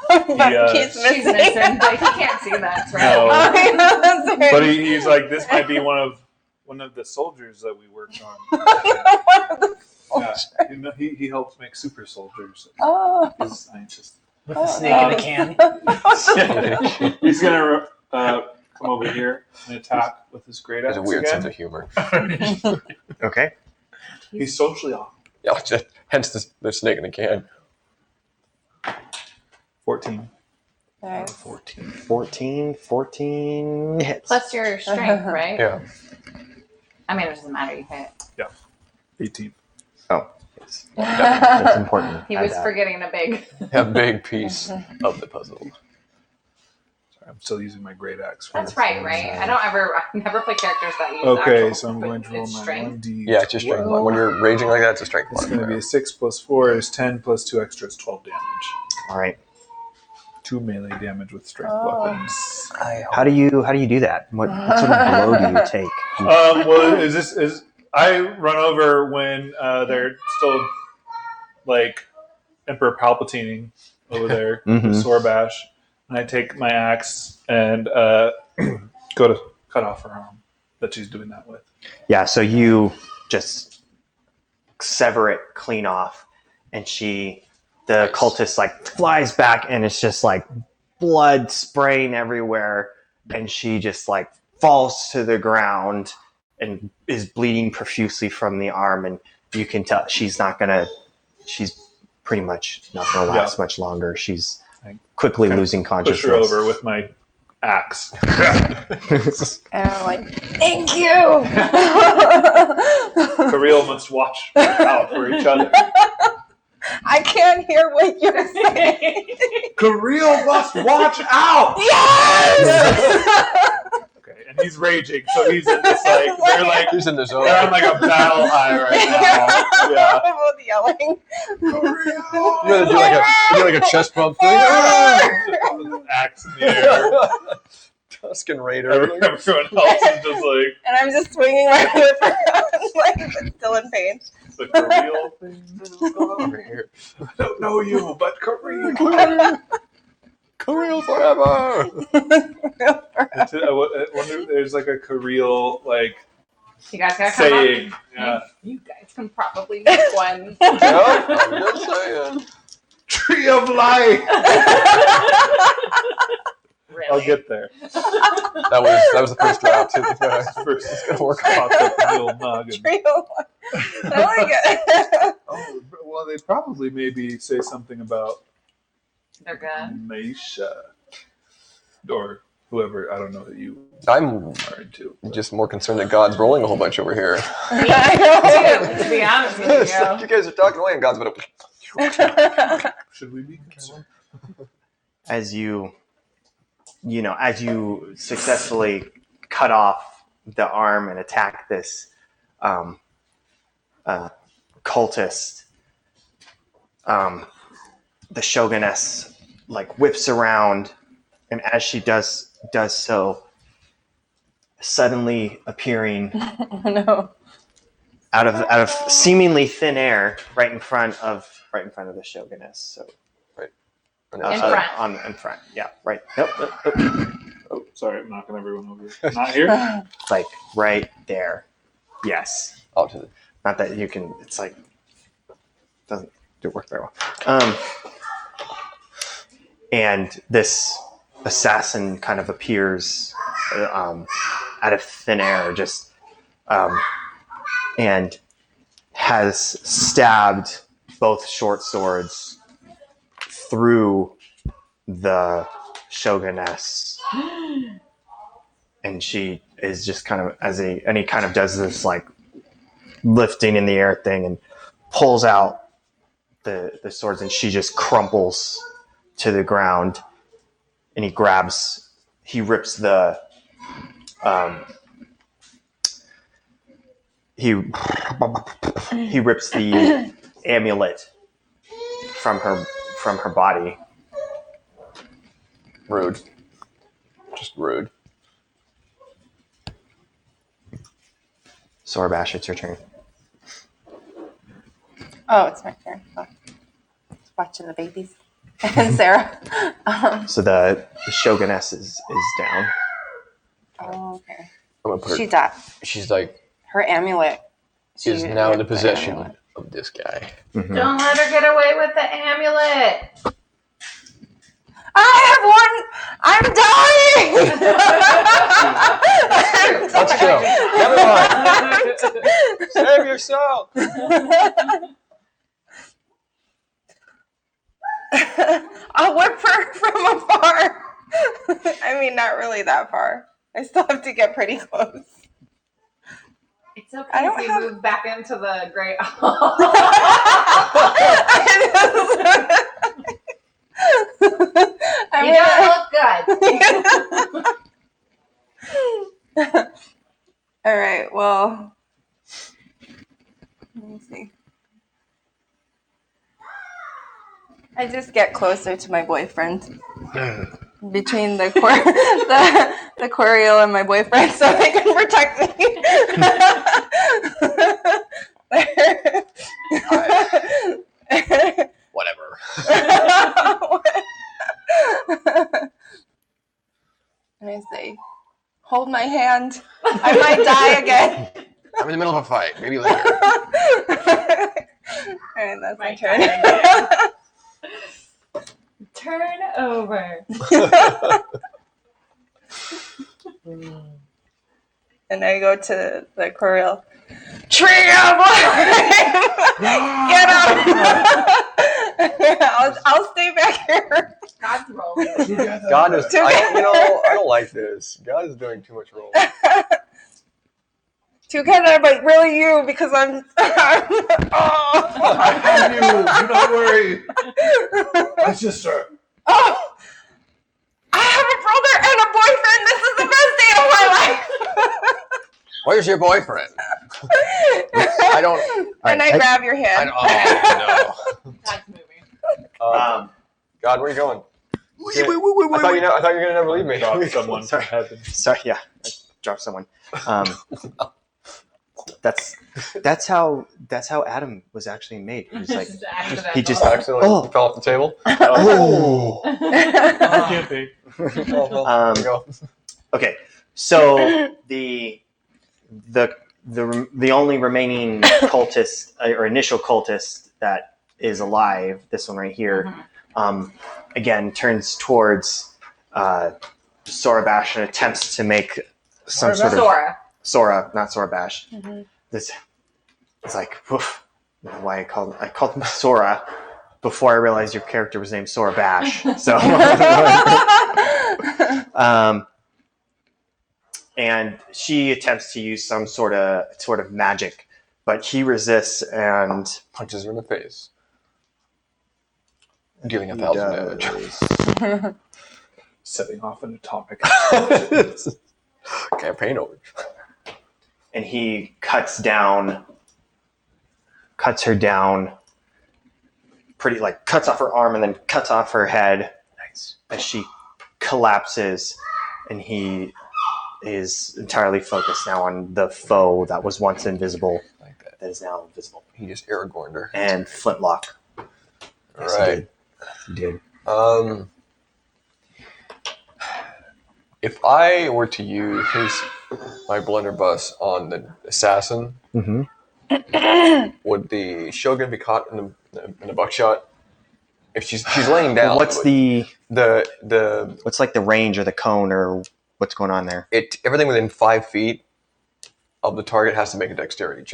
Speaker 6: That piece
Speaker 4: She's
Speaker 6: missing.
Speaker 4: missing, but he can't see that, right?
Speaker 3: No.
Speaker 6: Oh, yeah, that's right.
Speaker 3: But he's like, this might be one of the soldiers that we worked on.
Speaker 6: One of the
Speaker 3: Yeah,
Speaker 6: soldiers.
Speaker 3: you know, he helps make super soldiers.
Speaker 6: Oh.
Speaker 3: He's a scientist.
Speaker 5: With the snake in a can.
Speaker 3: He's gonna come over here and attack with his great
Speaker 2: There's
Speaker 3: axe
Speaker 2: a weird
Speaker 3: again.
Speaker 2: sense of humor.
Speaker 7: Okay.
Speaker 3: He's socially off.
Speaker 2: Yeah, hence the snake in the can.
Speaker 3: 14.
Speaker 6: Nice.
Speaker 7: 14 hits.
Speaker 4: Plus your strength, right?
Speaker 2: Yeah.
Speaker 4: I mean, it doesn't matter. You hit.
Speaker 3: 18.
Speaker 7: Oh, yes. That's important.
Speaker 4: He
Speaker 7: Add
Speaker 4: was
Speaker 7: that.
Speaker 4: forgetting a big.
Speaker 2: A big piece of the puzzle.
Speaker 3: Sorry, I'm still using my great axe.
Speaker 4: That's right, right? I never play characters that use
Speaker 3: Okay,
Speaker 4: actual,
Speaker 3: so I'm
Speaker 4: but
Speaker 3: going to roll
Speaker 4: it's
Speaker 3: my
Speaker 4: strength.
Speaker 3: 1d.
Speaker 2: Yeah, it's your strength. When you're raging like that, it's a strength
Speaker 3: It's going to be
Speaker 2: modifier.
Speaker 3: a 6 plus 4 is 10 plus 2 extra is 12 damage.
Speaker 7: All right.
Speaker 3: 2 melee damage with strength
Speaker 6: Oh.
Speaker 3: weapons.
Speaker 7: How do you do that? What sort of blow do you take?
Speaker 3: Well, is I run over when they're still like Emperor Palpatining over there
Speaker 7: Mhm.
Speaker 3: with Sorbash, and I take my axe and go to cut off her arm that she's doing that with.
Speaker 7: Yeah, so you just sever it clean off, and the cultist like flies back, and it's just like blood spraying everywhere, and she just like falls to the ground and is bleeding profusely from the arm, and you can tell she's pretty much not going to last much longer. She's quickly losing consciousness.
Speaker 3: Push her over with my axe.
Speaker 6: And I'm like, thank you.
Speaker 3: Kirill must watch out for each other.
Speaker 6: I can't hear what you're saying.
Speaker 3: Kirill must watch out.
Speaker 6: Yes.
Speaker 3: Okay, and he's raging, so he's in this like
Speaker 2: He's in the zone.
Speaker 3: they're on like a battle high right now. Yeah.
Speaker 6: We're both yelling.
Speaker 2: You're gonna do like a chest bump thing.
Speaker 3: Axe in the air.
Speaker 2: Tuscan Raider.
Speaker 3: Everyone else is just like
Speaker 6: And I'm just swinging my whip around, like, but still in pain.
Speaker 3: the Kirill thing.
Speaker 2: Over here.
Speaker 3: I don't know you, but Kirill.
Speaker 2: Korea forever.
Speaker 3: I wonder if there's like a Kirill like
Speaker 4: You guys gotta come
Speaker 3: saying.
Speaker 4: up.
Speaker 3: Yeah.
Speaker 4: You guys can probably make one.
Speaker 2: Yeah, I'm just saying.
Speaker 3: Tree of life.
Speaker 4: Really?
Speaker 3: I'll get there.
Speaker 2: That was the first drop too.
Speaker 3: First, it's
Speaker 2: gonna work.
Speaker 3: Pop up the old noggin.
Speaker 6: Trio. I like it.
Speaker 3: Oh, well, they probably maybe say something about
Speaker 4: They're good.
Speaker 3: Maisha or whoever. I don't know that you
Speaker 2: I'm
Speaker 3: are into.
Speaker 2: just more concerned that God's rolling a whole bunch over here.
Speaker 6: I know.
Speaker 4: To be honest with
Speaker 2: It's like
Speaker 4: you.
Speaker 2: you guys are talking away and God's about to...
Speaker 3: Should we be concerned?
Speaker 7: As you successfully cut off the arm and attack this cultist, the shoguness like whips around, and as she does so, suddenly appearing
Speaker 6: Oh, no.
Speaker 7: out of seemingly thin air right in front of the shoguness. So
Speaker 4: In front.
Speaker 7: in front, yeah, right. Yep.
Speaker 3: Oh, sorry, I'm knocking everyone over. Not here.
Speaker 7: Like right there. Yes.
Speaker 2: Oh, to the...
Speaker 7: Not that you can. It's like doesn't work very well. And this assassin kind of appears out of thin air, just and has stabbed both short swords through the shoguness, and she is just kind of and he kind of does this like lifting in the air thing and pulls out the swords, and she just crumples to the ground, and he rips the he rips the amulet from her body.
Speaker 2: Rude. Just rude.
Speaker 7: Sorbash, it's your turn.
Speaker 6: Oh, it's my turn. Oh. Watching the babies. And Sarah.
Speaker 7: So the shoguness is down.
Speaker 6: Oh, okay.
Speaker 2: I'm gonna put her.
Speaker 6: She's up.
Speaker 2: She's like
Speaker 6: Her amulet.
Speaker 2: is now in the possession of this guy.
Speaker 7: Mhm.
Speaker 4: Don't let her get away with the amulet.
Speaker 6: I have one. I'm dying.
Speaker 2: Let's go. Never mind. Save yourself.
Speaker 6: I'll whip her from afar. I mean, not really that far. I still have to get pretty close.
Speaker 4: It's okay
Speaker 6: I don't
Speaker 4: if you
Speaker 6: have-
Speaker 4: move back into the great. You don't look good.
Speaker 6: All right. Well, let me see. I just get closer to my boyfriend. Between the the Quariel and my boyfriend, so they can protect me.
Speaker 2: Whatever.
Speaker 6: Let me see. Hold my hand. I might die again.
Speaker 2: I'm in the middle of a fight. Maybe later.
Speaker 6: All right, that's my
Speaker 4: My
Speaker 6: turn.
Speaker 4: Turn over.
Speaker 6: And I go to the Quariel. Tree of life! Get up! I'll stay back here.
Speaker 4: God's rolling.
Speaker 2: God is. I don't like this. God is doing too much rolling.
Speaker 6: Together, but really you, because I'm oh.
Speaker 3: I have you. Do not worry. My sister.
Speaker 6: Oh, I have a brother and a boyfriend. This is the best day of my life.
Speaker 2: Where's your boyfriend? I don't.
Speaker 6: And I grab your hand.
Speaker 2: Oh
Speaker 4: God's moving.
Speaker 2: no. God, where are you going?
Speaker 7: Wait,
Speaker 2: I thought you were gonna never leave me.
Speaker 3: Drop someone from
Speaker 7: Sorry.
Speaker 3: heaven.
Speaker 7: Sorry, yeah, I dropped someone. That's how Adam was actually made. He was like
Speaker 4: Just accidental.
Speaker 7: he just
Speaker 2: Accidentally fell off the table.
Speaker 7: oh.
Speaker 3: Can't be.
Speaker 2: Oh, well, there you go.
Speaker 7: Okay, so the only remaining cultist or initial cultist that is alive, this one right here, again turns towards Sorabash and attempts to make some sort of
Speaker 4: Sora.
Speaker 7: Not Sorabash. This it's like oof, I don't know why I called him Sora before I realized your character was named Sorabash. So and she attempts to use some sort of magic, but he resists and
Speaker 2: Punches her in the face, dealing 1,000 damage.
Speaker 3: Setting off an atomic.
Speaker 2: Campaign over.
Speaker 7: and he cuts her down pretty, like cuts off her arm and then cuts off her head. Nice. As she collapses, and he is entirely focused now on the foe that was once invisible,
Speaker 2: Like that.
Speaker 7: that is now invisible.
Speaker 2: He just Aragorned her.
Speaker 7: And Flintlock. Yes, he
Speaker 2: Right.
Speaker 7: did.
Speaker 2: If I were to use my blunderbuss on the assassin, would the Shogun be caught in the buckshot? If she's laying down,
Speaker 7: What's
Speaker 2: the
Speaker 7: what's like the range or the cone or what's going on there?
Speaker 2: everything within 5 feet of the target has to make a dexterity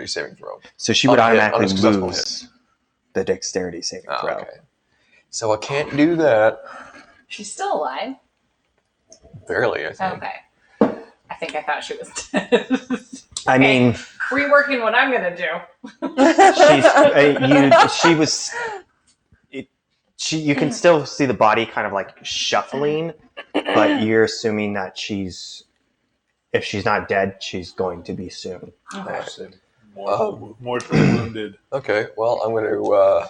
Speaker 2: saving throw.
Speaker 7: So she would
Speaker 2: On a hit, on a
Speaker 7: automatically
Speaker 2: successful
Speaker 7: lose the dexterity saving
Speaker 2: Oh,
Speaker 7: throw.
Speaker 2: okay. So I can't do that.
Speaker 4: She's still alive.
Speaker 2: Barely, I think.
Speaker 4: Okay. I think I thought she was dead.
Speaker 7: I mean,
Speaker 4: Reworking what I'm gonna do.
Speaker 7: you can still see the body kind of like shuffling, but you're assuming that if she's not dead, she's going to be soon.
Speaker 4: Okay.
Speaker 3: Mortally wounded.
Speaker 2: Okay, well, I'm going to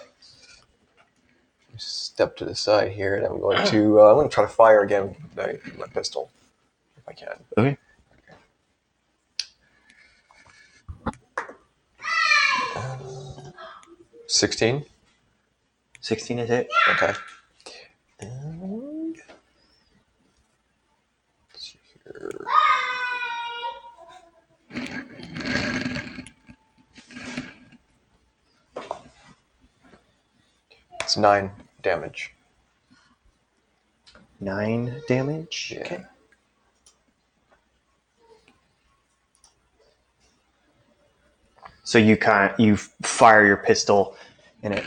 Speaker 2: step to the side here, and I'm going to try to fire again with my pistol, if I can.
Speaker 7: Okay.
Speaker 2: 16.
Speaker 7: 16 is it.
Speaker 2: Okay.
Speaker 7: And
Speaker 2: Let's see here. It's 9 damage.
Speaker 7: 9 damage.
Speaker 2: Yeah.
Speaker 7: Okay. So you fire your pistol, and it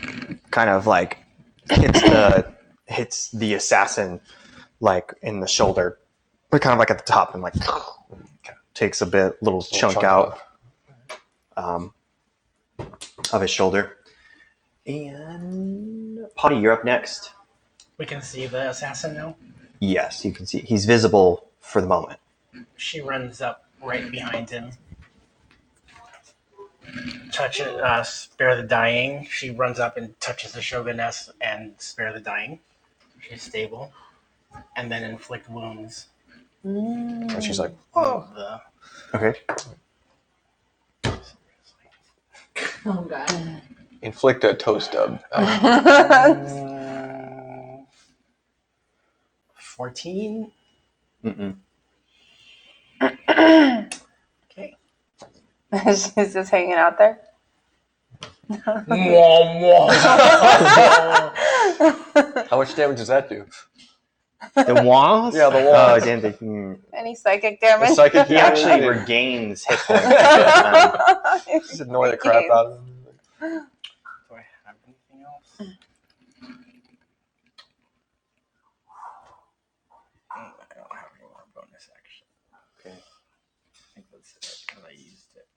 Speaker 7: kind of like hits the assassin like in the shoulder, but kind of like at the top, and like takes a little chunk out of his shoulder. And Potty, you're up next.
Speaker 5: We can see the assassin now.
Speaker 7: Yes, you can see he's visible for the moment.
Speaker 5: She runs up right behind him. Touch it, spare the dying. She runs up and touches the Shoguness and spare the dying. She's stable. And then inflict wounds.
Speaker 2: And she's like,
Speaker 5: Oh.
Speaker 7: Okay.
Speaker 4: Oh god.
Speaker 2: inflict a toe stub.
Speaker 5: 14.
Speaker 7: Mm-mm.
Speaker 5: Okay.
Speaker 6: She's just hanging out there.
Speaker 2: How much damage does that do?
Speaker 7: The wands?
Speaker 2: Yeah, the
Speaker 7: Oh,
Speaker 2: wands.
Speaker 7: damn,
Speaker 6: Any psychic damage?
Speaker 2: The psychic
Speaker 7: he
Speaker 2: damage.
Speaker 7: actually regains hit points.
Speaker 2: Just annoy the crap out of him.
Speaker 5: Do I have anything else? I don't have any more bonus action.
Speaker 7: Okay.
Speaker 5: I think that's it because I used it.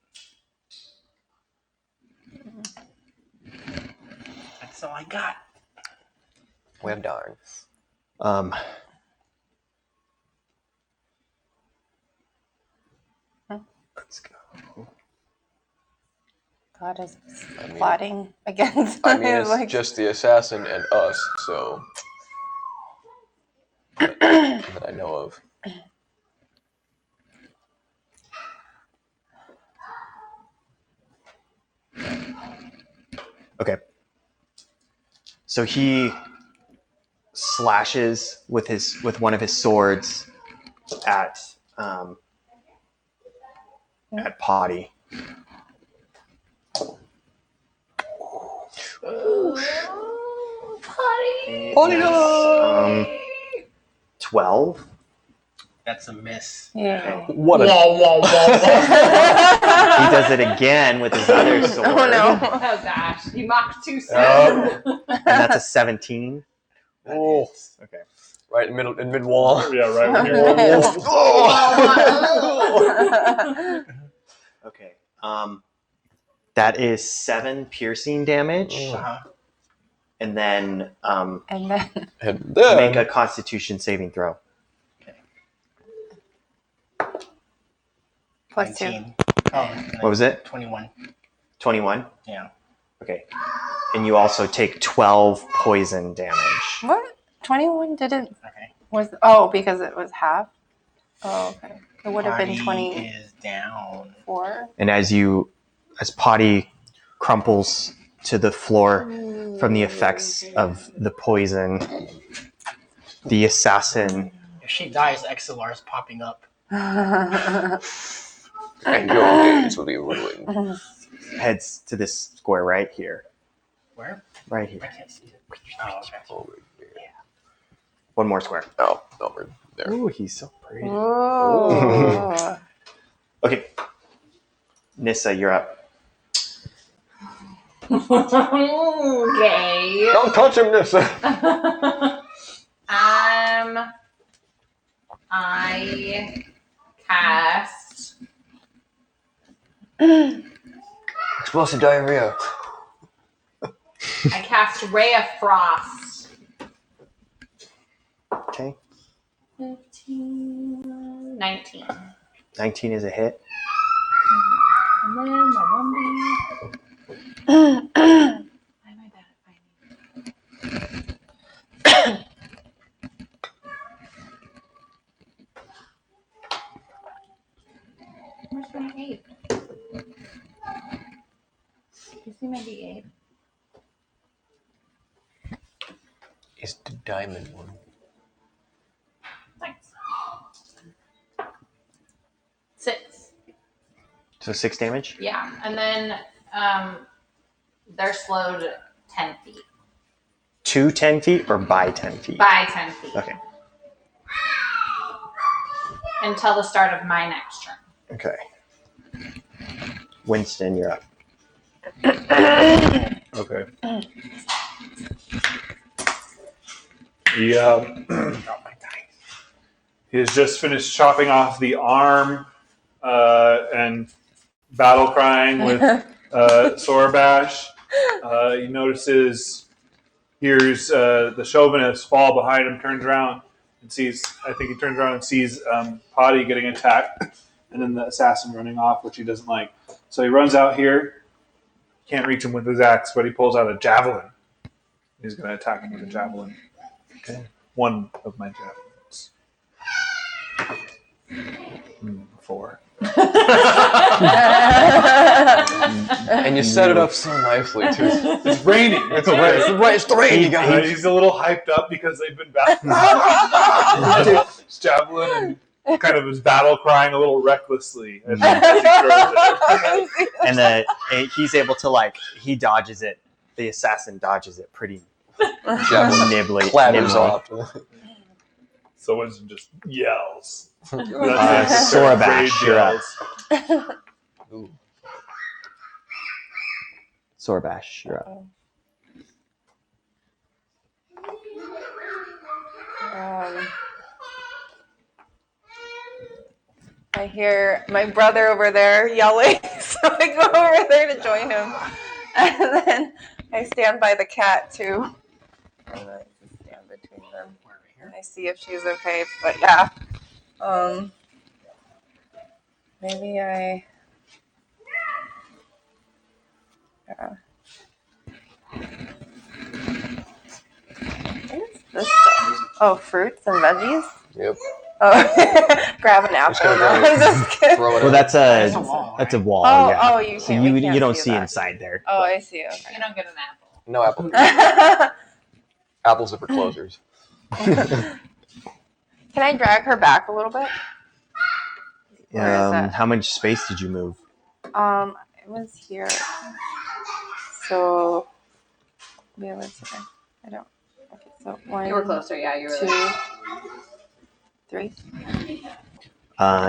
Speaker 5: That's all I got.
Speaker 2: Well darn.
Speaker 7: Let's go.
Speaker 6: God is
Speaker 2: I mean-
Speaker 6: plotting against
Speaker 2: I mean, it's
Speaker 6: like,
Speaker 2: just the assassin and us, so. That I know of.
Speaker 7: Okay. So he slashes with one of his swords at Potty.
Speaker 4: Potty.
Speaker 7: 12.
Speaker 5: That's a miss.
Speaker 6: yeah.
Speaker 2: What a.
Speaker 7: He does it again with his other sword.
Speaker 6: Oh no.
Speaker 4: Oh gosh, you mocked too soon.
Speaker 2: Oh.
Speaker 7: And that's a 17.
Speaker 2: Oh,
Speaker 7: Okay.
Speaker 2: right in mid wall.
Speaker 3: Yeah, right when you're
Speaker 7: Okay. That is 7 piercing damage.
Speaker 5: Uh-huh.
Speaker 7: And then
Speaker 6: And then
Speaker 2: And then,
Speaker 7: make a Constitution saving throw.
Speaker 6: +2.
Speaker 5: 19. Oh,
Speaker 7: What was it?
Speaker 5: 21.
Speaker 7: 21?
Speaker 5: Yeah.
Speaker 7: Okay. And you also take 12 poison damage.
Speaker 6: What? 21 didn't
Speaker 5: Okay.
Speaker 6: because it was half. Oh, okay. It would have been
Speaker 5: Potty
Speaker 6: 24.
Speaker 5: is down.
Speaker 7: And as Potty crumples to the floor from the effects of the poison, the assassin
Speaker 5: If she dies, XLR is popping up.
Speaker 2: and your days will be ruined.
Speaker 7: heads to this square right here.
Speaker 5: Where?
Speaker 7: Right
Speaker 5: I
Speaker 7: here.
Speaker 5: can't see it. Oh, okay.
Speaker 7: One more square.
Speaker 2: Oh, no, we're there.
Speaker 7: Ooh, he's so pretty.
Speaker 6: Ooh.
Speaker 7: Okay. Nissa, you're up.
Speaker 4: Okay.
Speaker 2: Don't touch him, Nissa.
Speaker 4: I cast
Speaker 2: Explosive diarrhea.
Speaker 4: I cast Ray of Frost.
Speaker 7: Okay.
Speaker 4: 15, 19.
Speaker 7: 19 is a hit.
Speaker 4: And then my 1D. Why am I bad at finding? Where's my 8? You see my D8?
Speaker 2: is the diamond one.
Speaker 4: Thanks. 6.
Speaker 7: So 6 damage.
Speaker 4: Yeah, and then they're slowed 10 feet.
Speaker 7: To 10 feet or by 10 feet?
Speaker 4: By 10 feet.
Speaker 7: Okay.
Speaker 4: Until the start of my next turn.
Speaker 7: Okay. Winston, you're up.
Speaker 3: Okay. He has just finished chopping off the arm and battle crying with Sorabash. He notices, hears the chauvinist fall behind him, turns around and sees, I think he turns around and sees Potty getting attacked and then the assassin running off, which he doesn't like. So he runs out here, can't reach him with his axe, but he pulls out a javelin. He's going to attack him with a javelin.
Speaker 2: Okay.
Speaker 3: One of my javelins. 4.
Speaker 2: And you set it up so nicely too.
Speaker 3: It's raining.
Speaker 2: It's the rain, you guys.
Speaker 3: He's a little hyped up because they've been battling. His javelin and kind of his battle crying a little recklessly as he throws it.
Speaker 7: And he's able to he dodges it. The assassin dodges it pretty nimbly.
Speaker 2: Clatters off.
Speaker 3: So Winston just yells.
Speaker 7: Sorabash, you're up.
Speaker 2: Ooh.
Speaker 7: Sorabash, you're up.
Speaker 6: I hear my brother over there yelling, so I go over there to join him. And then I stand by the cat too. And I just stand between them. And I see if she's okay. But yeah. Maybe I. Yeah. What is this stuff? Oh, fruits and veggies?
Speaker 2: Yep.
Speaker 6: Oh, grab an apple.
Speaker 2: gonna
Speaker 6: No,
Speaker 2: go
Speaker 6: I'm just kidding.
Speaker 2: Throw it
Speaker 7: Well,
Speaker 2: in.
Speaker 7: that's
Speaker 5: That's a
Speaker 7: a
Speaker 5: wall.
Speaker 7: that's a wall.
Speaker 6: Oh,
Speaker 7: yeah.
Speaker 6: oh, you
Speaker 7: So
Speaker 6: can't. we can't
Speaker 7: you don't
Speaker 6: see
Speaker 7: see
Speaker 6: that.
Speaker 7: inside there.
Speaker 6: Oh, I see. Okay.
Speaker 4: You don't get an apple.
Speaker 2: No apple. Apples are for closers.
Speaker 6: Can I drag her back a little bit? Where is that?
Speaker 7: How much space did you move?
Speaker 6: It was here. So, wait, what's it? I don't. Okay, so 1,
Speaker 4: You were closer, yeah. You were
Speaker 6: 2,
Speaker 4: there.
Speaker 6: 3.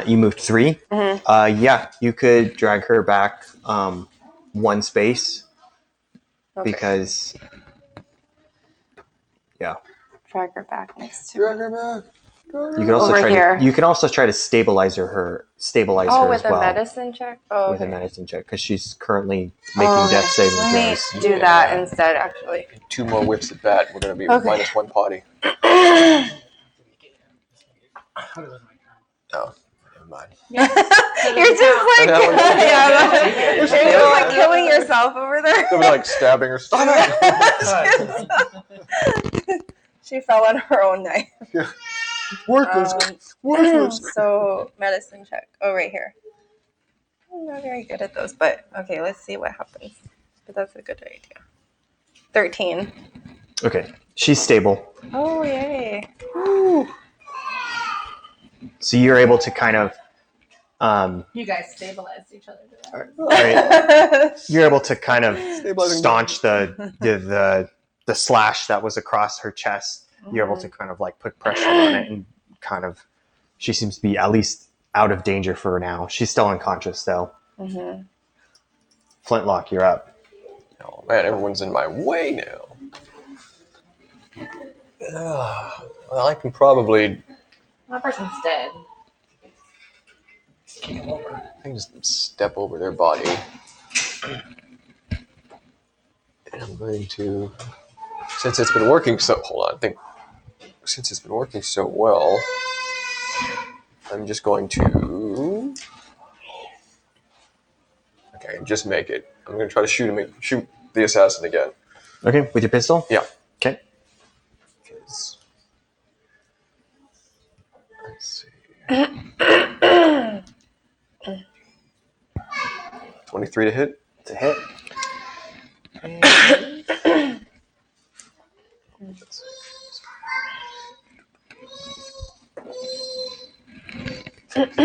Speaker 7: You moved 3.
Speaker 6: Mm-hmm.
Speaker 7: Yeah, you could drag her back 1 space
Speaker 6: Okay.
Speaker 7: because
Speaker 6: Drag her back next to.
Speaker 2: Drag her back.
Speaker 7: you could also
Speaker 6: Over
Speaker 7: try
Speaker 6: here.
Speaker 7: you can also try to stabilize her
Speaker 6: Oh, with
Speaker 7: as well
Speaker 6: a medicine check. Oh,
Speaker 7: with a
Speaker 6: okay.
Speaker 7: medicine check because she's currently making death saving
Speaker 6: Let me
Speaker 7: throws.
Speaker 6: do that instead, actually.
Speaker 2: 2 more whips at bat. We're gonna be
Speaker 6: Okay.
Speaker 2: -1 potty. Oh, never mind.
Speaker 6: You're just like, yeah, you're just like killing yourself over there.
Speaker 2: They'll be like stabbing her. Stop it!
Speaker 6: She fell on her own knife.
Speaker 2: Worthless. Worthless.
Speaker 6: So, medicine check. Oh, right here. I'm not very good at those, but okay, let's see what happens. But that's a good idea. 13.
Speaker 7: Okay, she's stable,
Speaker 6: Oh, yay.
Speaker 7: so you're able to kind of
Speaker 4: You guys stabilized each other.
Speaker 7: you're able to kind of
Speaker 2: Stabilizing.
Speaker 7: staunch the slash that was across her chest. You're able to kind of put pressure on it and kind of, she seems to be at least out of danger for now. She's still unconscious though.
Speaker 6: Mm-hmm.
Speaker 7: Flintlock, you're up.
Speaker 2: Oh man, everyone's in my way now. Well, I can probably.
Speaker 4: That person's dead.
Speaker 2: I can just step over their body. And I'm going to. Since it's been working so. Hold on, I think. Since it's been working so well, I'm just going to. Okay, just make it. I'm going to try to shoot the assassin again.
Speaker 7: Okay, with your pistol?
Speaker 2: Yeah.
Speaker 7: Okay.
Speaker 2: Let's see. 23 to hit.
Speaker 7: It's a hit.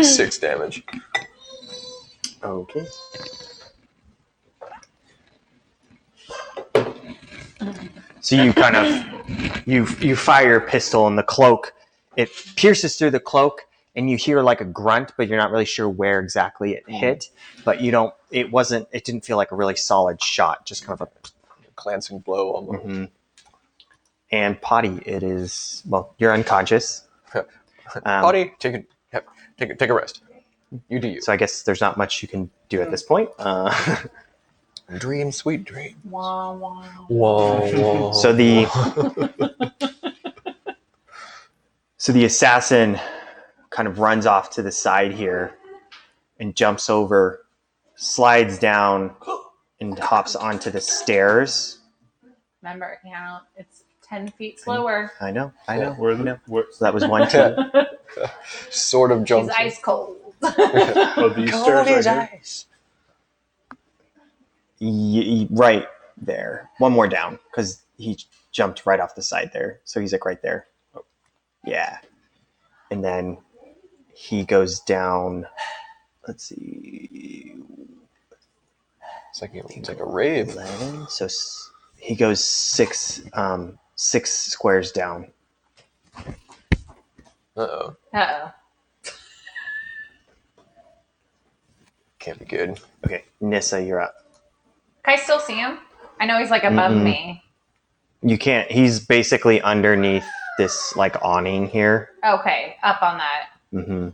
Speaker 2: Six damage.
Speaker 7: Okay. So you kind of you fire your pistol and the cloak. It pierces through the cloak, and you hear like a grunt, but you're not really sure where exactly it hit. But you don't. It wasn't. It didn't feel like a really solid shot. Just kind of a.
Speaker 2: Glancing blow almost.
Speaker 7: Mhm. And Potty, it is. Well, you're unconscious.
Speaker 2: Potty, take a rest. You do you.
Speaker 7: So I guess there's not much you can do at this point.
Speaker 2: Dream, sweet dream.
Speaker 4: Wah, wah.
Speaker 2: Whoa.
Speaker 7: So the assassin kind of runs off to the side here and jumps over, slides down, and hops onto the stairs.
Speaker 4: Remember, it's 10 feet slower.
Speaker 7: I know.
Speaker 3: Where,
Speaker 7: So that was 1, 2.
Speaker 2: Sort of
Speaker 4: He's
Speaker 2: jumps.
Speaker 4: ice cold.
Speaker 3: oh, these stairs right here?
Speaker 7: Right there. One more down because he jumped right off the side there. So he's like right there. Yeah. And then he goes down. Let's see.
Speaker 2: It's like a rave.
Speaker 7: 11. So he goes 6 squares down.
Speaker 2: Uh-oh.
Speaker 4: Uh-oh.
Speaker 2: Can't be good.
Speaker 7: Okay, Nissa, you're up.
Speaker 4: Can I still see him? I know he's like above
Speaker 7: Mm-mm.
Speaker 4: me.
Speaker 7: You can't. He's basically underneath this like awning here.
Speaker 4: Okay, up on that.
Speaker 7: Mm-hmm.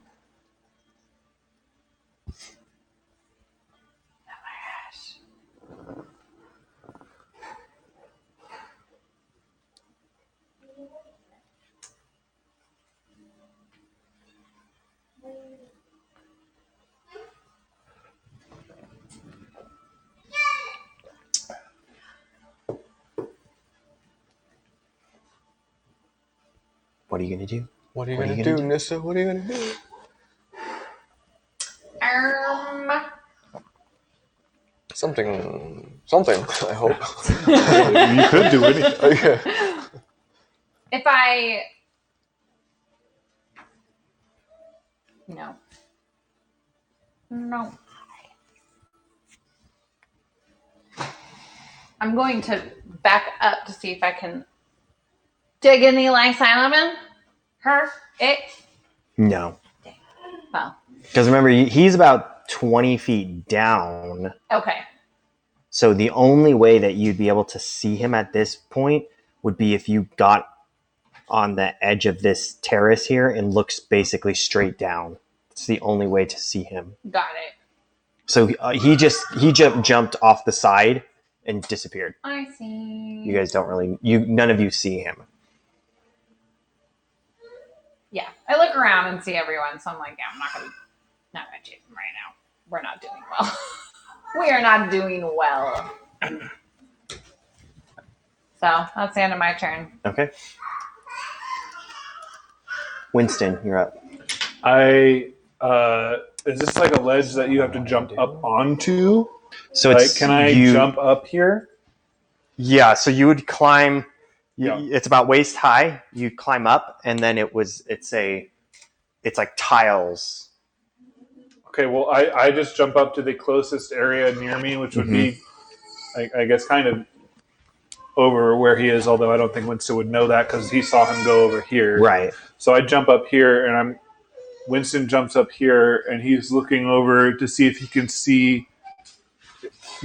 Speaker 7: What are you gonna do?
Speaker 2: What are you
Speaker 7: What are
Speaker 2: gonna
Speaker 7: you
Speaker 2: do,
Speaker 7: gonna do?
Speaker 2: Nissa? What are you gonna do? Something. I hope.
Speaker 3: You could do anything.
Speaker 2: Okay.
Speaker 4: If I... No. I'm going to back up to see if I can dig any life sign of it.
Speaker 7: No.
Speaker 4: Well,
Speaker 7: Because remember, he's about 20 feet down.
Speaker 4: okay.
Speaker 7: So the only way that you'd be able to see him at this point would be if you got on the edge of this terrace here and looks basically straight down. It's the only way to see him.
Speaker 4: Got it.
Speaker 7: So he jumped off the side and disappeared.
Speaker 4: I see.
Speaker 7: You guys don't really, none of you see him.
Speaker 4: Yeah, I look around and see everyone, so I'm like, yeah, I'm not gonna chase him right now. We're not doing well. We are not doing well. So that's the end of my turn.
Speaker 7: Okay. Winston, you're up.
Speaker 3: Is this like a ledge that you have to jump up onto?
Speaker 7: So
Speaker 3: Like,
Speaker 7: it's
Speaker 3: can I jump up here?
Speaker 7: Yeah, so you would climb.
Speaker 3: Yeah.
Speaker 7: It's about waist high. You climb up, and then it's like tiles.
Speaker 3: Okay, well, I just jump up to the closest area near me, which would be, I guess, kind of over where he is. Although I don't think Winston would know that because he saw him go over here.
Speaker 7: Right.
Speaker 3: So I jump up here, and Winston jumps up here, and he's looking over to see if he can see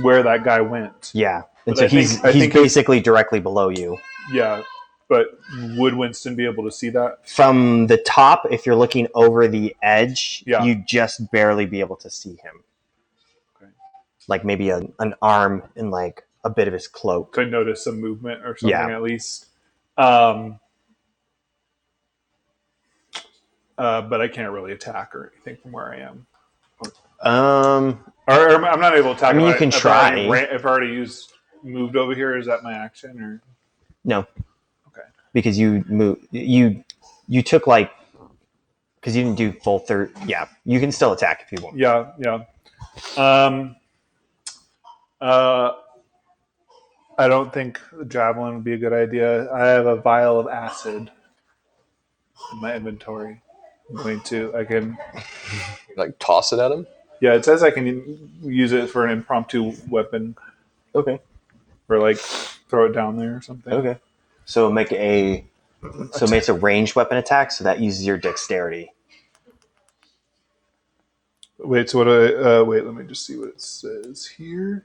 Speaker 3: where that guy went.
Speaker 7: Yeah, and
Speaker 3: But
Speaker 7: so
Speaker 3: I
Speaker 7: he's
Speaker 3: think
Speaker 7: basically directly below you.
Speaker 3: Yeah, but would Winston be able to see that?
Speaker 7: From the top, if you're looking over the edge,
Speaker 3: Yeah.
Speaker 7: you'd just barely be able to see him.
Speaker 3: Okay.
Speaker 7: Like maybe an arm and like a bit of his cloak.
Speaker 3: Could notice some movement or something
Speaker 7: Yeah.
Speaker 3: at least. But I can't really attack or anything from where I am. Or I'm not able to attack.
Speaker 7: I mean,
Speaker 3: if
Speaker 7: you can
Speaker 3: if
Speaker 7: try.
Speaker 3: If I already moved over here, is that my action or?
Speaker 7: No.
Speaker 3: Okay.
Speaker 7: Because you took like, because you didn't do full third. Yeah, you can still attack if you want.
Speaker 3: Yeah. I don't think the javelin would be a good idea. I have a vial of acid in my inventory. I can.
Speaker 2: Like toss it at him.
Speaker 3: Yeah, it says I can use it for an impromptu weapon,
Speaker 7: Okay.
Speaker 3: or like throw it down there or something.
Speaker 7: Okay. So make a ranged weapon attack. So that uses your dexterity.
Speaker 3: Wait, so what? Wait, let me just see what it says here.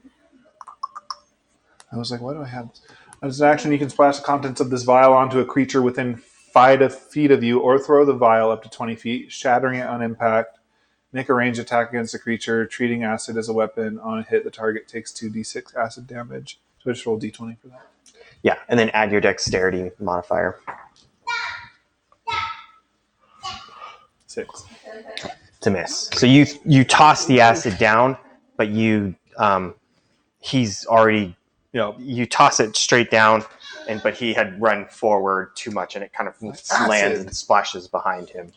Speaker 3: I was like, why do I have this? As an action, you can splash the contents of this vial onto a creature within 5 feet of you, or throw the vial up to 20 feet, shattering it on impact. Make a ranged attack against the creature, treating acid as a weapon. On a hit, the target takes 2d6 acid damage. So I just roll d20 for that.
Speaker 7: Yeah, and then add your dexterity modifier.
Speaker 3: 6.
Speaker 7: To miss. So you toss the acid down, but he's already you toss it straight down, but he had run forward too much, and it kind of lands and splashes behind him,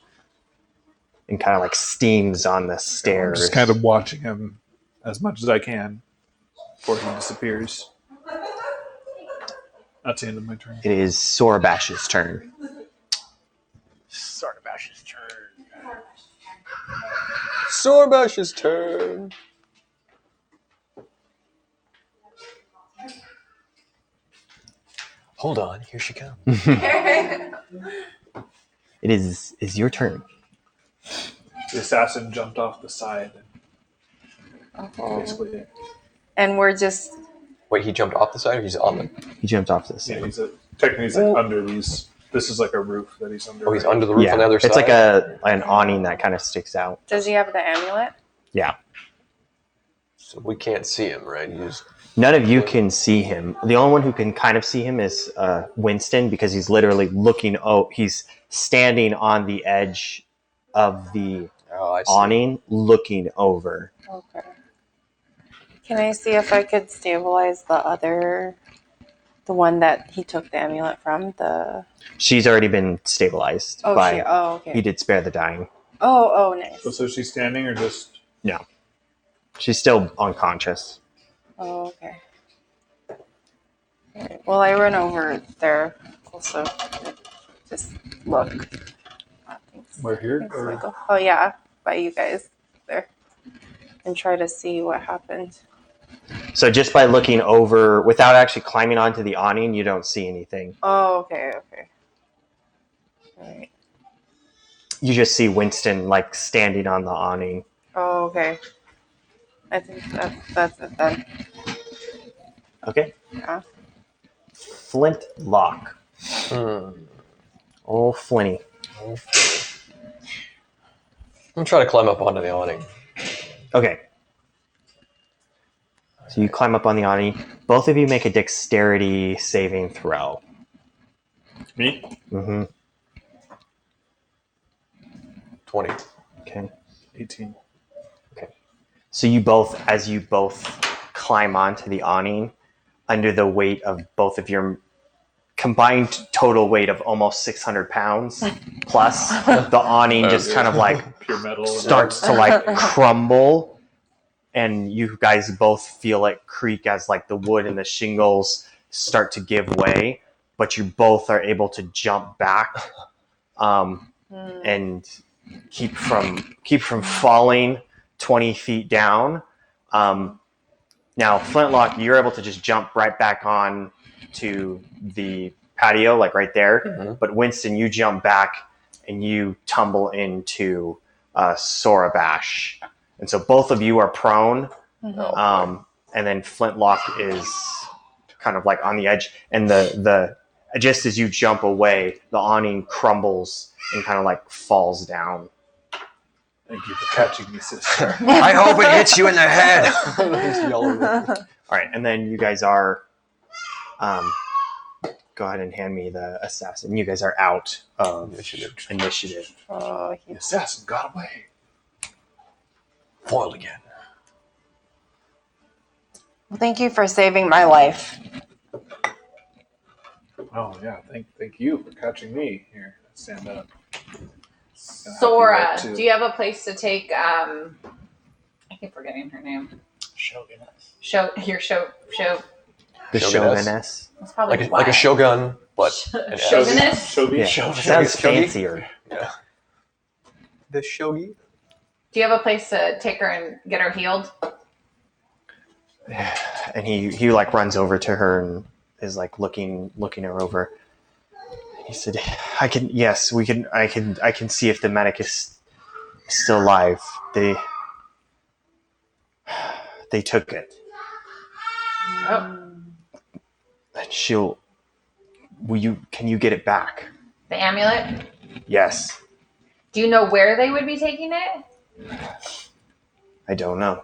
Speaker 7: and kind of like steams on the
Speaker 3: I'm
Speaker 7: stairs.
Speaker 3: just kind of watching him as much as I can before he disappears. That's the end of my turn.
Speaker 7: It is Sorabash's turn.
Speaker 5: Sorbash's turn.
Speaker 2: Sorbash's turn. Hold on, here she comes.
Speaker 7: It is your turn.
Speaker 3: The assassin jumped off the side.
Speaker 6: Oh.
Speaker 3: Basically,
Speaker 6: And we're just.
Speaker 2: Wait, he jumped off the side, or he's on the?
Speaker 7: He jumped off this.
Speaker 3: yeah, technically he's like under these. This is like a roof that he's under.
Speaker 2: Oh, he's under the roof on the other side.
Speaker 7: It's like an awning that kind of sticks out.
Speaker 6: Does he have the amulet?
Speaker 7: Yeah.
Speaker 2: So we can't see him, right?
Speaker 7: None of you can see him. The only one who can kind of see him is Winston, because he's literally looking. Oh, he's standing on the edge of the awning, looking over.
Speaker 6: Okay. Can I see if I could stabilize the one that he took the amulet from?
Speaker 7: She's already been stabilized.
Speaker 6: Okay.
Speaker 7: He did spare the dying.
Speaker 6: Oh, nice.
Speaker 3: So she's standing or just?
Speaker 7: No. She's still unconscious.
Speaker 6: Oh, okay. Alright, well, I run over there also. Just look.
Speaker 3: We're here?
Speaker 6: Oh, yeah. By you guys there. And try to see what happened.
Speaker 7: So just by looking over, without actually climbing onto the awning, you don't see anything.
Speaker 6: Oh, okay. Alright.
Speaker 7: You just see Winston like standing on the awning.
Speaker 6: Oh, okay. I think that's it then.
Speaker 7: Okay.
Speaker 6: Yeah.
Speaker 7: Flintlock. Oh, Flinny.
Speaker 2: I'm trying to climb up onto the awning.
Speaker 7: Okay. So you climb up on the awning. Both of you make a dexterity saving throw.
Speaker 3: Me?
Speaker 7: Mm-hmm.
Speaker 2: 20.
Speaker 7: Okay.
Speaker 3: 18.
Speaker 7: So as you both climb onto the awning, under the weight of both of your combined total weight of almost 600 pounds plus, the awning just kind of like
Speaker 3: Pure metal.
Speaker 7: starts to like crumble, and you guys both feel it creak as like the wood and the shingles start to give way, but you both are able to jump back and keep from falling 20 feet down. Now, Flintlock, you're able to just jump right back on to the patio, like right there.
Speaker 2: Mm-hmm.
Speaker 7: But Winston, you jump back and you tumble into Sorabash. And so both of you are prone.
Speaker 6: Mm-hmm.
Speaker 7: And then Flintlock is kind of like on the edge. And the just as you jump away, the awning crumbles and kind of like falls down.
Speaker 3: Thank you for catching me, sister.
Speaker 2: I hope it hits you in the head.
Speaker 7: All right, and then you guys are. Go ahead and hand me the assassin. You guys are out of initiative.
Speaker 6: Oh,
Speaker 3: The assassin got away.
Speaker 2: Foiled again.
Speaker 6: well, thank you for saving my life.
Speaker 3: Oh yeah, thank you for catching me. Here, stand up.
Speaker 4: Sora,
Speaker 3: Too.
Speaker 4: do you have a place to take? I keep forgetting her name.
Speaker 5: Shogun.
Speaker 4: Show.
Speaker 7: The
Speaker 2: Shoguness.
Speaker 7: shoguness.
Speaker 4: That's probably
Speaker 2: like
Speaker 4: why.
Speaker 2: a shogun, but an S.
Speaker 4: Chauvinist?
Speaker 3: Shogi.
Speaker 7: Yeah, sounds
Speaker 2: Shogi?
Speaker 7: fancier.
Speaker 2: Yeah. The shogi.
Speaker 4: Do you have a place to take her and get her healed?
Speaker 7: And he like runs over to her and is like looking her over. He said, I can see if the medic is still alive. They took it.
Speaker 4: Oh,
Speaker 7: And can you get it back?
Speaker 4: the amulet?
Speaker 7: Yes.
Speaker 4: Do you know where they would be taking it?
Speaker 7: I don't know.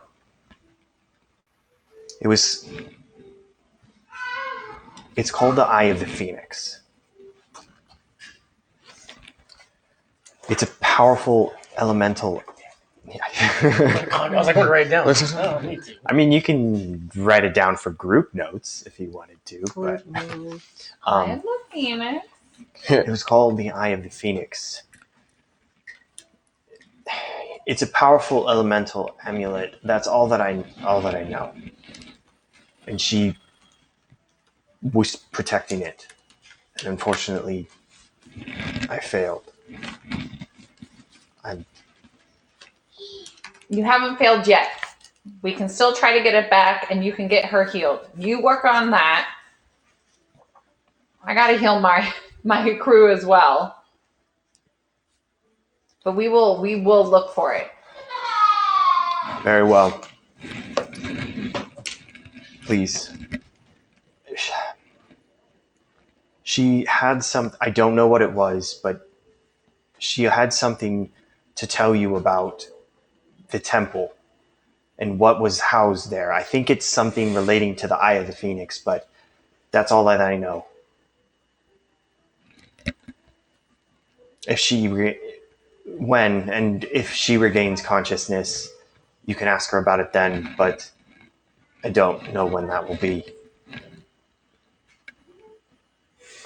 Speaker 7: It's called the Eye of the Phoenix. It's a powerful elemental.
Speaker 5: I was like, I'm gonna write it down. I don't need to.
Speaker 7: I mean, you can write it down for group notes if you wanted to, but
Speaker 4: I'm looking at it.
Speaker 7: it was called the Eye of the Phoenix. It's a powerful elemental amulet. That's all that I know. And she was protecting it, and unfortunately, I failed.
Speaker 4: You haven't failed yet. We can still try to get it back, and you can get her healed. You work on that. I gotta heal my crew as well. But we will look for it.
Speaker 7: Very well. Please. She had I don't know what it was, but she had something to tell you about the temple and what was housed there. I think it's something relating to the Eye of the Phoenix, but that's all that I know. If she regains consciousness, you can ask her about it then, but I don't know when that will be.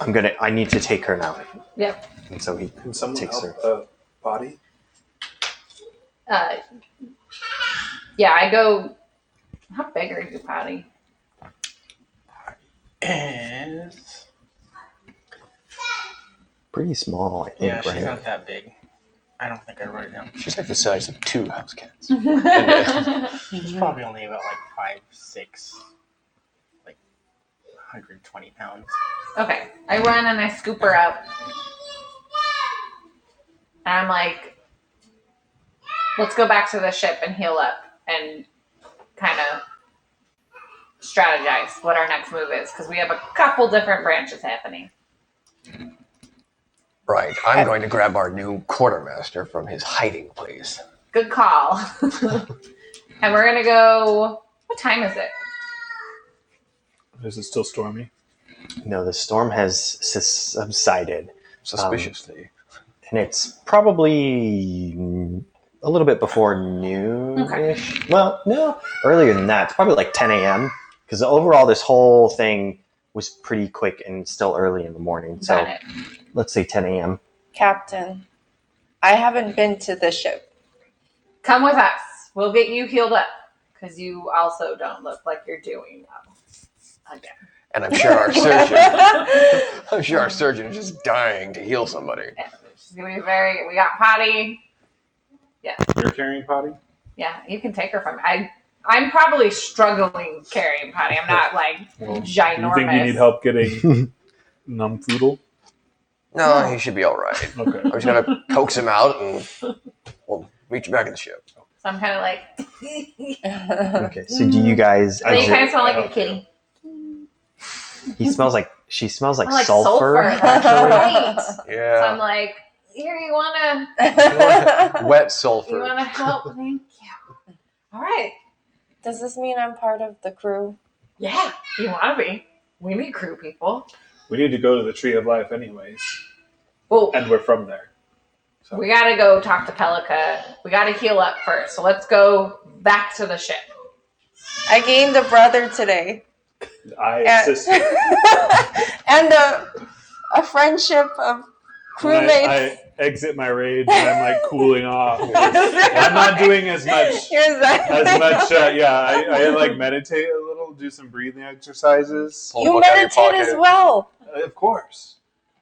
Speaker 7: I need to take her now.
Speaker 4: Yep.
Speaker 7: And so he
Speaker 3: Can someone
Speaker 7: takes
Speaker 3: help
Speaker 7: her.
Speaker 3: Body?
Speaker 4: Yeah, I go. How big are you, Patty?
Speaker 5: Is
Speaker 7: Pretty small, I think,
Speaker 5: yeah, she's
Speaker 7: right?
Speaker 5: not that big. I don't think I wrote it down.
Speaker 2: She's like the size of 2 house cats.
Speaker 5: She's probably only about like 5'6", like 120 pounds.
Speaker 4: Okay, I run and I scoop her up. And I'm like, let's go back to the ship and heal up and kind of strategize what our next move is, because we have a couple different branches happening.
Speaker 2: Right. I'm going to grab our new quartermaster from his hiding place.
Speaker 4: Good call. And we're going to go, what time is it?
Speaker 3: Is it still stormy?
Speaker 7: No, the storm has subsided.
Speaker 2: Suspiciously.
Speaker 7: And it's probably a little bit before noon-ish.
Speaker 4: Okay.
Speaker 7: Well, no, earlier than that. It's probably like 10 a.m. Because overall, this whole thing was pretty quick and still early in the morning. So
Speaker 4: Got it.
Speaker 7: let's say 10 a.m.
Speaker 6: Captain, I haven't been to the ship.
Speaker 4: Come with us. We'll get you healed up, because you also don't look like you're doing well. Again.
Speaker 2: And I'm sure our surgeon is just dying to heal somebody.
Speaker 4: Yeah, she's going to be we got Potty.
Speaker 3: You're carrying Potty?
Speaker 4: Yeah, you can take her from me. I'm probably struggling carrying Potty. I'm not like
Speaker 3: Well,
Speaker 4: ginormous.
Speaker 3: do you think you need help getting numfoodle?
Speaker 2: No, he should be all right.
Speaker 3: Okay.
Speaker 2: I'm just going to coax him out and we'll meet you back in the ship.
Speaker 4: So I'm kind of like,
Speaker 7: Okay, so do you guys
Speaker 4: so you kind of
Speaker 7: exit?
Speaker 4: smell like a kitty.
Speaker 7: She smells like
Speaker 4: I like
Speaker 7: sulfur.
Speaker 4: Actually. Right. So I'm
Speaker 2: Yeah.
Speaker 4: like, here, you wanna
Speaker 2: Wet
Speaker 4: you
Speaker 2: sulfur.
Speaker 4: wanna help? Thank you. All right.
Speaker 6: Does this mean I'm part of the crew?
Speaker 4: Yeah, you wanna be. We need crew people.
Speaker 3: We need to go to the Tree of Life anyways.
Speaker 4: Well,
Speaker 3: And we're from there. So
Speaker 4: we gotta go talk to Pelica. We gotta heal up first. So let's go back to the ship.
Speaker 6: I gained a brother today.
Speaker 3: I
Speaker 6: And-
Speaker 3: assist you.
Speaker 6: and a friendship of
Speaker 3: When
Speaker 6: crewmates.
Speaker 3: I exit my rage and I'm like cooling off. I'm not doing as much.
Speaker 6: Here's that.
Speaker 3: I like meditate a little and do some breathing exercises.
Speaker 2: Pull a
Speaker 6: You
Speaker 2: book out of your
Speaker 6: meditate as
Speaker 2: pocket.
Speaker 6: well.
Speaker 3: Of course.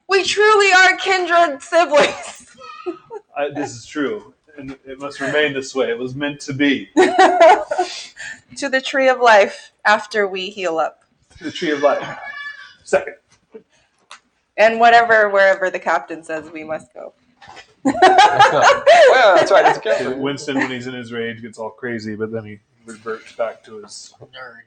Speaker 6: We truly are kindred siblings.
Speaker 3: This is true. And it must remain this way. It was meant to be.
Speaker 6: To the tree of life after we heal up.
Speaker 3: The tree of life. Second.
Speaker 6: And wherever the captain says we must go.
Speaker 2: Oh, yeah, that's right. It's a character.
Speaker 3: Winston, when he's in his rage, gets all crazy, but then he reverts back to his
Speaker 5: Nerd.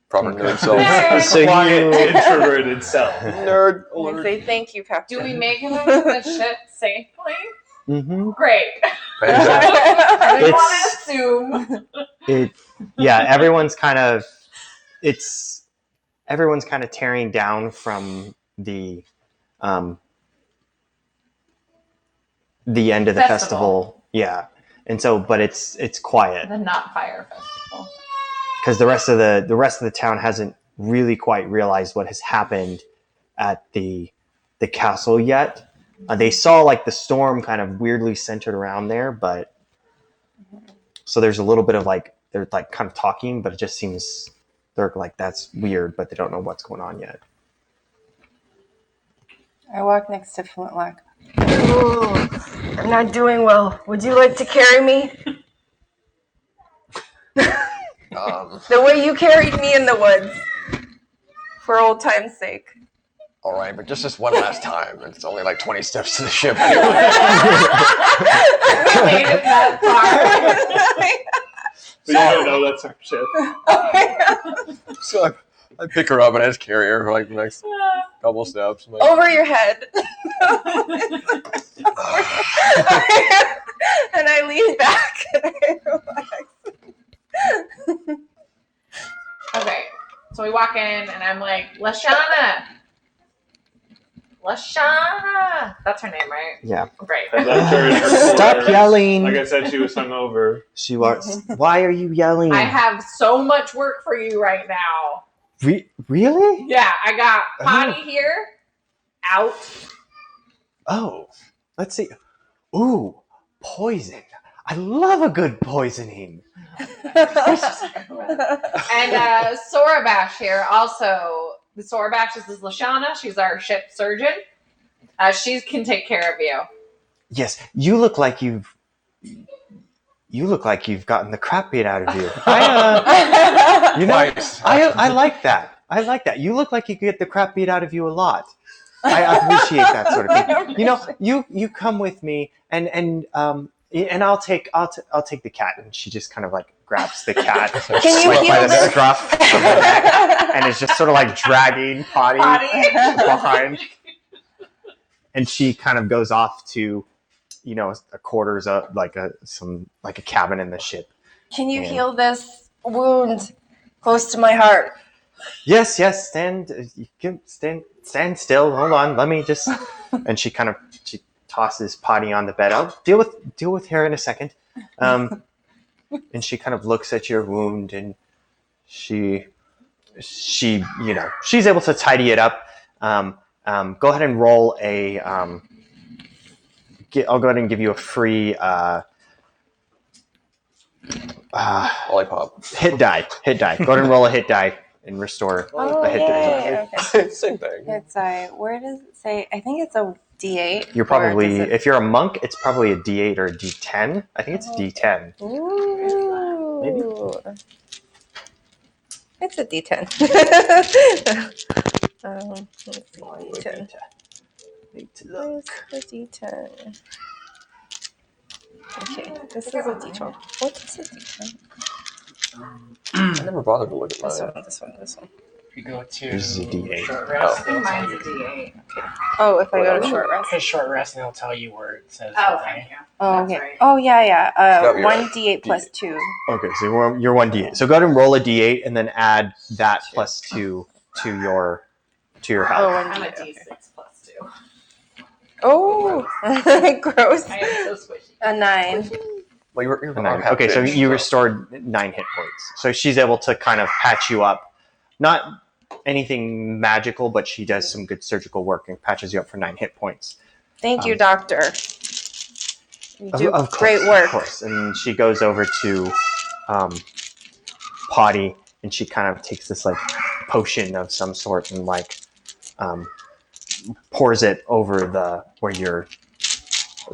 Speaker 2: Proper nerd self.
Speaker 7: So
Speaker 3: quiet,
Speaker 7: you
Speaker 3: introverted self.
Speaker 2: Nerd
Speaker 6: I
Speaker 2: alert.
Speaker 6: say thank you, Captain.
Speaker 4: Do we make it into the ship safely?
Speaker 7: Mhm.
Speaker 4: Great.
Speaker 2: Fantastic.
Speaker 4: I didn't want
Speaker 7: It's-
Speaker 4: to assume.
Speaker 7: everyone's kind of tearing down from the end of the festival. Yeah. And so but it's quiet
Speaker 4: The Not Fire Festival.
Speaker 7: because the rest of the town hasn't really quite realized what has happened at the castle yet. They saw like the storm kind of weirdly centered around there, but so there's a little bit of like they're like kind of talking, but it just seems they're like that's weird, but they don't know what's going on yet.
Speaker 6: I walk next to Flintlock. Ooh, I'm not doing well. Would you like to carry me? The way you carried me in the woods. For old time's sake.
Speaker 2: All right, but just this one last time. It's only like 20 steps to the ship.
Speaker 4: We made it that
Speaker 3: But you don't know that's our ship.
Speaker 2: So I pick her up and I just carry her for like the next
Speaker 4: far.
Speaker 2: couple steps. I'm like,
Speaker 6: Over your head. And I lean back and I relax.
Speaker 4: Okay, so we walk in and I'm like, Lashana. That's her name, right?
Speaker 7: Yeah.
Speaker 4: Great.
Speaker 3: I left her in her
Speaker 7: Stop
Speaker 3: quarters.
Speaker 7: yelling.
Speaker 3: Like I said, she was hungover.
Speaker 7: She was. Why are you yelling?
Speaker 4: I have so much work for you right now.
Speaker 7: Really?
Speaker 4: Yeah, I got Potty here, out.
Speaker 7: Oh, let's see. Ooh, poison. I love a good poisoning.
Speaker 4: And Sorabash here also. The Sorabash is Lashana. She's our ship surgeon. She can take care of you.
Speaker 7: Yes, you look like you've gotten the crap beat out of you.
Speaker 2: Twice.
Speaker 7: I like that. I like that. You look like you get the crap beat out of you a lot. I appreciate that sort of thing. You know, you come with me and I'll take the cat, and she just kind of like grabs the cat
Speaker 6: Can you
Speaker 7: like by
Speaker 6: heal
Speaker 7: the
Speaker 6: this?
Speaker 7: scruff of the neck, and is just sort of like dragging Potty behind. And she kind of goes off to, you know, a quarters of like a cabin in the ship.
Speaker 6: Can you
Speaker 7: Yeah.
Speaker 6: heal this wound close to my heart?
Speaker 7: Yes. Stand. You can stand still. Hold on. Let me just. And she tosses Potty on the bed. I'll deal with her in a second. And she kind of looks at your wound, and she you know she's able to tidy it up. Go ahead and roll a. I'll go ahead and give you a free
Speaker 2: Lollipop.
Speaker 7: hit die. Go ahead and roll a hit die and restore
Speaker 6: Oh,
Speaker 7: the hit die.
Speaker 6: yay. Okay.
Speaker 2: Same thing.
Speaker 6: It's where does it say? I think it's a D8.
Speaker 7: You're
Speaker 6: or
Speaker 7: probably,
Speaker 6: does it-
Speaker 7: if you're a monk, it's probably a D8 or a D10. I think it's a D10.
Speaker 6: Ooh.
Speaker 7: Maybe.
Speaker 6: It's a D10. Let's see, D10. Where's the D10? Okay, this is a D12. What is a D10?
Speaker 2: I never bothered to look at
Speaker 6: This
Speaker 2: mine.
Speaker 6: one.
Speaker 5: If you go to
Speaker 7: Yours is a D8.
Speaker 5: short rest,
Speaker 4: I think
Speaker 5: it'll tell
Speaker 4: mine's a
Speaker 5: you.
Speaker 4: D8.
Speaker 6: Oh, if I go to short rest.
Speaker 5: Hit short rest, and it'll tell you where it says.
Speaker 4: Oh,
Speaker 5: what
Speaker 4: thank
Speaker 5: day.
Speaker 4: you.
Speaker 6: Oh,
Speaker 4: That's
Speaker 6: okay.
Speaker 4: right.
Speaker 6: Oh, yeah.
Speaker 2: Gotta be
Speaker 6: 1
Speaker 2: right.
Speaker 6: D8 plus 2.
Speaker 7: Okay, so you're 1D8. So go ahead and roll a D8 and then add that plus 2 to your
Speaker 6: Oh,
Speaker 7: health.
Speaker 6: 1
Speaker 4: I'm a
Speaker 6: D8.
Speaker 4: D6 plus 2.
Speaker 6: Oh, gross.
Speaker 4: I am so squishy.
Speaker 6: A 9.
Speaker 2: Well, you're
Speaker 7: A 9. Okay, so you restored 9 hit points. So she's able to kind of patch you up. Not anything magical, but she does some good surgical work and patches you up for 9 hit points.
Speaker 6: Thank you, doctor. You do
Speaker 7: Of course,
Speaker 6: great work.
Speaker 7: Of course. And she goes over to Potty, and she kind of takes this like potion of some sort and like pours it over where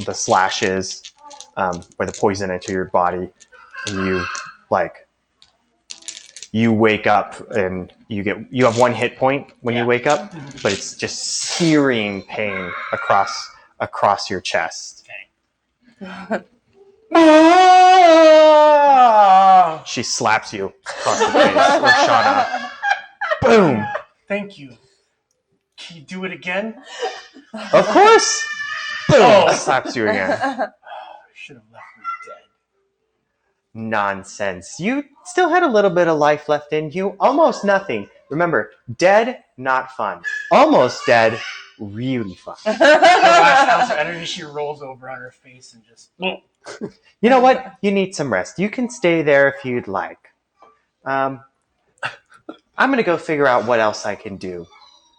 Speaker 7: the slash is, where the poison into your body, and you wake up and you have 1 hit point when you wake up, but it's just searing pain across your chest. She slaps you across the face, Roshana. Boom!
Speaker 5: Thank you. Can you do it again?
Speaker 7: Of course! Boom!
Speaker 5: Oh.
Speaker 7: Slaps you again.
Speaker 5: Should have left me dead.
Speaker 7: Nonsense. You still had a little bit of life left in you. Almost nothing. Remember, dead, not fun. Almost dead, really fun.
Speaker 5: The last ounce of energy, she rolls over on her face and just.
Speaker 7: You know what? You need some rest. You can stay there if you'd like. I'm going to go figure out what else I can do.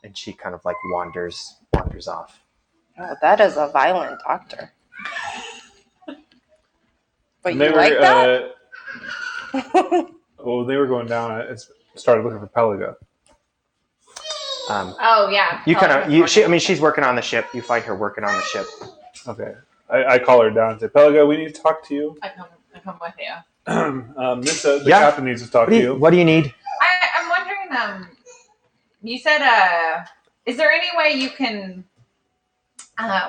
Speaker 7: And she kind of like wanders off.
Speaker 6: Oh, that is a violent doctor. But
Speaker 3: And
Speaker 6: you
Speaker 3: they
Speaker 6: like
Speaker 3: were,
Speaker 6: that?
Speaker 3: Well, they were going down. I started looking for Pelaga.
Speaker 4: Oh yeah.
Speaker 7: You kind of she's working on the ship. You find her working on the ship.
Speaker 3: Okay. I call her down and say, Pelaga, we need to talk to you.
Speaker 4: I come with you.
Speaker 3: The
Speaker 7: Yeah.
Speaker 3: captain needs to talk to you.
Speaker 7: What do you need?
Speaker 4: I'm wondering. You said is there any way you can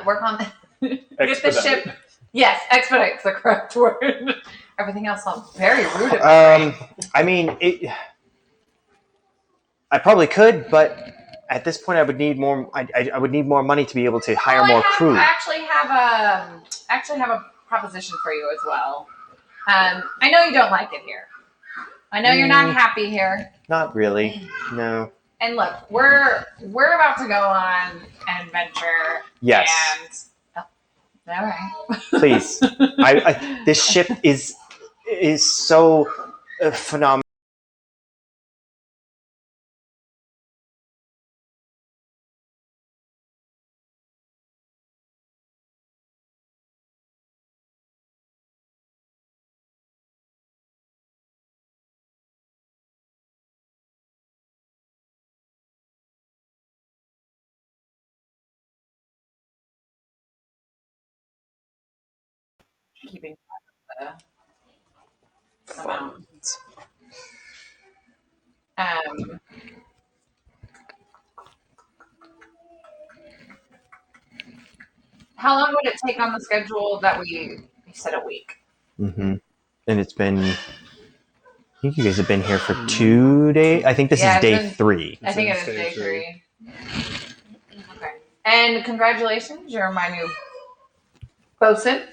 Speaker 4: work on get the
Speaker 3: Expedite.
Speaker 4: ship? Yes, expedite's the correct word. Everything else sounds very rude.
Speaker 7: I mean, I probably could, but at this point, I would need more. I would need more money to be able to hire more crew.
Speaker 4: I actually have a proposition for you as well. I know you don't like it here. I know you're not happy here.
Speaker 7: Not really. No.
Speaker 4: And look, we're about to go on an adventure.
Speaker 7: Yes.
Speaker 4: And all right.
Speaker 7: Please. This ship is so phenomenal.
Speaker 4: Keeping track of the amount. How long would it take on the schedule that we said a week?
Speaker 7: Mm-hmm. And it's been. I think you guys have been here for 2 days. I think this is day 3.
Speaker 4: I think it is day 3. Okay. And congratulations, you're my new bosun.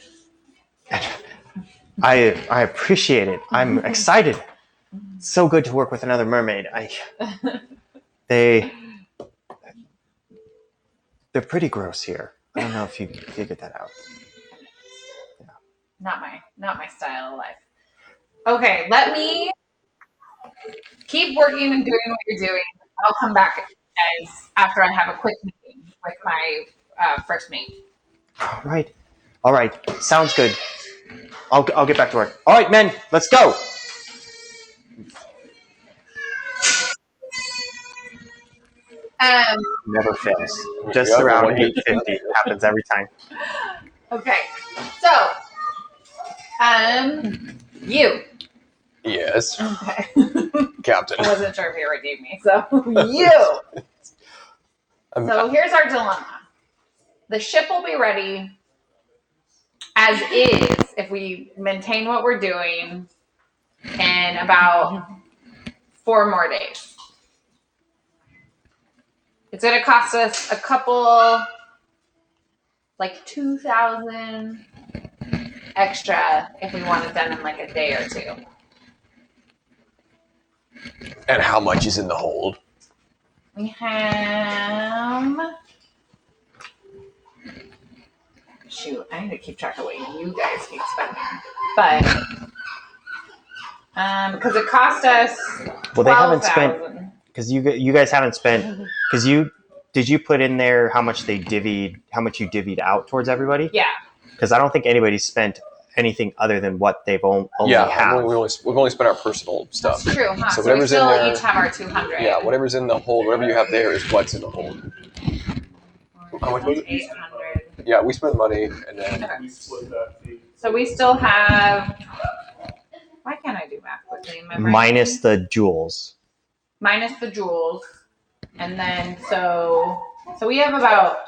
Speaker 7: I appreciate it. I'm excited. It's so good to work with another mermaid. They're pretty gross here. I don't know if you figured that out. Yeah.
Speaker 4: Not my style of life. Okay, let me keep working and doing what you're doing. I'll come back guys after I have a quick meeting with my first mate.
Speaker 7: All right. Sounds good. I'll get back to work. All right, men, let's go. Never fails. Just around 8:50 happens every time.
Speaker 4: Okay, so you.
Speaker 2: Yes,
Speaker 4: Okay.
Speaker 2: Captain.
Speaker 4: I wasn't sure if you redeemed me, so you. So here's our dilemma. The ship will be ready as is if we maintain what we're doing in about 4 more days. It's going to cost us a couple, like 2,000 extra if we want it done in like a day or 2.
Speaker 2: And how much is in the hold?
Speaker 4: We have. Shoot, I need to keep track of what you guys keep spending. But because it cost us
Speaker 7: Well, they haven't spent
Speaker 4: 12,000.
Speaker 7: because you guys haven't spent because did you put in there how much you divvied out towards everybody?
Speaker 4: Yeah.
Speaker 7: Because I don't think anybody spent anything other than what they've only
Speaker 2: Yeah,
Speaker 7: have.
Speaker 2: we've only spent our personal stuff.
Speaker 4: That's true, huh?
Speaker 2: So
Speaker 4: So we
Speaker 2: whatever's in
Speaker 4: still
Speaker 2: there-
Speaker 4: each have our 200.
Speaker 2: Yeah, whatever's in the hold, whatever you have there is what's in the hold. How much was it?
Speaker 4: 800.
Speaker 2: Yeah, we spent the money, and then
Speaker 3: We split that fee.
Speaker 4: So we still have. Why can't I do math quickly in my brain?
Speaker 7: Minus the jewels.
Speaker 4: Minus the jewels, and then so we have about.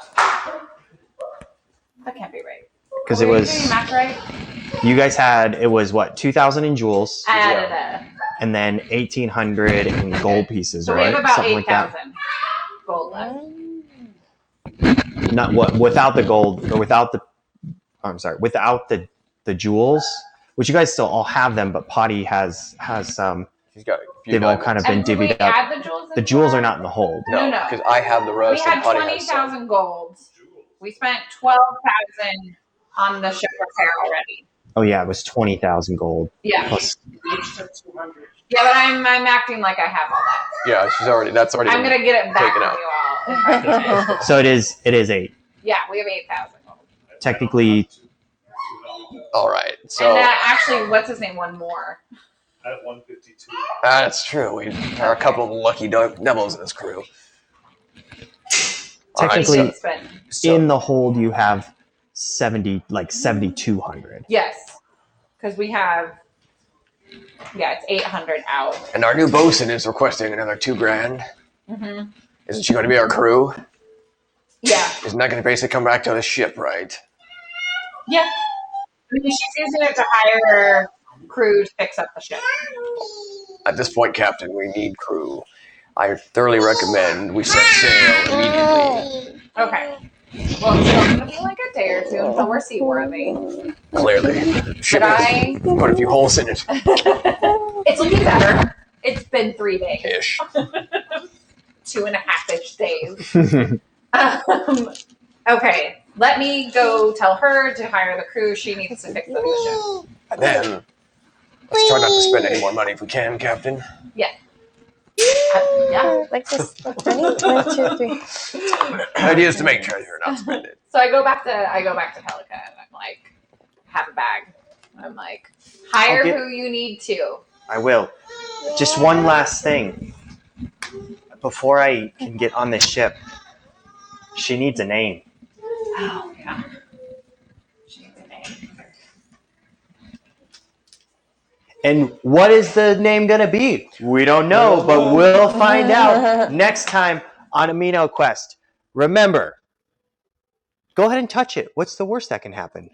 Speaker 4: That can't be right.
Speaker 7: Because
Speaker 4: Were
Speaker 7: it
Speaker 4: you
Speaker 7: was,
Speaker 4: doing math right?
Speaker 7: you guys had, it was what, 2,000 in jewels,
Speaker 4: I added a.
Speaker 7: and then 1,800 in gold pieces,
Speaker 4: So we
Speaker 7: right?
Speaker 4: have about
Speaker 7: Something like that.
Speaker 4: 8,000 gold left.
Speaker 7: Not what, without the gold, or without the, I'm sorry, without the jewels, which you guys still all have them, but Potty has some,
Speaker 2: he's got a few
Speaker 7: they've all
Speaker 2: diamonds.
Speaker 7: kind of been
Speaker 4: And did we
Speaker 7: divvied up.
Speaker 4: add the jewels?
Speaker 7: The
Speaker 4: into
Speaker 7: jewels
Speaker 4: that?
Speaker 7: are not in the hold.
Speaker 2: No,
Speaker 4: No.
Speaker 2: because I have the
Speaker 4: We
Speaker 2: rest,
Speaker 4: had
Speaker 2: and Potty has some.
Speaker 4: 20,000 gold. We spent 12,000 on the ship repair already.
Speaker 7: Oh yeah, it was 20,000 gold.
Speaker 4: Yeah.
Speaker 7: Plus,
Speaker 5: Each took 200.
Speaker 4: Yeah, but I'm acting like I have all that.
Speaker 2: Yeah, that's already.
Speaker 4: I'm
Speaker 2: been-
Speaker 4: gonna get it back
Speaker 2: taken
Speaker 4: from
Speaker 2: out.
Speaker 4: you all. If I can.
Speaker 7: so it is 8.
Speaker 4: Yeah, we have 8,000 gold.
Speaker 7: Technically,
Speaker 2: All right, so
Speaker 4: And actually, what's his name? One more.
Speaker 3: At 152.
Speaker 2: that's true. We are a couple of lucky devils in this crew. All right,
Speaker 7: technically,
Speaker 4: We did spend.
Speaker 2: so-
Speaker 7: in the hold you have 7,200.
Speaker 4: Yes, because we have. Yeah, it's 800 out.
Speaker 2: and our new bosun is requesting another $2,000.
Speaker 4: Mm-hmm.
Speaker 2: Isn't she going to be our crew?
Speaker 4: Yeah.
Speaker 2: Isn't that going to basically come back to the ship, right?
Speaker 4: Yeah. I mean, she's using it to hire crew to fix up the ship.
Speaker 2: At this point, Captain, we need crew. I thoroughly recommend we set sail immediately.
Speaker 4: Okay. Well, it's still gonna be like a day or two until we're seaworthy.
Speaker 2: Clearly, the ship
Speaker 4: But
Speaker 2: has put a few holes in it.
Speaker 4: It's looking better. It's been 3 days.
Speaker 2: Ish.
Speaker 4: 2.5-ish days. Okay. Let me go tell her to hire the crew. She needs to fix up the ship.
Speaker 2: And then let's try not to spend any more money if we can, Captain.
Speaker 4: Yeah.
Speaker 6: Like this. 20, 22, 3.
Speaker 2: The idea is to make treasure, not spend it.
Speaker 4: So I go back to Pelican and I'm like, have a bag. I'm like, hire
Speaker 7: I'll get-
Speaker 4: who you need to.
Speaker 7: I will. Just one last thing. Before I can get on this ship, she needs a name.
Speaker 4: Oh yeah. She needs a name.
Speaker 7: And what is the name going to be? We don't know, but we'll find out next time on AminoQuest. Remember, go ahead and touch it. What's the worst that can happen?